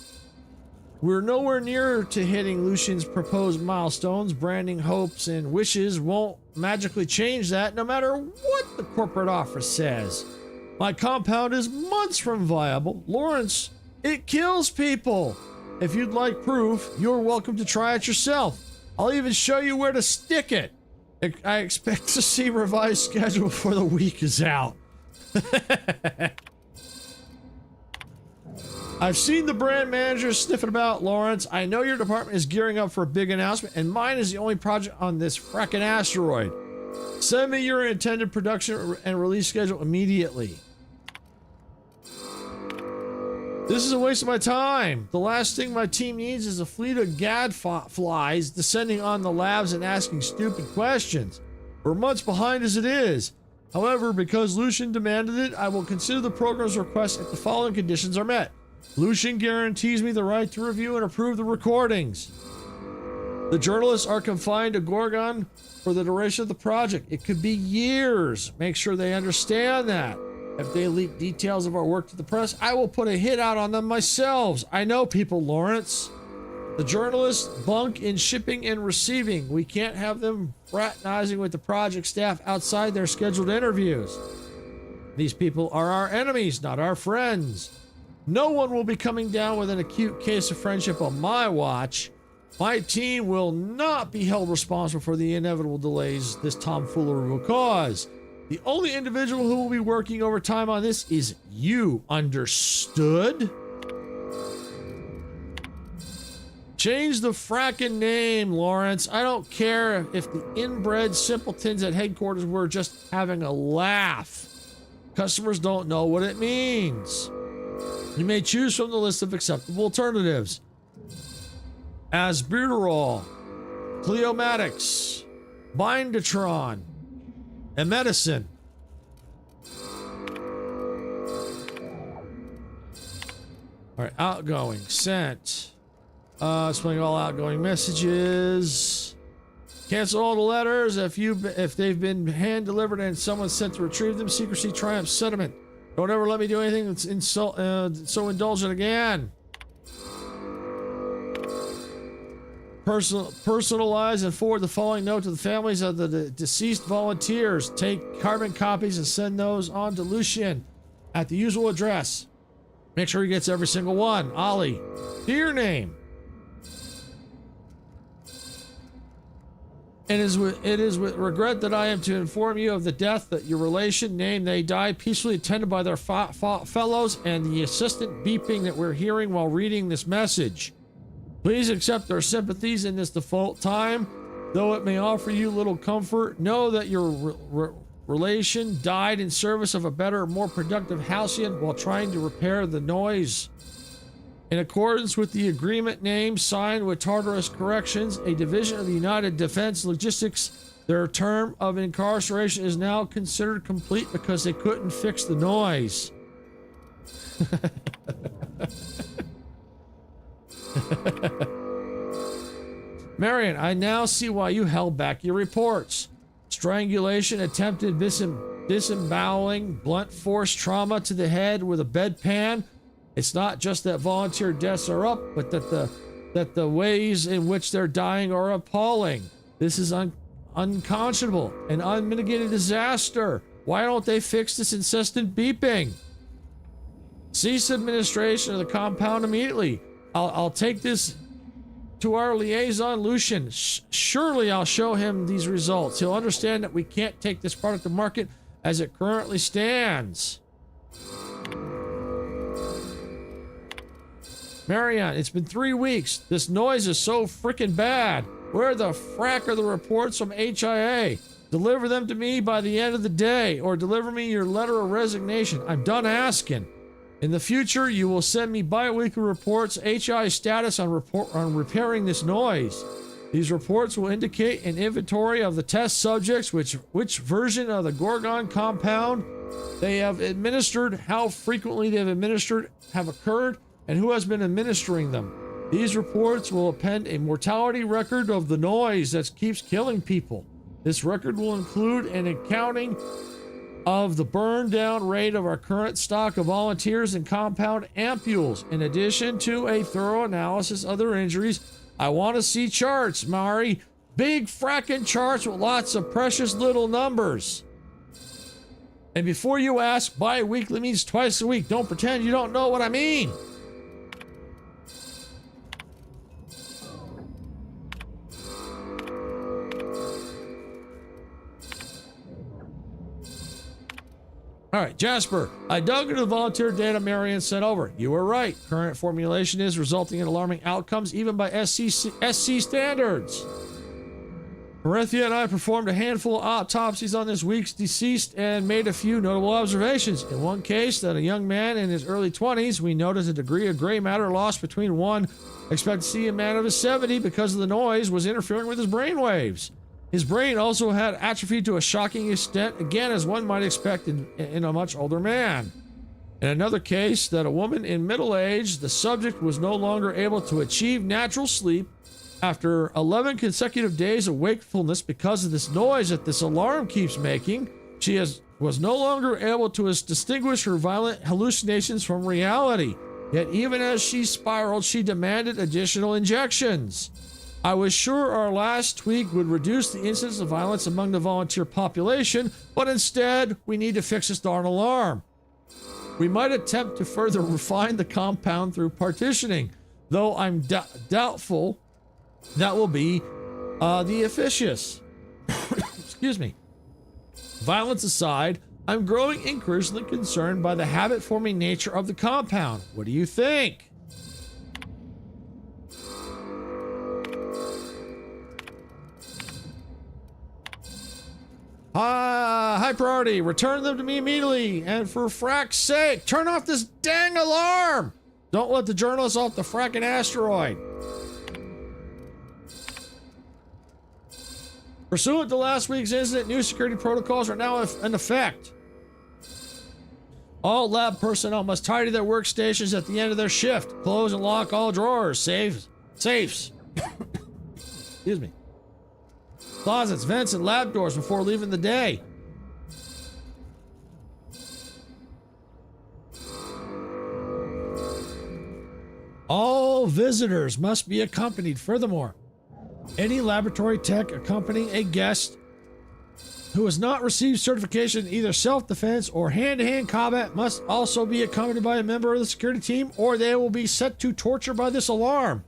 We're nowhere near to hitting Lucian's proposed milestones. Branding hopes and wishes won't magically change that, no matter what the corporate office says. My compound is months from viable. Lawrence, it kills people. If you'd like proof, you're welcome to try it yourself. I'll even show you where to stick it. I expect to see revised schedule before the week is out. I've seen the brand manager sniffing about, Lawrence. I know your department is gearing up for a big announcement, and mine is the only project on this fracking asteroid. Send me your intended production and release schedule immediately. This is a waste of my time. The last thing my team needs is a fleet of gadflies descending on the labs and asking stupid questions. We're months behind as it is. However, because Lucian demanded it, I will consider the program's request if the following conditions are met. Lucian guarantees me the right to review and approve the recordings. The journalists are confined to Gorgon for the duration of the project. It could be years. Make sure they understand that. If they leak details of our work to the press, I will put a hit out on them myself. I know people, Lawrence. The journalists bunk in shipping and receiving. We can't have them fraternizing with the project staff outside their scheduled interviews. These people are our enemies, not our friends. No one will be coming down with an acute case of friendship on my watch. My team will not be held responsible for the inevitable delays this tomfoolery will cause. The only individual who will be working overtime on this is you, understood? Change the frackin' name, Lawrence. I don't care if the inbred simpletons at headquarters were just having a laugh. Customers don't know what it means. You may choose from the list of acceptable alternatives. Asbuterol, Cleomatics, Bindatron, and Medicine. Alright, outgoing, sent. Displaying all outgoing messages. Cancel all the letters if they've been hand delivered and someone sent to retrieve them. Secrecy triumphs sentiment. Don't ever let me do anything that's so indulgent again. Personalize and forward the following note to the families of the deceased volunteers. Take carbon copies and send those on to Lucian at the usual address. Make sure he gets every single one. Ollie, dear name. It is with regret that I am to inform you of the death that your relation, name they died peacefully attended by their fellows, and the assistant beeping that we're hearing while reading this message. Please accept our sympathies in this default time. Though it may offer you little comfort, know that your relation died in service of a better, more productive Halcyon while trying to repair the noise. In accordance with the agreement name signed with Tartarus Corrections, a division of the United Defense Logistics, their term of incarceration is now considered complete because they couldn't fix the noise. Marion, I now see why you held back your reports. Strangulation, attempted disemboweling, blunt force trauma to the head with a bedpan. It's not just that volunteer deaths are up, but that the ways in which they're dying are appalling. This is unconscionable, an unmitigated disaster. Why don't they fix this incessant beeping? Cease administration of the compound immediately. I'll take this to our liaison, Lucian. Surely I'll show him these results. He'll understand that we can't take this product to market as it currently stands. Marianne, it's been 3 weeks. This noise is so freaking bad. Where the frack are the reports from HIA? Deliver them to me by the end of the day, or deliver me your letter of resignation. I'm done asking. In the future, you will send me bi-weekly reports, HI status on repairing this noise. These reports will indicate an inventory of the test subjects, which version of the Gorgon compound they have administered, how frequently they have occurred, and who has been administering them. These reports will append a mortality record of the noise that keeps killing people. This record will include an accounting of the burn down rate of our current stock of volunteers and compound ampules, in addition to a thorough analysis of their injuries. I want to see charts, Mari. Big frackin' charts with lots of precious little numbers. And before you ask, bi-weekly means twice a week. Don't pretend you don't know what I mean. All right, Jasper, I dug into the volunteer data Marion sent over. You were right. Current formulation is resulting in alarming outcomes even by SC standards. Parithia and I performed a handful of autopsies on this week's deceased and made a few notable observations. In one case, that a young man in his early 20s, we noticed a degree of gray matter lost between one expectancy and man of his 70 because of the noise was interfering with his brain waves. His brain also had atrophy to a shocking extent, again as one might expect in a much older man. In another case, that a woman in middle age, the subject was no longer able to achieve natural sleep after 11 consecutive days of wakefulness because of this noise that this alarm keeps making. She was no longer able to distinguish her violent hallucinations from reality. Yet even as she spiraled, she demanded additional injections. I was sure our last tweak would reduce the incidence of violence among the volunteer population, but instead, we need to fix this darn alarm. We might attempt to further refine the compound through partitioning, though I'm doubtful that will be the efficacious. Excuse me. Violence aside, I'm growing increasingly concerned by the habit-forming nature of the compound. What do you think? High priority, return them to me immediately, and for frack's sake, turn off this dang alarm! Don't let the journalists off the fracking asteroid. Pursuant to last week's incident, new security protocols are now in effect. All lab personnel must tidy their workstations at the end of their shift, close and lock all drawers, safes. Excuse me. Closets, vents, and lab doors before leaving the day. All visitors must be accompanied. Furthermore, any laboratory tech accompanying a guest who has not received certification in either self-defense or hand-to-hand combat must also be accompanied by a member of the security team, or they will be set to torture by this alarm.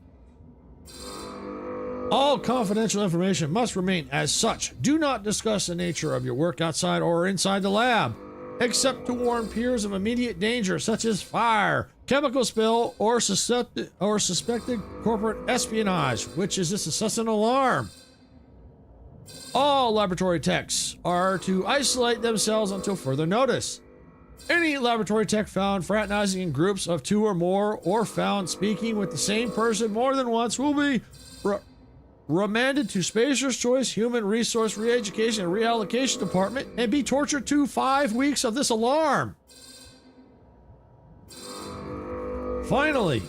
All confidential information must remain as such. Do not discuss the nature of your work outside or inside the lab, except to warn peers of immediate danger such as fire, chemical spill, or suspected corporate espionage, which is this assassin alarm. All laboratory techs are to isolate themselves until further notice. Any laboratory tech found fraternizing in groups of 2 or more, or found speaking with the same person more than once, will be remanded to Spacer's Choice Human Resource Re-Education and Reallocation Department and be tortured to 5 weeks of this alarm. Finally,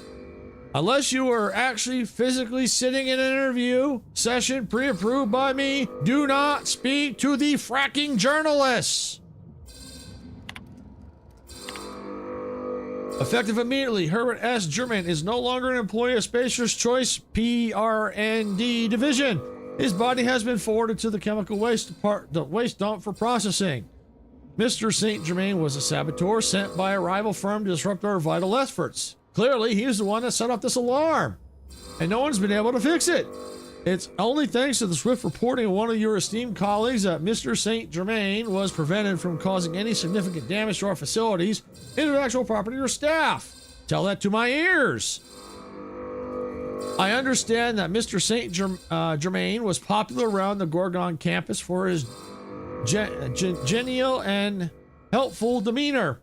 unless you are actually physically sitting in an interview session pre-approved by me, do not speak to the fracking journalists. Effective immediately, Herbert S. German is no longer an employee of Spacer's Choice PRND Division. His body has been forwarded to the chemical waste dump for processing. Mr. St. Germain was a saboteur sent by a rival firm to disrupt our vital efforts. Clearly, he was the one that set off this alarm. and no one's been able to fix it. It's only thanks to the swift reporting of one of your esteemed colleagues that Mr. St. Germain was prevented from causing any significant damage to our facilities, intellectual property, or staff. Tell that to my ears. I understand that Mr. St. Germain was popular around the Gorgon campus for his genial and helpful demeanor.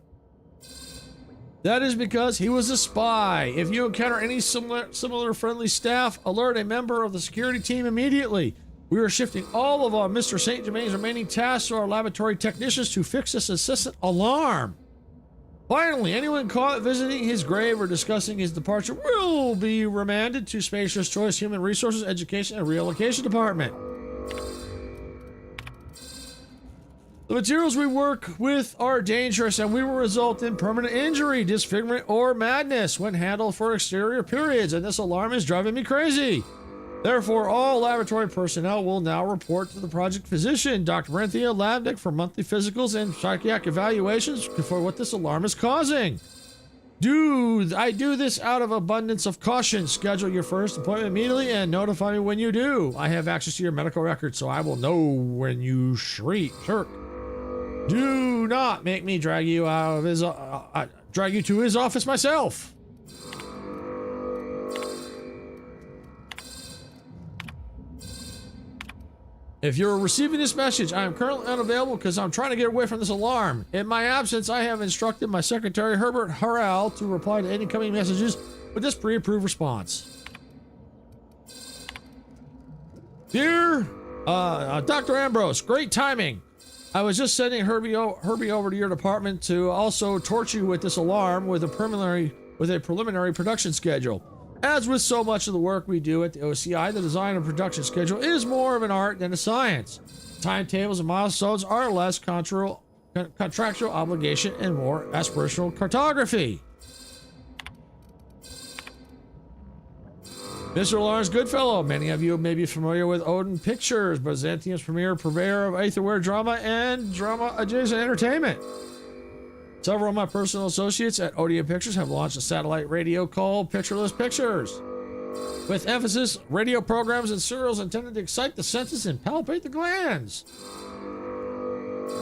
That is because he was a spy. If you encounter any similar friendly staff, alert a member of the security team immediately. We are shifting all of our Mr. St. Germain's remaining tasks to our laboratory technicians to fix this incessant alarm. Finally, anyone caught visiting his grave or discussing his departure will be remanded to Spacer's Choice Human Resources, Education, and Relocation Department. The materials we work with are dangerous and we will result in permanent injury, disfigurement, or madness when handled for exterior periods, and this alarm is driving me crazy. Therefore, all laboratory personnel will now report to the project physician, Dr. Brenthia Labnick, for monthly physicals and psychiatric evaluations for what this alarm is causing. I do this out of abundance of caution. Schedule your first appointment immediately and notify me when you do. I have access to your medical records, so I will know when you shirk. Do not make me drag you to his office myself. If you're receiving this message, I am currently unavailable because I'm trying to get away from this alarm. In my absence, I have instructed my secretary, Herbert Harrell, to reply to any incoming messages with this pre-approved response. Dear Dr. Ambrose, great timing. I was just sending Herbie over to your department to also torture you with this alarm with a preliminary production schedule. As with so much of the work we do at the OCI, the design and production schedule is more of an art than a science. Timetables and milestones are less contractual obligation and more aspirational cartography. Mr. Lawrence Goodfellow, many of you may be familiar with Odin Pictures, Byzantium's premier purveyor of Aetherware drama and drama-adjacent entertainment. Several of my personal associates at Odeon Pictures have launched a satellite radio called Pictureless Pictures, with emphasis radio programs and serials intended to excite the senses and palpate the glands.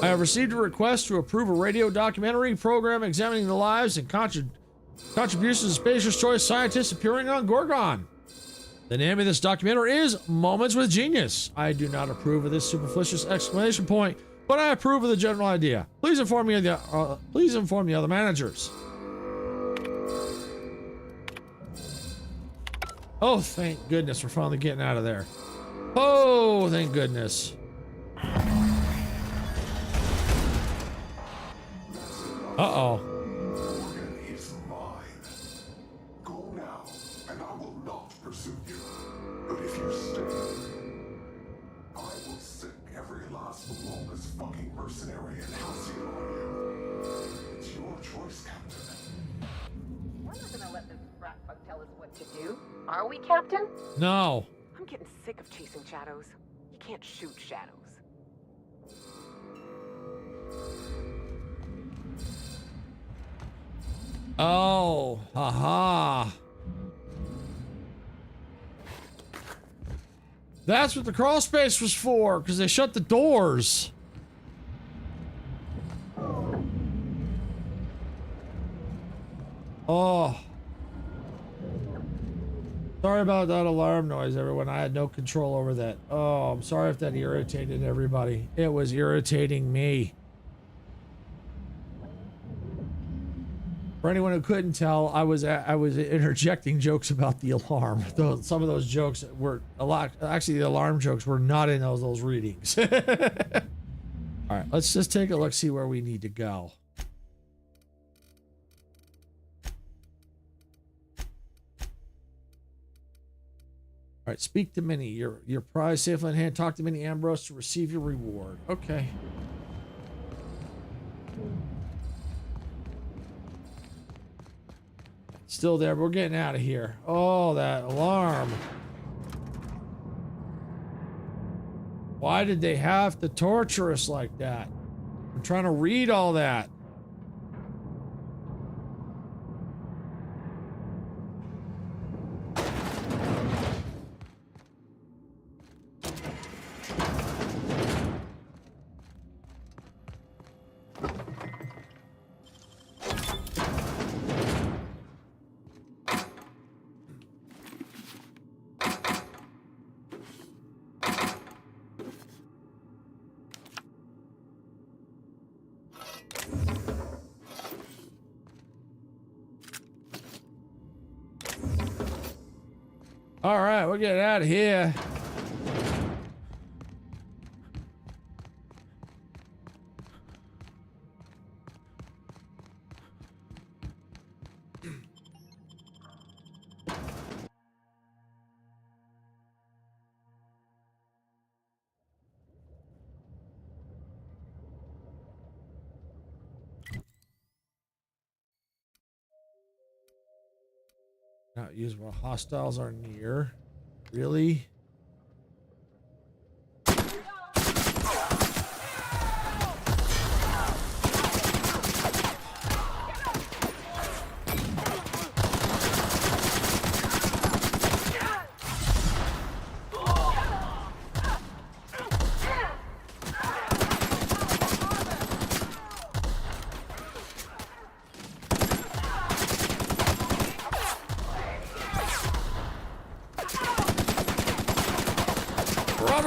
I have received a request to approve a radio documentary program examining the lives and contributions of Spacer's Choice scientists appearing on Gorgon. The name of this documentary is Moments with Genius. I do not approve of this superfluous exclamation point, but I approve of the general idea. Please inform the other managers. Oh, thank goodness we're finally getting out of there. Oh, thank goodness. Uh-oh. Gorgon is mine. Go now, and I will not pursue you. But if you stay, I will sick every last lawless fucking mercenary in Halcyon on you. It's your choice, Captain. We're not gonna let this brat fuck tell us what to do. Are we, Captain? No. I'm getting sick of chasing shadows. You can't shoot shadows. Oh, haha. That's what the crawl space was for, because they shut the doors. Oh. Sorry about that alarm noise, everyone. I had no control over that. Oh, I'm sorry if that irritated everybody. It was irritating me. For anyone who couldn't tell, I was interjecting jokes about the alarm. Though some of those jokes were a lot. Actually, the alarm jokes were not in those readings. All right, let's just take a look, see where we need to go. All right, speak to Minnie. Your prize safely in hand. Talk to Minnie Ambrose to receive your reward. Okay. Still there, but we're getting out of here. Oh, that alarm. Why did they have to torture us like that? I'm trying to read all that. All right, we're getting out of here. Not use while hostiles are near. Really?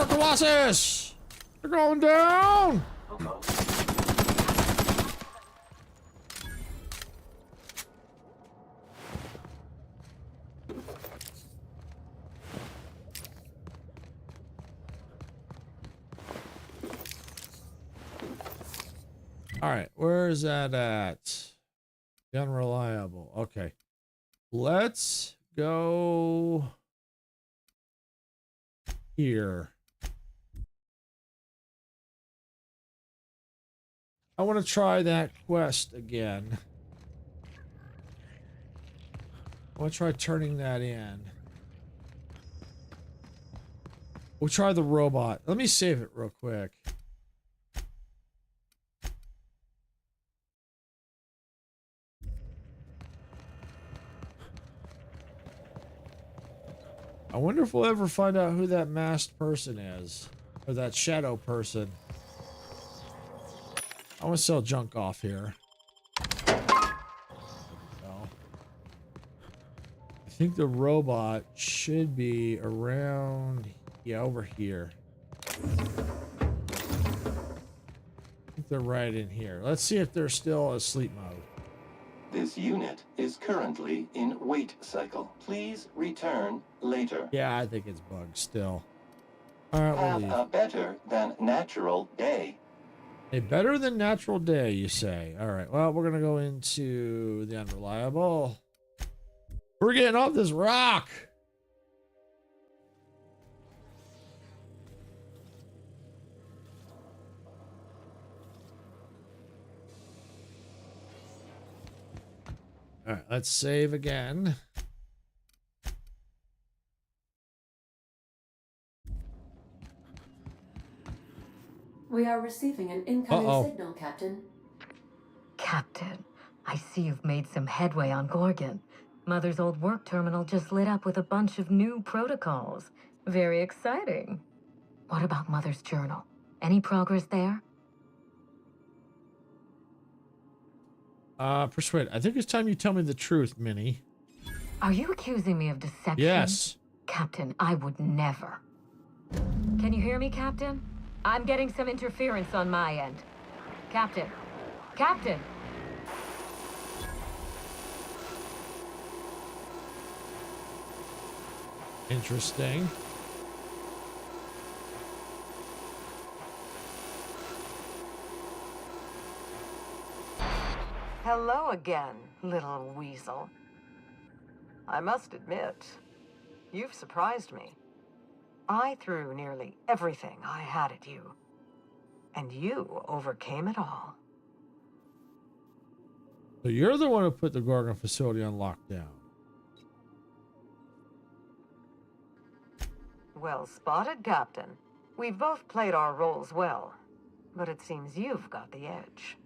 Colossus! They're going down! Alright, where is that at? Unreliable. Okay. Let's go here. I want to try that quest again. I want to try turning that in. We'll try the robot. Let me save it real quick. I wonder if we'll ever find out who that masked person is. Or that shadow person. I want to sell junk off here. There we go. I think the robot should be around... Yeah, over here. I think they're right in here. Let's see if they're still asleep mode. This unit is currently in wait cycle. Please return later. Yeah, I think it's bugged still. Alright, we'll Have leave. a better than natural day. A better than natural day, you say. Alright, well, we're gonna go into the unreliable. We're getting off this rock! Alright, let's save again. We are receiving an incoming Uh-oh. signal, Captain. Captain, I see you've made some headway on Gorgon. Mother's old work terminal just lit up with a bunch of new protocols. Very exciting. What about Mother's journal? Any progress there? Persuade. I think it's time you tell me the truth, Minnie. Are you accusing me of deception? Yes. Captain, I would never. Can you hear me, Captain? I'm getting some interference on my end. Captain. Captain! Interesting. Hello again, little weasel. I must admit, you've surprised me. I threw nearly everything I had at you, and you overcame it all. So you're the one who put the Gorgon facility on lockdown. Well spotted, Captain. We've both played our roles well, but it seems you've got the edge.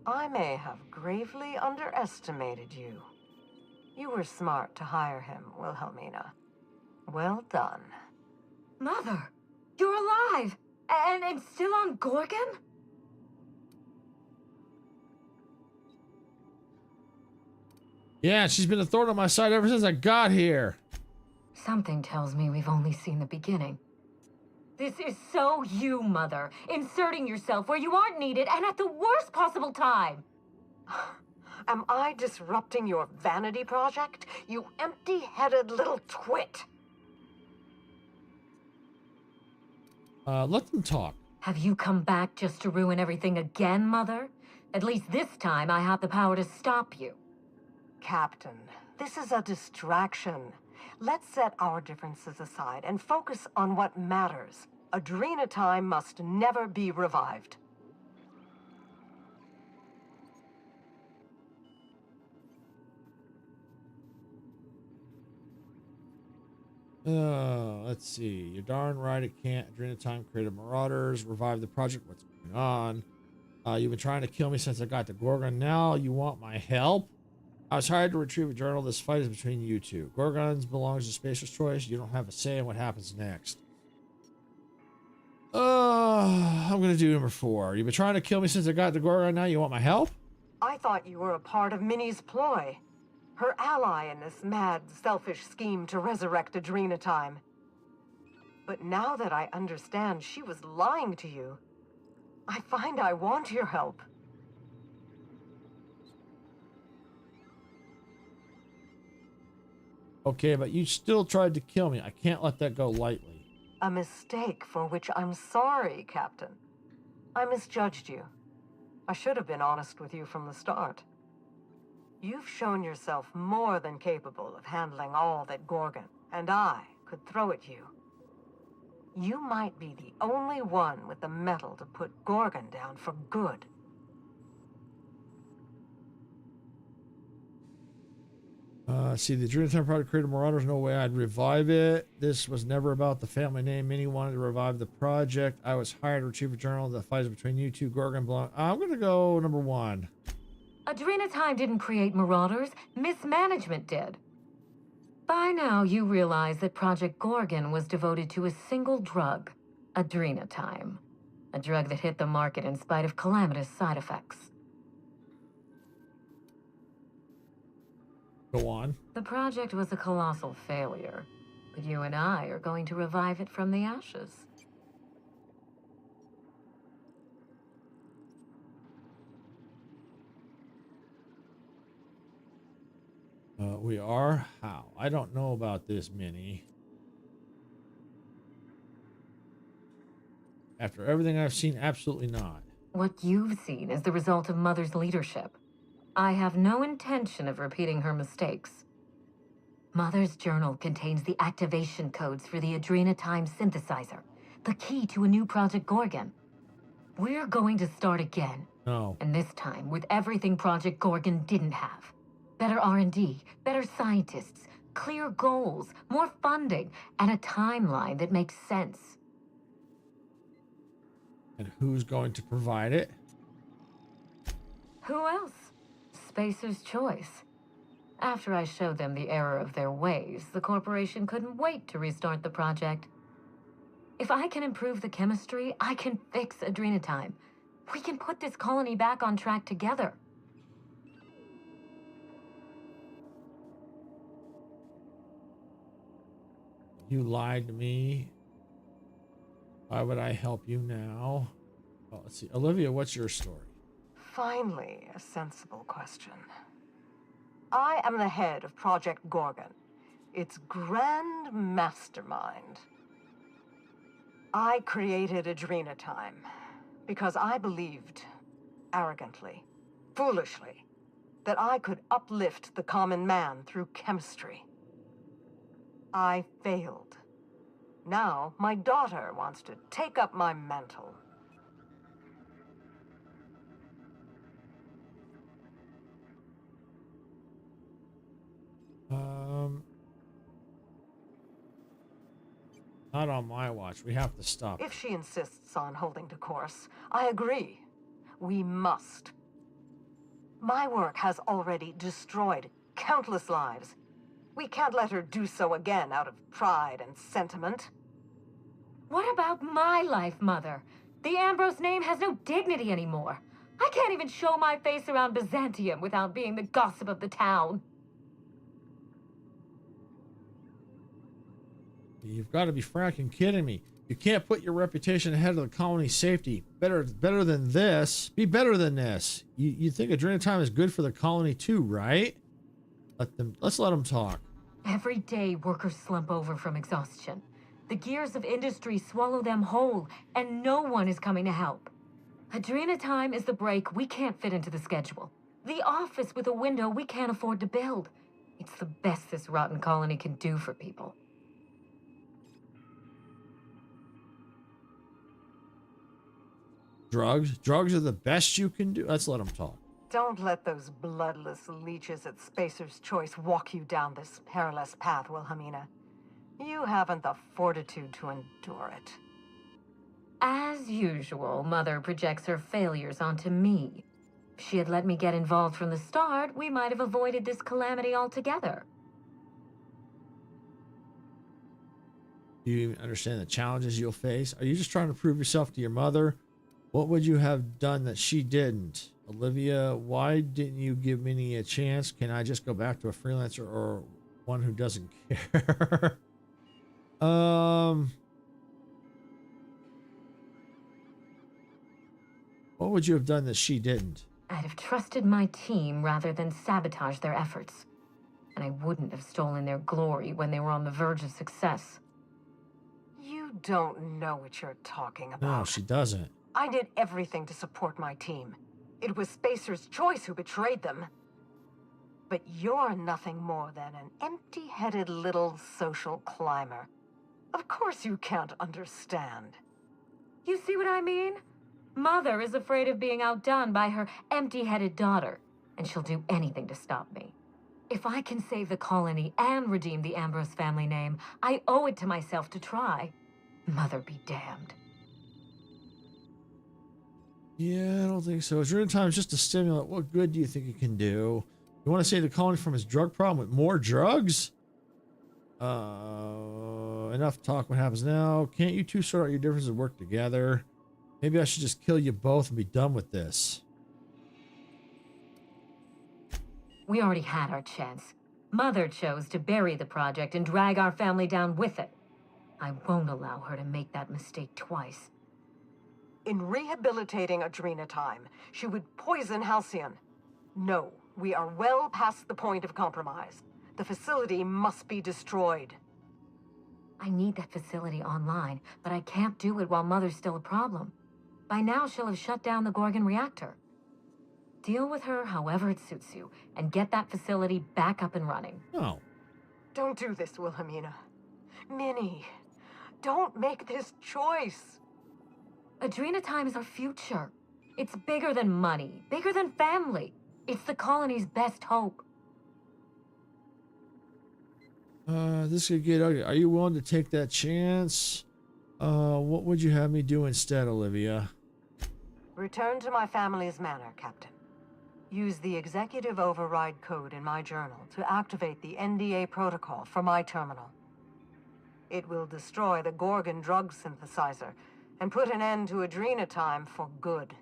I may have gravely underestimated you. You were smart to hire him, Wilhelmina. Well done. Mother! You're alive! And still on Gorgon? Yeah, she's been a thorn on my side ever since I got here. Something tells me we've only seen the beginning. This is so you, Mother. Inserting yourself where you aren't needed and at the worst possible time. Am I disrupting your vanity project? You empty-headed little twit! Let them talk. Have you come back just to ruin everything again, Mother? At least this time I have the power to stop you. Captain, this is a distraction. Let's set our differences aside and focus on what matters. Adrena time must never be revived. Let's see. You're darn right it can't. Adrena time created marauders. Revive the project. What's going on? You've been trying to kill me since I got to Gorgon. Now you want my help? I was hired to retrieve a journal. This fight is between you two. Gorgons belongs to Spacer's Choice. You don't have a say in what happens next. I'm gonna do number 4. You've been trying to kill me since I got to Gorgon. Now you want my help? I thought you were a part of Minnie's ploy. Her ally in this mad, selfish scheme to resurrect Adrena time. But now that I understand she was lying to you, I find I want your help. Okay, but you still tried to kill me. I can't let that go lightly. A mistake for which I'm sorry, Captain. I misjudged you. I should have been honest with you from the start. You've shown yourself more than capable of handling all that Gorgon and I could throw at you. You might be the only one with the mettle to put Gorgon down for good. See, the Adrena time project created marauders. No way I'd revive it. This was never about the family name. Minnie wanted to revive the project. I was hired to retrieve a journal that fights between you two. Gorgon belong. I'm gonna go number 1. Adrena time didn't create marauders. Mismanagement did. By now, you realize that Project Gorgon was devoted to a single drug, Adrena time. A drug that hit the market in spite of calamitous side effects. Go on. The project was a colossal failure, but you and I are going to revive it from the ashes. We are? How? I don't know about this, Minnie. After everything I've seen, absolutely not. What you've seen is the result of Mother's leadership. I have no intention of repeating her mistakes. Mother's journal contains the activation codes for the Adrena time synthesizer, the key to a new Project Gorgon. We're going to start again. No. And this time with everything Project Gorgon didn't have. Better R&D, better scientists, clear goals, more funding, and a timeline that makes sense. And who's going to provide it? Who else? Spacer's Choice. After I showed them the error of their ways, the corporation couldn't wait to restart the project. If I can improve the chemistry, I can fix Adrena time. We can put this colony back on track together. You lied to me. Why would I help you now? Oh, let's see. Olivia, what's your story? Finally, a sensible question. I am the head of Project Gorgon, its grand mastermind. I created Adrena time because I believed, arrogantly, foolishly, that I could uplift the common man through chemistry. I failed. Now, my daughter wants to take up my mantle. Not on my watch. We have to stop. If she insists on holding to course, I agree. We must. My work has already destroyed countless lives. We can't let her do so again out of pride and sentiment. What about my life, Mother? The Ambrose name has no dignity anymore. I can't even show my face around Byzantium without being the gossip of the town. You've got to be fracking kidding me. You can't put your reputation ahead of the colony's safety. Better than this. Be better than this. You think adrenochrome is good for the colony too, right? Let's let them talk. Every day, workers slump over from exhaustion. The gears of industry swallow them whole, and no one is coming to help. Adrenochrome is the break we can't fit into the schedule. The office with a window we can't afford to build. It's the best this rotten colony can do for people. Drugs? Drugs are the best you can do? Let's let them talk. Don't let those bloodless leeches at Spacer's Choice walk you down this perilous path, Wilhelmina. You haven't the fortitude to endure it. As usual, Mother projects her failures onto me. If she had let me get involved from the start, we might have avoided this calamity altogether. Do you even understand the challenges you'll face? Are you just trying to prove yourself to your mother? What would you have done that she didn't? Olivia, why didn't you give Minnie a chance? Can I just go back to a freelancer or one who doesn't care? What would you have done that she didn't? I'd have trusted my team rather than sabotage their efforts. And I wouldn't have stolen their glory when they were on the verge of success. You don't know what you're talking about. No, she doesn't. I did everything to support my team. It was Spacer's Choice who betrayed them. But you're nothing more than an empty-headed little social climber. Of course you can't understand. You see what I mean? Mother is afraid of being outdone by her empty-headed daughter, and she'll do anything to stop me. If I can save the colony and redeem the Ambrose family name, I owe it to myself to try. Mother be damned. Yeah, I don't think so. Adrenochrome is just a stimulant. What good do you think it can do? You want to save the colony from his drug problem with more drugs? Enough talk. What happens now? Can't you two sort out your differences and work together? Maybe I should just kill you both and be done with this. We already had our chance. Mother chose to bury the project and drag our family down with it. I won't allow her to make that mistake twice. In rehabilitating Adrenochrome, she would poison Halcyon. No, we are well past the point of compromise. The facility must be destroyed. I need that facility online, but I can't do it while Mother's still a problem. By now, she'll have shut down the Gorgon reactor. Deal with her however it suits you, and get that facility back up and running. No. Don't do this, Wilhelmina. Minnie, don't make this choice. Adrenochrome is our future. It's bigger than money, bigger than family. It's the colony's best hope. This could get ugly. Are you willing to take that chance? What would you have me do instead, Olivia? Return to my family's manor, Captain. Use the executive override code in my journal to activate the NDA protocol for my terminal. It will destroy the Gorgon drug synthesizer and put an end to Adrenochrome for good.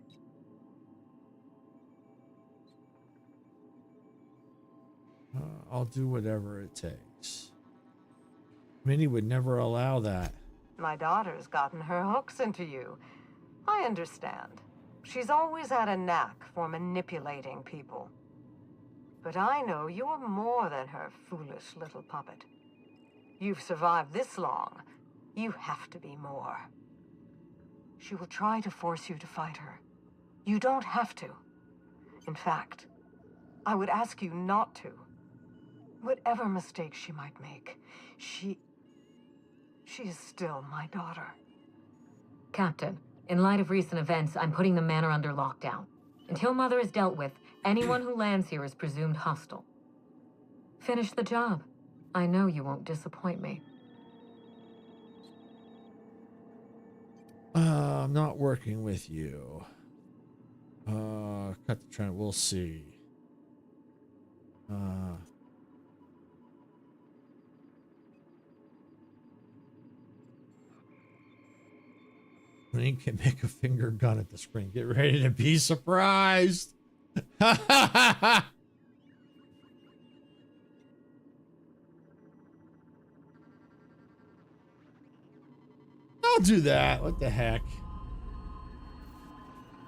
I'll do whatever it takes. Minnie would never allow that. My daughter's gotten her hooks into you. I understand. She's always had a knack for manipulating people. But I know you're more than her foolish little puppet. You've survived this long. You have to be more. She will try to force you to fight her. You don't have to. In fact, I would ask you not to. Whatever mistakes she might make, she is still my daughter. Captain, in light of recent events, I'm putting the manor under lockdown. Until Mother is dealt with, anyone who lands here is presumed hostile. Finish the job. I know you won't disappoint me. I'm not working with you. Cut the trend. We'll see. Link can make a finger gun at the spring. Get ready to be surprised. No, I'll do that. What the heck?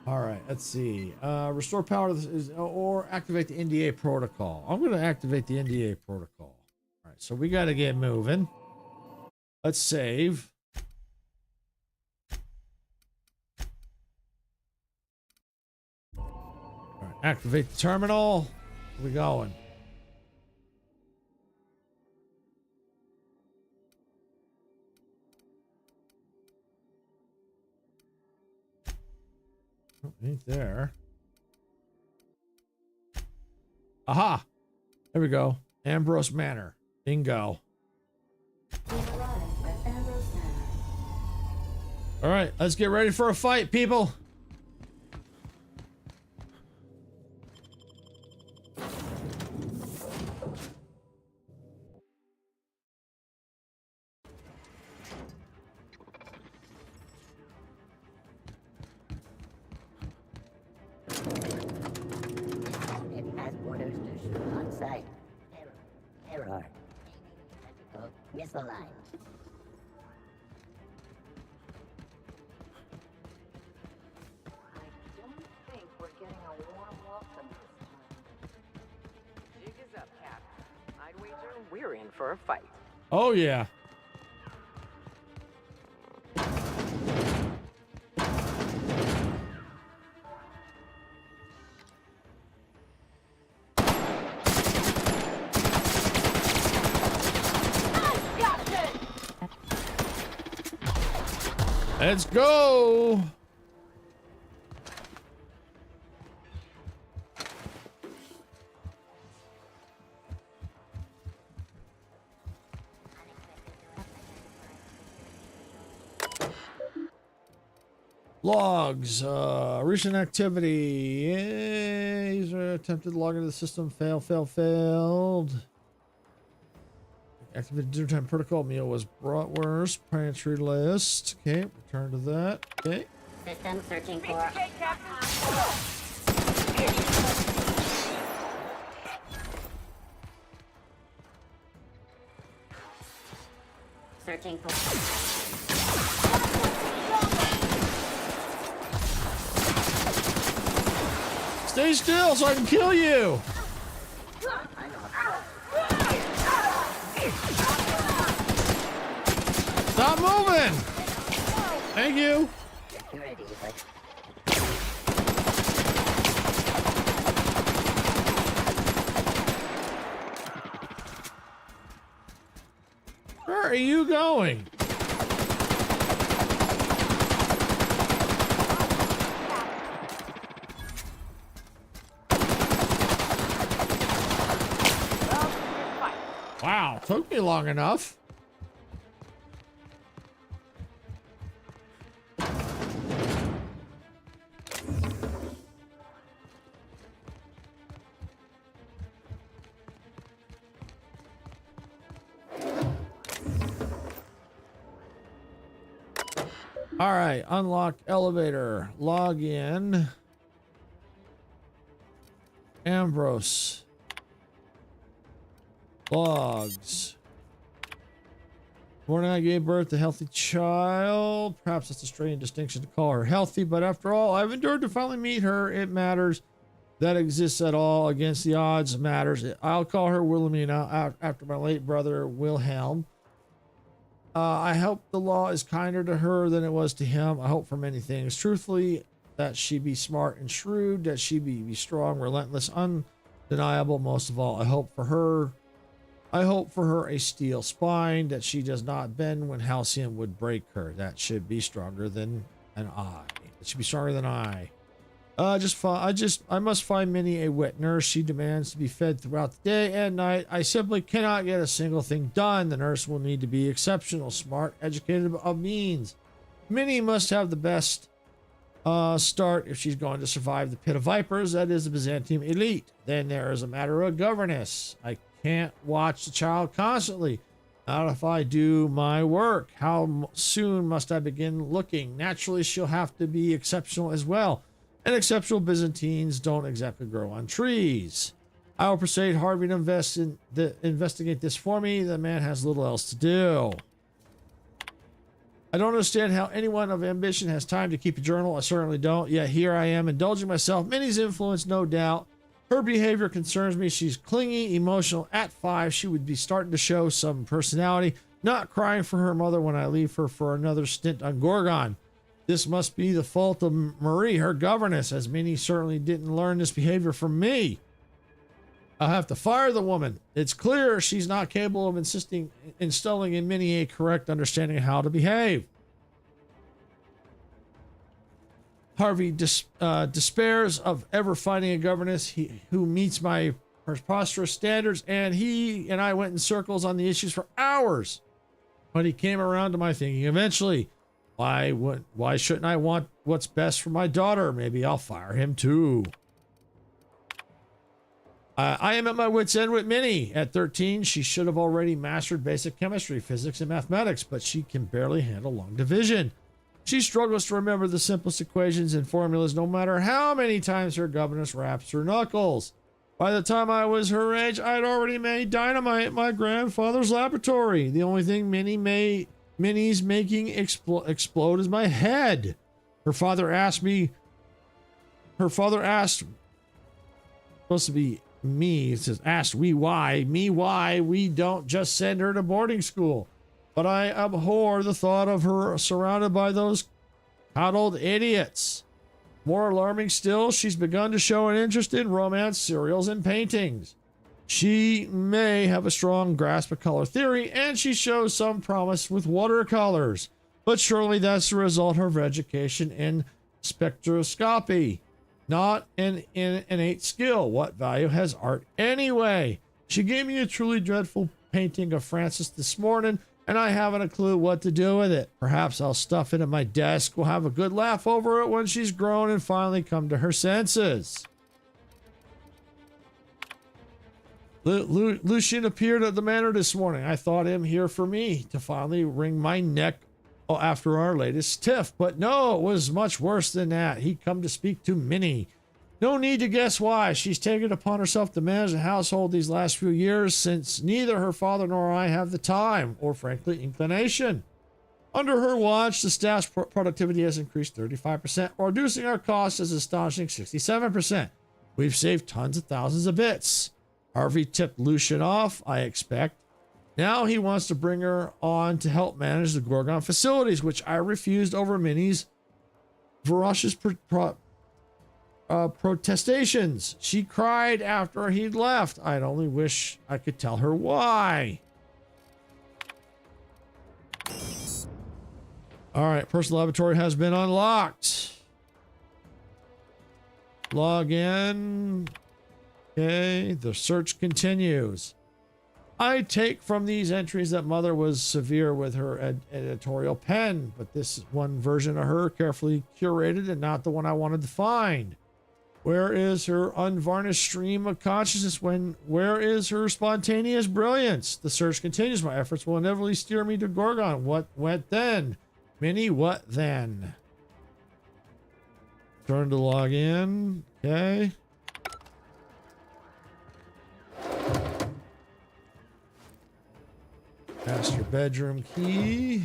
All right, let's see. Restore power or activate the NDA protocol. I'm going to activate the NDA protocol. All right, so we got to get moving. Let's save. All right, activate the terminal. Where we going? Oh, ain't there. Aha! There we go. Ambrose Manor. Bingo. All right, let's get ready for a fight, people. It has orders to shoot on sight. Error. Misaligned. Jig is up, Captain. I'd wager we're in for a fight. Oh, yeah. Let's go. Logs, recent activity. User attempted to log into the system. Failed. Activated dinner time protocol. Meal was bratwurst. Pantry list. Okay, return to that. Okay. System searching for. Searching for. Stay still so I can kill you. Stop moving. Thank you. Where are you going? Wow, took me long enough. All right, unlock elevator, log in. Ambrose. Logs. Morning I gave birth to a healthy child. Perhaps that's a strange distinction to call her healthy, but after all, I've endured to finally meet her. It matters that exists at all. Against the odds matters. I'll call her Wilhelmina after my late brother Wilhelm. I hope the law is kinder to her than it was to him. I hope for many things. Truthfully, that she be smart and shrewd, that she be strong, relentless, undeniable. Most of all, I hope for her a steel spine, that she does not bend when Halcyon would break her. That should be stronger than an eye. It should be stronger than I. I must find Minnie a wet nurse. She demands to be fed throughout the day and night. I simply cannot get a single thing done. The nurse will need to be exceptional, smart, educated of means. Minnie must have the best start if she's going to survive the pit of vipers. That is the Byzantium elite. Then there is a matter of governess. I can't watch the child constantly. Not if I do my work. How soon must I begin looking? Naturally, she'll have to be exceptional as well. And exceptional Byzantines don't exactly grow on trees. I will persuade Harvey to investigate this for me. The man has little else to do. I don't understand how anyone of ambition has time to keep a journal. I certainly don't. Yet here I am indulging myself. Minnie's influence, no doubt. Her behavior concerns me. She's clingy, emotional. At 5, she would be starting to show some personality, not crying for her mother when I leave her for another stint on Gorgon. This must be the fault of Marie, her governess, as Minnie certainly didn't learn this behavior from me. I'll have to fire the woman. It's clear she's not capable of instilling in Minnie a correct understanding of how to behave. Harvey despairs of ever finding a governess who meets my preposterous standards, and he and I went in circles on the issues for hours. But he came around to my thinking eventually. Why shouldn't I want what's best for my daughter? Maybe I'll fire him too. I am at my wit's end with Minnie. At 13, she should have already mastered basic chemistry, physics, and mathematics, but she can barely handle long division. She struggles to remember the simplest equations and formulas no matter how many times her governess raps her knuckles. By the time I was her age, I'd already made dynamite in my grandfather's laboratory. The only thing Minnie's making explode is my head. Her father asked, supposed to be me, it says, asked why we don't just send her to boarding school. But I abhor the thought of her surrounded by those coddled idiots. More alarming still, she's begun to show an interest in romance, serials, and paintings. She may have a strong grasp of color theory, and she shows some promise with watercolors. But surely that's the result of her education in spectroscopy, not an innate skill. What value has art anyway? She gave me a truly dreadful painting of Francis this morning, and I haven't a clue what to do with it. Perhaps I'll stuff it in my desk. We'll have a good laugh over it when she's grown and finally come to her senses. Lucian appeared at the manor this morning. I thought him here for me to finally wring my neck after our latest tiff, but no, it was much worse than that. He come to speak to Minnie. No need to guess why. She's taken upon herself to manage the household these last few years, since neither her father nor I have the time or, frankly, inclination. Under her watch, the staff's productivity has increased 35%, while reducing our costs as astonishing 67%. We've saved tons of thousands of bits. Harvey tipped Lucian off, I expect. Now he wants to bring her on to help manage the Gorgon facilities, which I refused over Minnie's ferocious protestations. She cried after he'd left. I'd only wish I could tell her why. All right, personal laboratory has been unlocked. Log in. Okay, the search continues. I take from these entries that Mother was severe with her editorial pen, but this is one version of her carefully curated and not the one I wanted to find. Where is her unvarnished stream of consciousness? Where is her spontaneous brilliance? The search continues. My efforts will inevitably steer me to Gorgon. What went then? Minnie, what then? Turn to log in. Okay. Master bedroom key.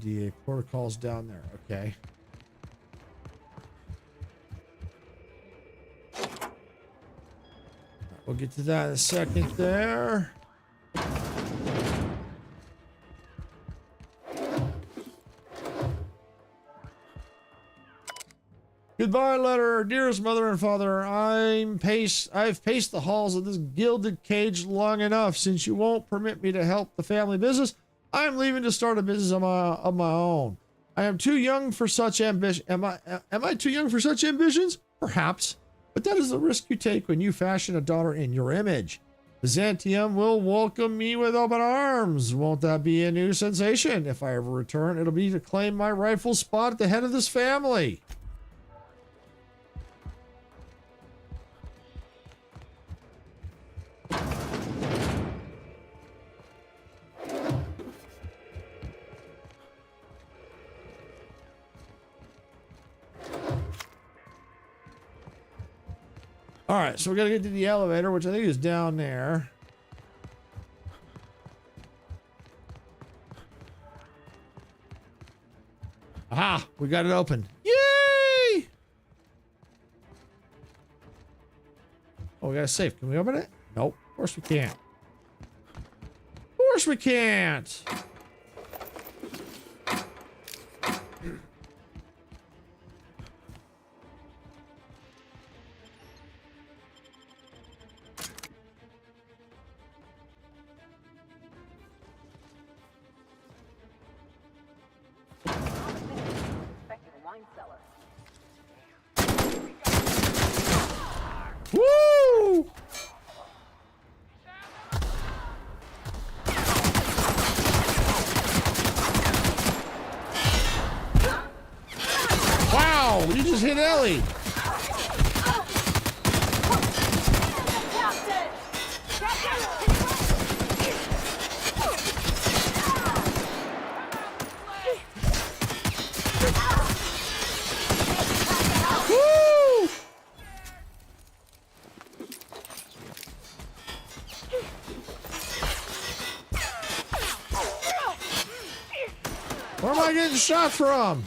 DA protocols down there. Okay. We'll get to that in a second there. Goodbye letter. Dearest mother and father, I've paced the halls of this gilded cage long enough. Since you won't permit me to help the family business, I'm leaving to start a business of my own. I am too young for such ambition. Am I too young for such ambitions? Perhaps. But that is the risk you take when you fashion a daughter in your image. Byzantium will welcome me with open arms. Won't that be a new sensation? If I ever return, it'll be to claim my rightful spot at the head of this family. All right, so we gotta get to the elevator, which I think is down there. Aha, we got it open. Yay! Oh, we got a safe. Can we open it? Nope, of course we can't. Of course we can't. Woo! Wow, you just hit Ellie. Woo! Where am I getting shot from?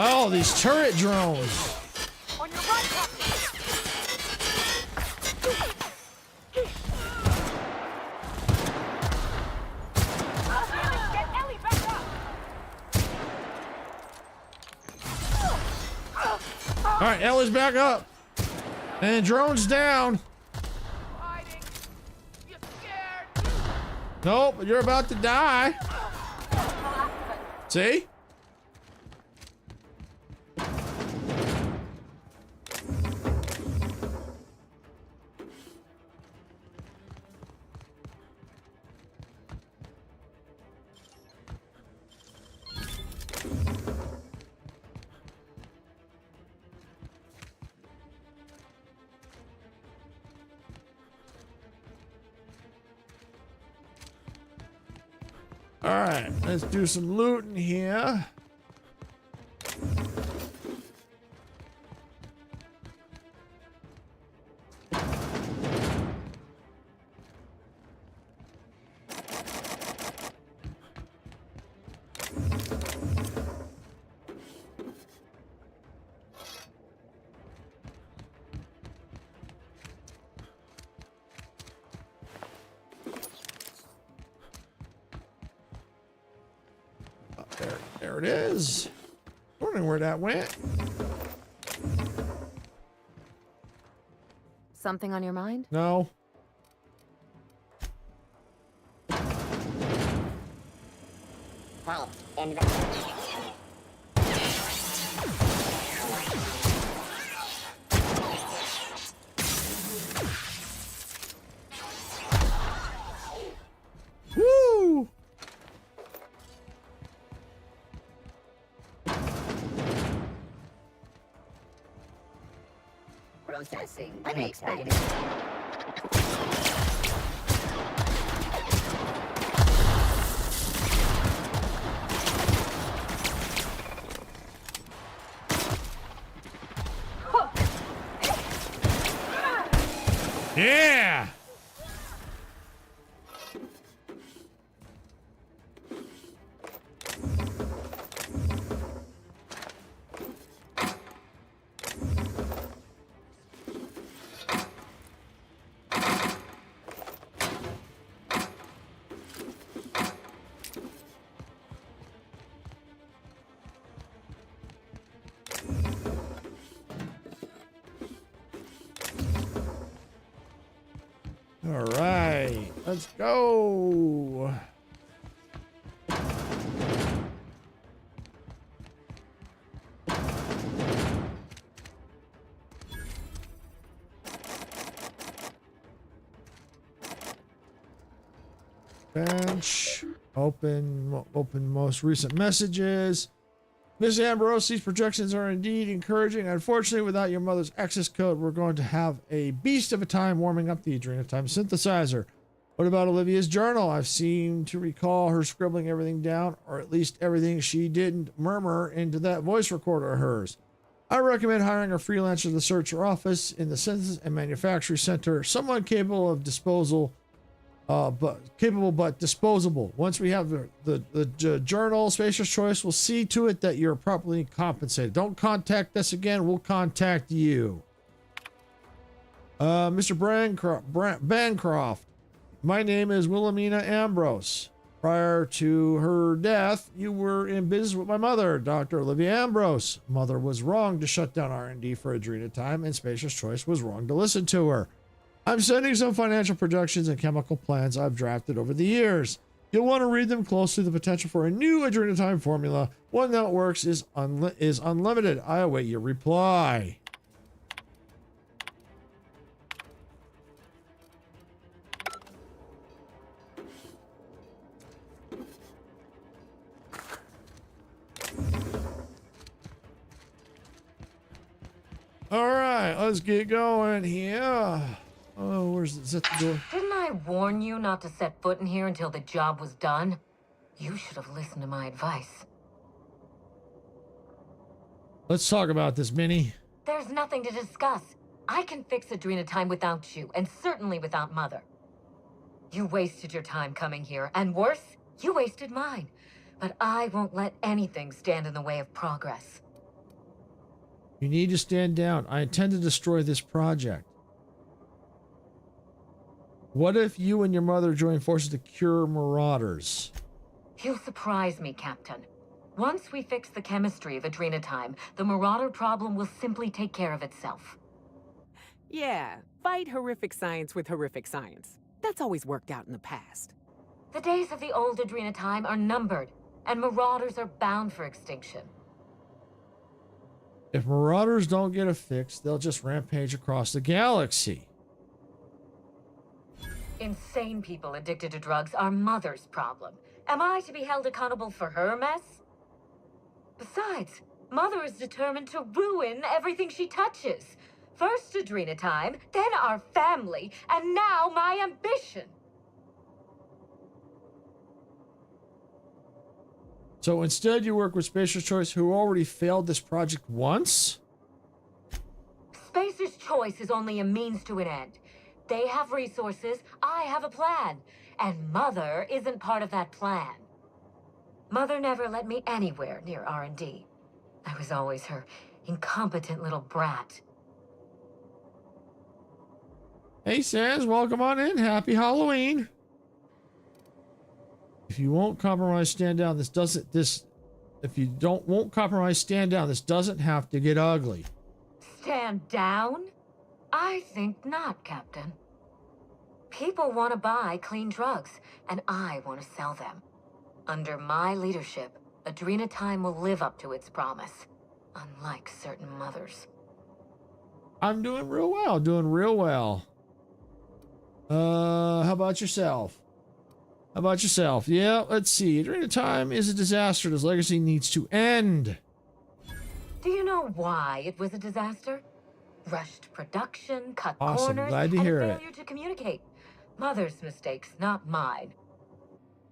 Oh, these turret drones. All right, Ellie's back up. And drone's down. Nope, you're about to die. See? All right, let's do some looting here. There it is. Wondering where that went. Something on your mind? No. Halt. Investigation. Woo! Processing unexpected. Yeah! All right, let's go. Bench, open most recent messages. Miss Ambrose, these projections are indeed encouraging. Unfortunately, without your mother's access code, we're going to have a beast of a time warming up the Adrenotime synthesizer. What about Olivia's journal? I've seemed to recall her scribbling everything down, or at least everything she didn't murmur into that voice recorder of hers. I recommend hiring a freelancer to search her office in the Synthesis and Manufacturing Center, someone capable of disposal, but disposable. Once we have the journal, Spacer's Choice will see to it that you're properly compensated. Don't contact us again. We'll contact you. Mr. Bancroft. My name is Wilhelmina Ambrose. Prior to her death, you were in business with my mother, Dr. Olivia Ambrose. Mother was wrong to shut down R&D for Adrenatime, and Spacer's Choice was wrong to listen to her. I'm sending some financial projections and chemical plans I've drafted over the years. You'll want to read them closely. The potential for a new Adrenatime formula, one that works, is unlimited. I await your reply. All right, let's get going here. Oh, where's is that the door? Didn't I warn you not to set foot in here until the job was done? You should have listened to my advice. Let's talk about this, Minnie. There's nothing to discuss. I can fix Adrenatime without you, and certainly without Mother. You wasted your time coming here, and worse, you wasted mine. But I won't let anything stand in the way of progress. You need to stand down. I intend to destroy this project. What if you and your mother join forces to cure marauders? You surprise me, Captain. Once we fix the chemistry of Adrenatime, the marauder problem will simply take care of itself. Yeah, fight horrific science with horrific science. That's always worked out in the past. The days of the old Adrenatime are numbered, and marauders are bound for extinction. If marauders don't get a fix, they'll just rampage across the galaxy. Insane people addicted to drugs are Mother's problem. Am I to be held accountable for her mess? Besides, Mother is determined to ruin everything she touches. First Adrenatime, then our family, and now my ambition. So instead you work with Spacer's Choice, who already failed this project once? Spacer's Choice is only a means to an end. They have resources, I have a plan. And Mother isn't part of that plan. Mother never let me anywhere near R&D. I was always her incompetent little brat. Hey, Sans, welcome on in. Happy Halloween. If you won't compromise, stand down. If you won't compromise, stand down. This doesn't have to get ugly. Stand down? I think not, Captain. People want to buy clean drugs, and I want to sell them. Under my leadership, Adrenatime will live up to its promise, unlike certain mothers. I'm doing real well, how about yourself? Yeah, let's see. Adrenatime is a disaster. This legacy needs to end. Do you know why it was a disaster? Rushed production, cut Awesome. corners, Glad to and hear a it. failure to communicate. Mother's mistakes, not mine.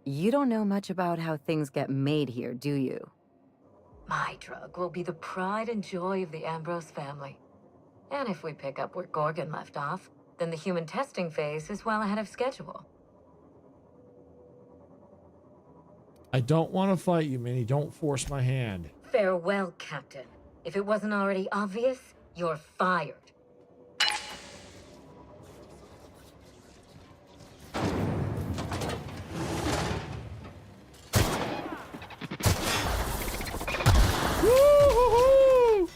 You don't know much about how things get made here, do you? My drug will be the pride and joy of the Ambrose family. And if we pick up where Gorgon left off, then the human testing phase is well ahead of schedule. I don't want to fight you, Minnie. Don't force my hand. Farewell, Captain. If it wasn't already obvious, you're fired. Woo-hoo-hoo!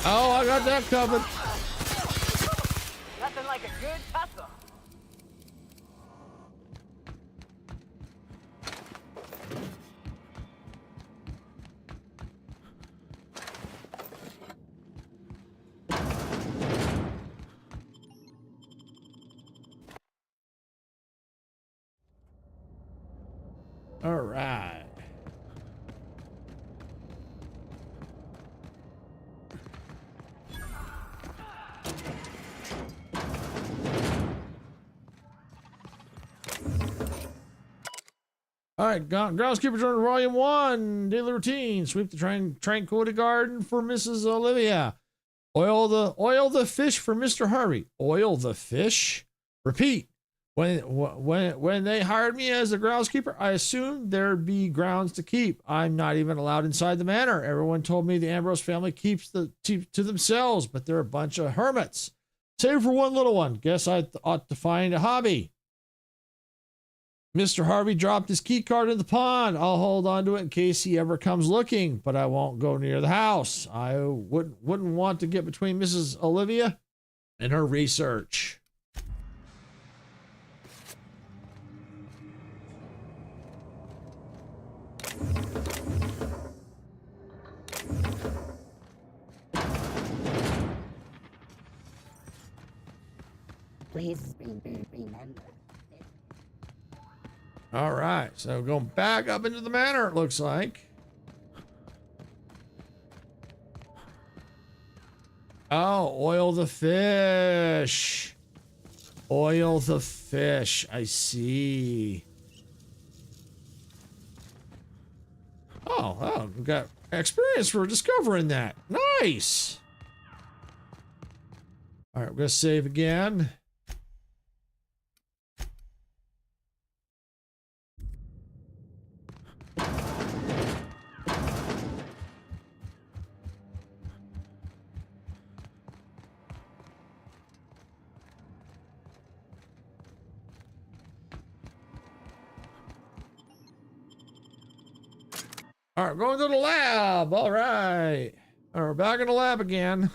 Oh, I got that covered. Nothing like a good tussle. All right. All right, Groundskeeper Journal Volume 1, Daily Routine. Sweep the Tranquility Garden for Mrs. Olivia. Oil the fish for Mr. Harvey. Oil the fish? Repeat. When they hired me as a groundskeeper, I assumed there'd be grounds to keep. I'm not even allowed inside the manor. Everyone told me the Ambrose family keeps to themselves, but they're a bunch of hermits. Save for one little one. Guess I ought to find a hobby. Mr. Harvey dropped his key card in the pond. I'll hold on to it in case he ever comes looking, but I won't go near the house. I wouldn't want to get between Mrs. Olivia and her research. Please remember. All right, so going back up into the manor, it looks like. Oh, oil the fish. Oil the fish. I see. Oh, we got experience for discovering that. Nice. All right, we're going to save again. All right, going to the lab. All right. All right, we're back in the lab again.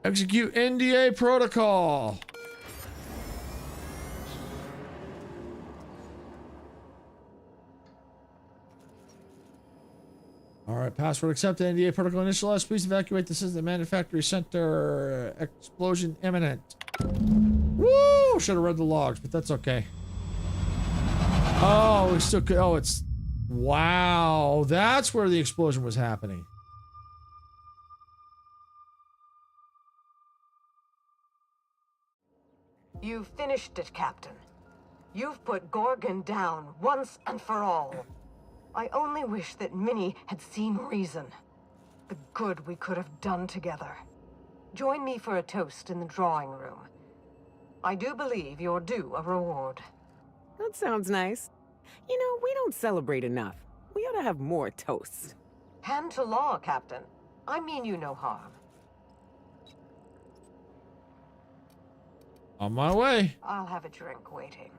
Execute NDA protocol. All right, password accepted. NDA protocol initialized. Please evacuate the system manufacturing center. Explosion imminent. Woo! Should have read the logs, but that's okay. Oh, we still could. Oh, it's. Wow. That's where the explosion was happening. You've finished it, Captain. You've put Gorgon down once and for all. I only wish that Minnie had seen reason. The good we could have done together. Join me for a toast in the drawing room. I do believe you're due a reward. That sounds nice. You know, we don't celebrate enough. We ought to have more toasts. Hand to law, Captain. I mean you no harm. On my way. I'll have a drink waiting.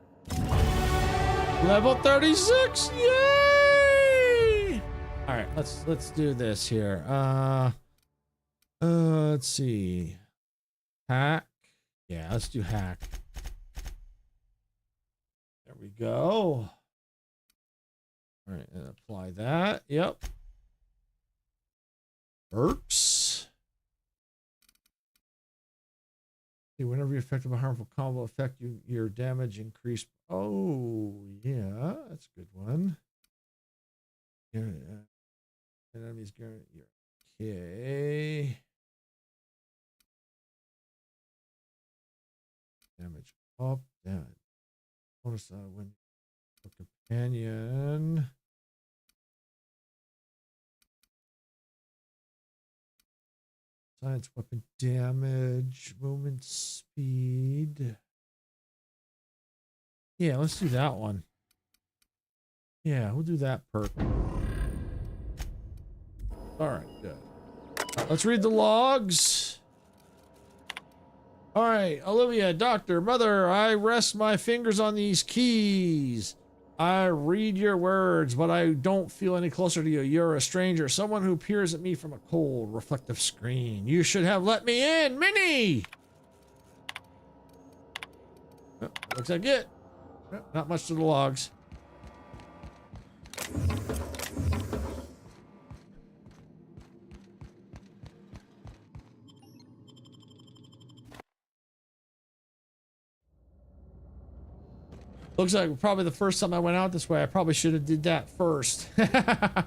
Level 36. Yay! All right, let's do this here. Let's see. Hack. Yeah, let's do hack. There we go. All right, and apply that. Yep. Perks. Whenever you're affected by harmful combo effect, your damage increase. Oh, yeah, that's a good one. Enemies guarantee. Okay. Damage up. Damage. Bonus when companion. Science weapon damage, movement speed. Yeah, let's do that one. Yeah, we'll do that perk. All right, good. Let's read the logs. All right, Olivia, doctor, mother, I rest my fingers on these keys. I read your words, but I don't feel any closer to you. You're a stranger, someone who peers at me from a cold, reflective screen. You should have let me in, Minnie! Oh, looks like it. Oh, not much to the logs. Looks like probably the first time I went out this way, I probably should have did that first. Let's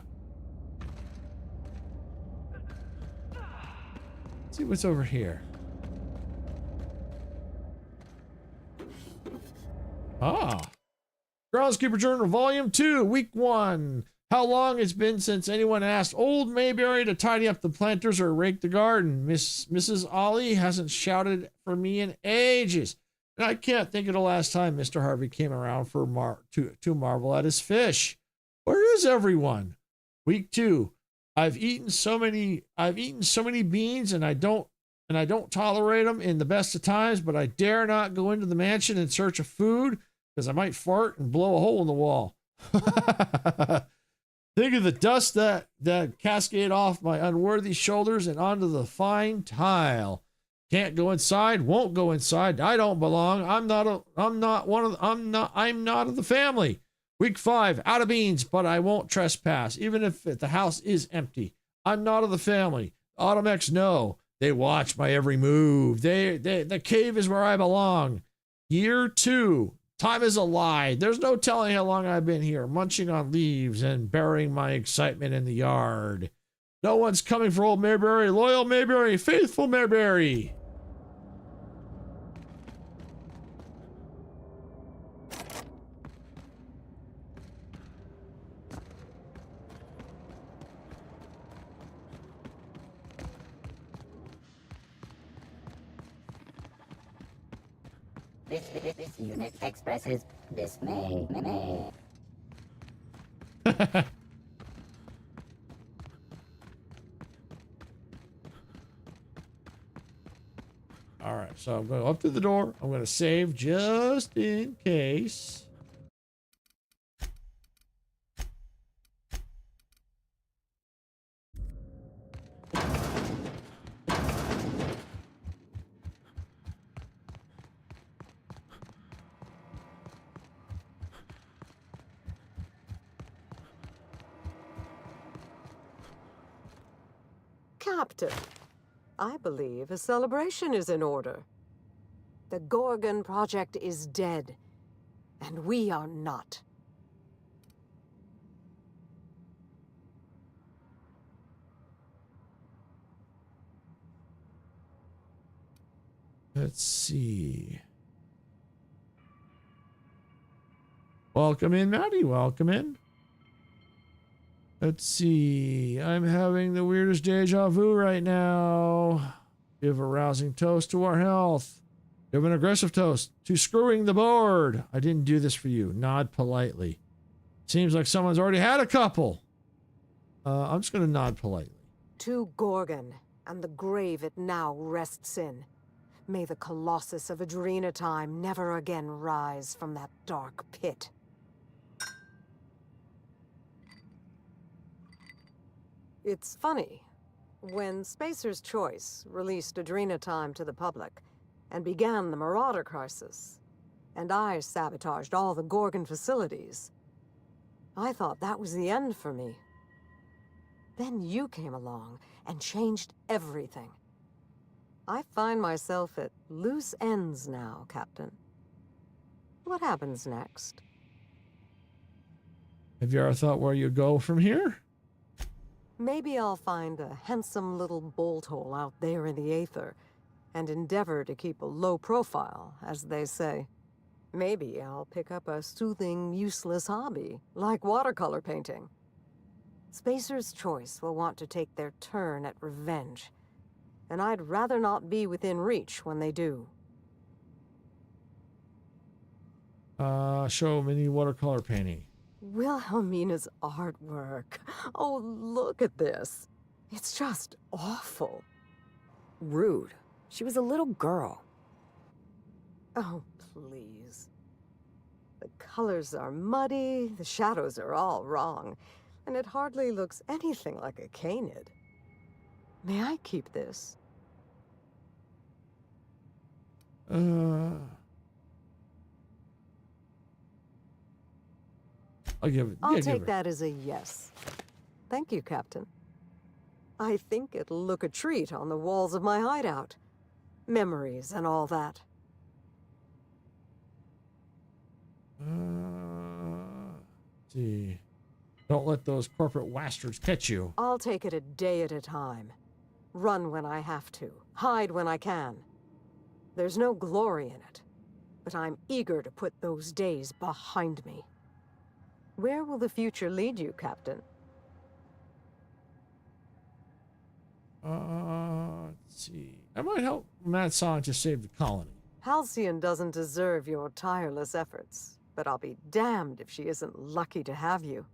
see what's over here. Ah. Groundskeeper Journal, Volume 2, Week 1. How long it's been since anyone asked Old Mayberry to tidy up the planters or rake the garden. Mrs. Ollie hasn't shouted for me in ages. And I can't think of the last time Mr. Harvey came around for to marvel at his fish. Where is everyone? Week 2. I've eaten so many beans and I don't tolerate them in the best of times, but I dare not go into the mansion in search of food because I might fart and blow a hole in the wall. Think of the dust that cascade off my unworthy shoulders and onto the fine tile. Can't go inside, won't go inside. I don't belong. I'm not of the family. Week 5, out of beans, but I won't trespass, even if the house is empty. I'm not of the family. Automex know. They watch my every move. The cave is where I belong. Year 2. Time is a lie. There's no telling how long I've been here, munching on leaves and burying my excitement in the yard. No one's coming for old Mayberry, loyal Mayberry, faithful Mayberry. This unit expresses dismay. All right, so I'm going up to the door. I'm going to save just in case. Captain, I believe a celebration is in order. The Gorgon project is dead, and we are not. Let's see. Welcome in, Maddie. Welcome in. Let's see. I'm having the weirdest deja vu right now. Give a rousing toast to our health. Give an aggressive toast to screwing the board. I didn't do this for you. Nod politely. Seems like someone's already had a couple. I'm just going to nod politely. To Gorgon and the grave it now rests in. May the Colossus of Adrenatime never again rise from that dark pit. It's funny. When Spacer's Choice released Adrenatime to the public and began the Marauder crisis, and I sabotaged all the Gorgon facilities, I thought that was the end for me. Then you came along and changed everything. I find myself at loose ends now, Captain. What happens next? Have you ever thought where you go from here? Maybe I'll find a handsome little bolt hole out there in the aether and endeavor to keep a low profile, as they say. Maybe I'll pick up a soothing, useless hobby, like watercolor painting. Spacer's Choice will want to take their turn at revenge, and I'd rather not be within reach when they do. Show mini watercolor painting. Wilhelmina's artwork. Oh, look at this. It's just awful. Rude. She was a little girl. Oh, please. The colors are muddy, the shadows are all wrong, and it hardly looks anything like a canid. May I keep this? I'll give it. I'll take that as a yes. Thank you, Captain. I think it'll look a treat on the walls of my hideout. Memories and all that. See. Don't let those corporate wastards catch you. I'll take it a day at a time. Run when I have to. Hide when I can. There's no glory in it, but I'm eager to put those days behind me. Where will the future lead you, Captain? Let's see. I might help Mad Scientist save the colony. Halcyon doesn't deserve your tireless efforts, but I'll be damned if she isn't lucky to have you.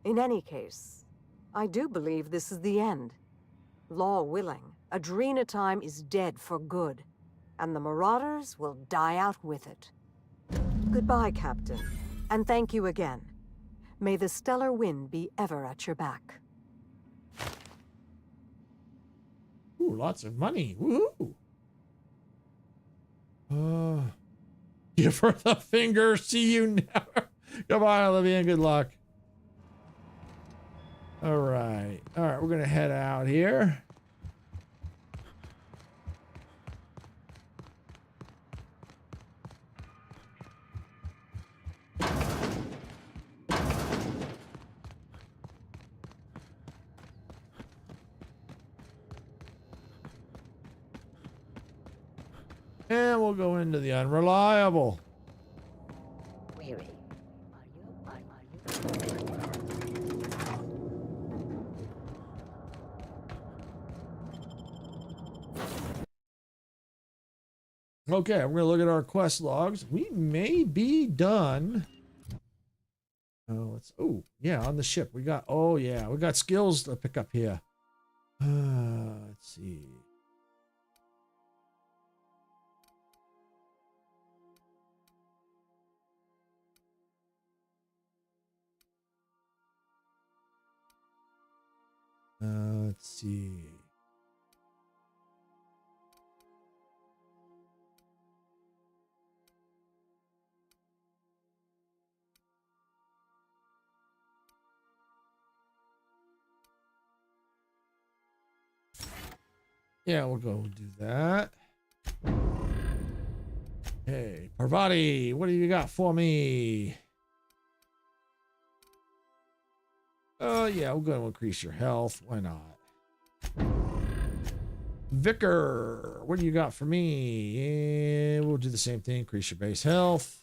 In any case, I do believe this is the end. Law willing, Adrena time is dead for good, and the Marauders will die out with it. Goodbye, Captain, and thank you again. May the stellar wind be ever at your back. Ooh, lots of money. Woohoo! Give her the finger. See you never. Goodbye, Olivia, and good luck. All right. All right, we're going to head out here. And we'll go into the unreliable. Weary. Okay, we're gonna look at our quest logs. We may be done. Oh yeah, on the ship. We got we got skills to pick up here. Let's see. Let's see. Yeah, we'll go do that. Hey, Parvati, what do you got for me? Yeah, we're going to increase your health. Why not? Vicar, what do you got for me? We'll do the same thing. Increase your base health.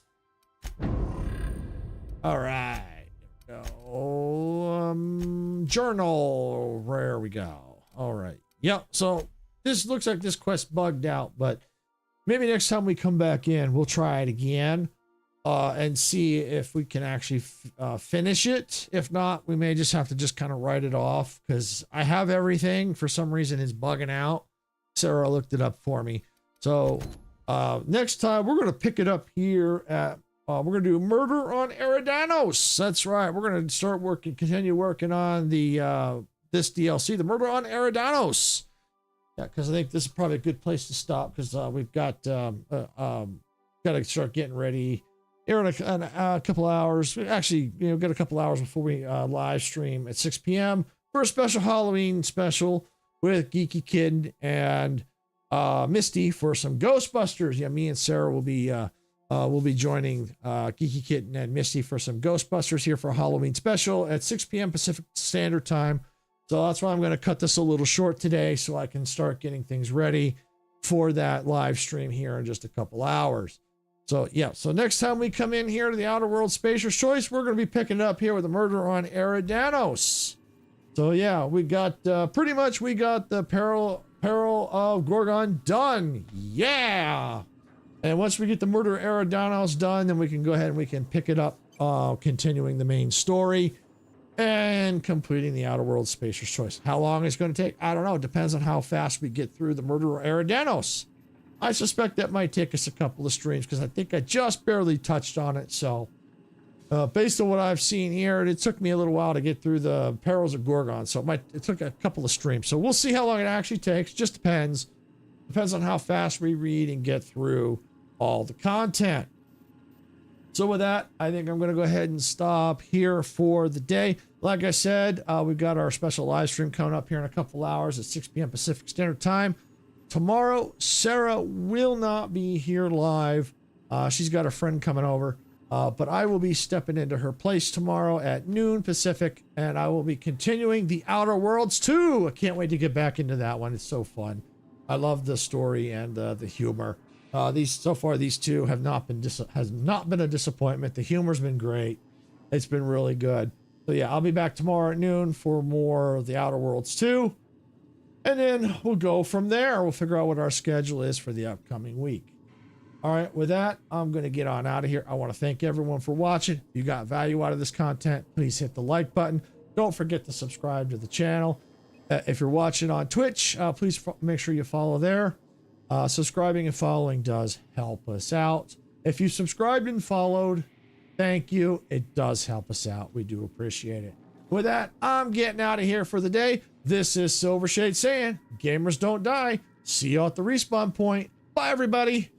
All right. There we go. Journal. There we go. All right. Yep. So this looks like this quest bugged out, but maybe next time we come back in, we'll try it again. And see if we can actually finish it. If not, we may just have to just kind of write it off because I have everything. For some reason, it's bugging out. Sarah looked it up for me. So next time, we're going to pick it up here at, we're going to do Murder on Eridanos. That's right. We're going to continue working on the this DLC, the Murder on Eridanos. Yeah, because I think this is probably a good place to stop because we've got to start getting ready. Here in a couple hours, actually, get a couple hours before we live stream at 6 p.m. for a special Halloween special with Geeky Kid and Misty for some Ghostbusters. Yeah, me and Sarah will be joining Geeky Kid and Misty for some Ghostbusters here for a Halloween special at 6 p.m. Pacific Standard Time. So that's why I'm going to cut this a little short today so I can start getting things ready for that live stream here in just a couple hours. So, yeah, so next time we come in here to the Outer World Spacer's Choice, we're going to be picking it up here with the Murder on Eridanos. So, yeah, we got, pretty much we got the Peril of Gorgon done. Yeah! And once we get the Murder of Eridanos done, then we can go ahead and we can pick it up, continuing the main story and completing the Outer Worlds Spacer's Choice. How long it's going to take, I don't know. It depends on how fast we get through the Murder of Eridanos. I suspect that might take us a couple of streams because I think I just barely touched on it. So based on what I've seen here, it took me a little while to get through the Perils of Gorgon. So it took a couple of streams. So we'll see how long it actually takes. Just depends. Depends on how fast we read and get through all the content. So with that, I think I'm going to go ahead and stop here for the day. Like I said, we've got our special live stream coming up here in a couple hours at 6 p.m. Pacific Standard Time. Tomorrow, Sarah will not be here live. She's got a friend coming over. But I will be stepping into her place tomorrow at noon Pacific, and I will be continuing the Outer Worlds 2. I can't wait to get back into that one. It's so fun. I love the story and the humor. These two have not been a disappointment. The humor's been great. It's been really good. So yeah, I'll be back tomorrow at noon for more of the Outer Worlds 2. And then we'll go from there. We'll figure out what our schedule is for the upcoming week. All right, with that, I'm going to get on out of here. I want to thank everyone for watching. If you got value out of this content, please hit the like button. Don't forget to subscribe to the channel. If you're watching on Twitch, please make sure you follow there. Subscribing and following does help us out. If you subscribed and followed, thank you. It does help us out. We do appreciate it. With that, I'm getting out of here for the day. This is Silvershade saying, gamers don't die. See you at the respawn point. Bye, everybody.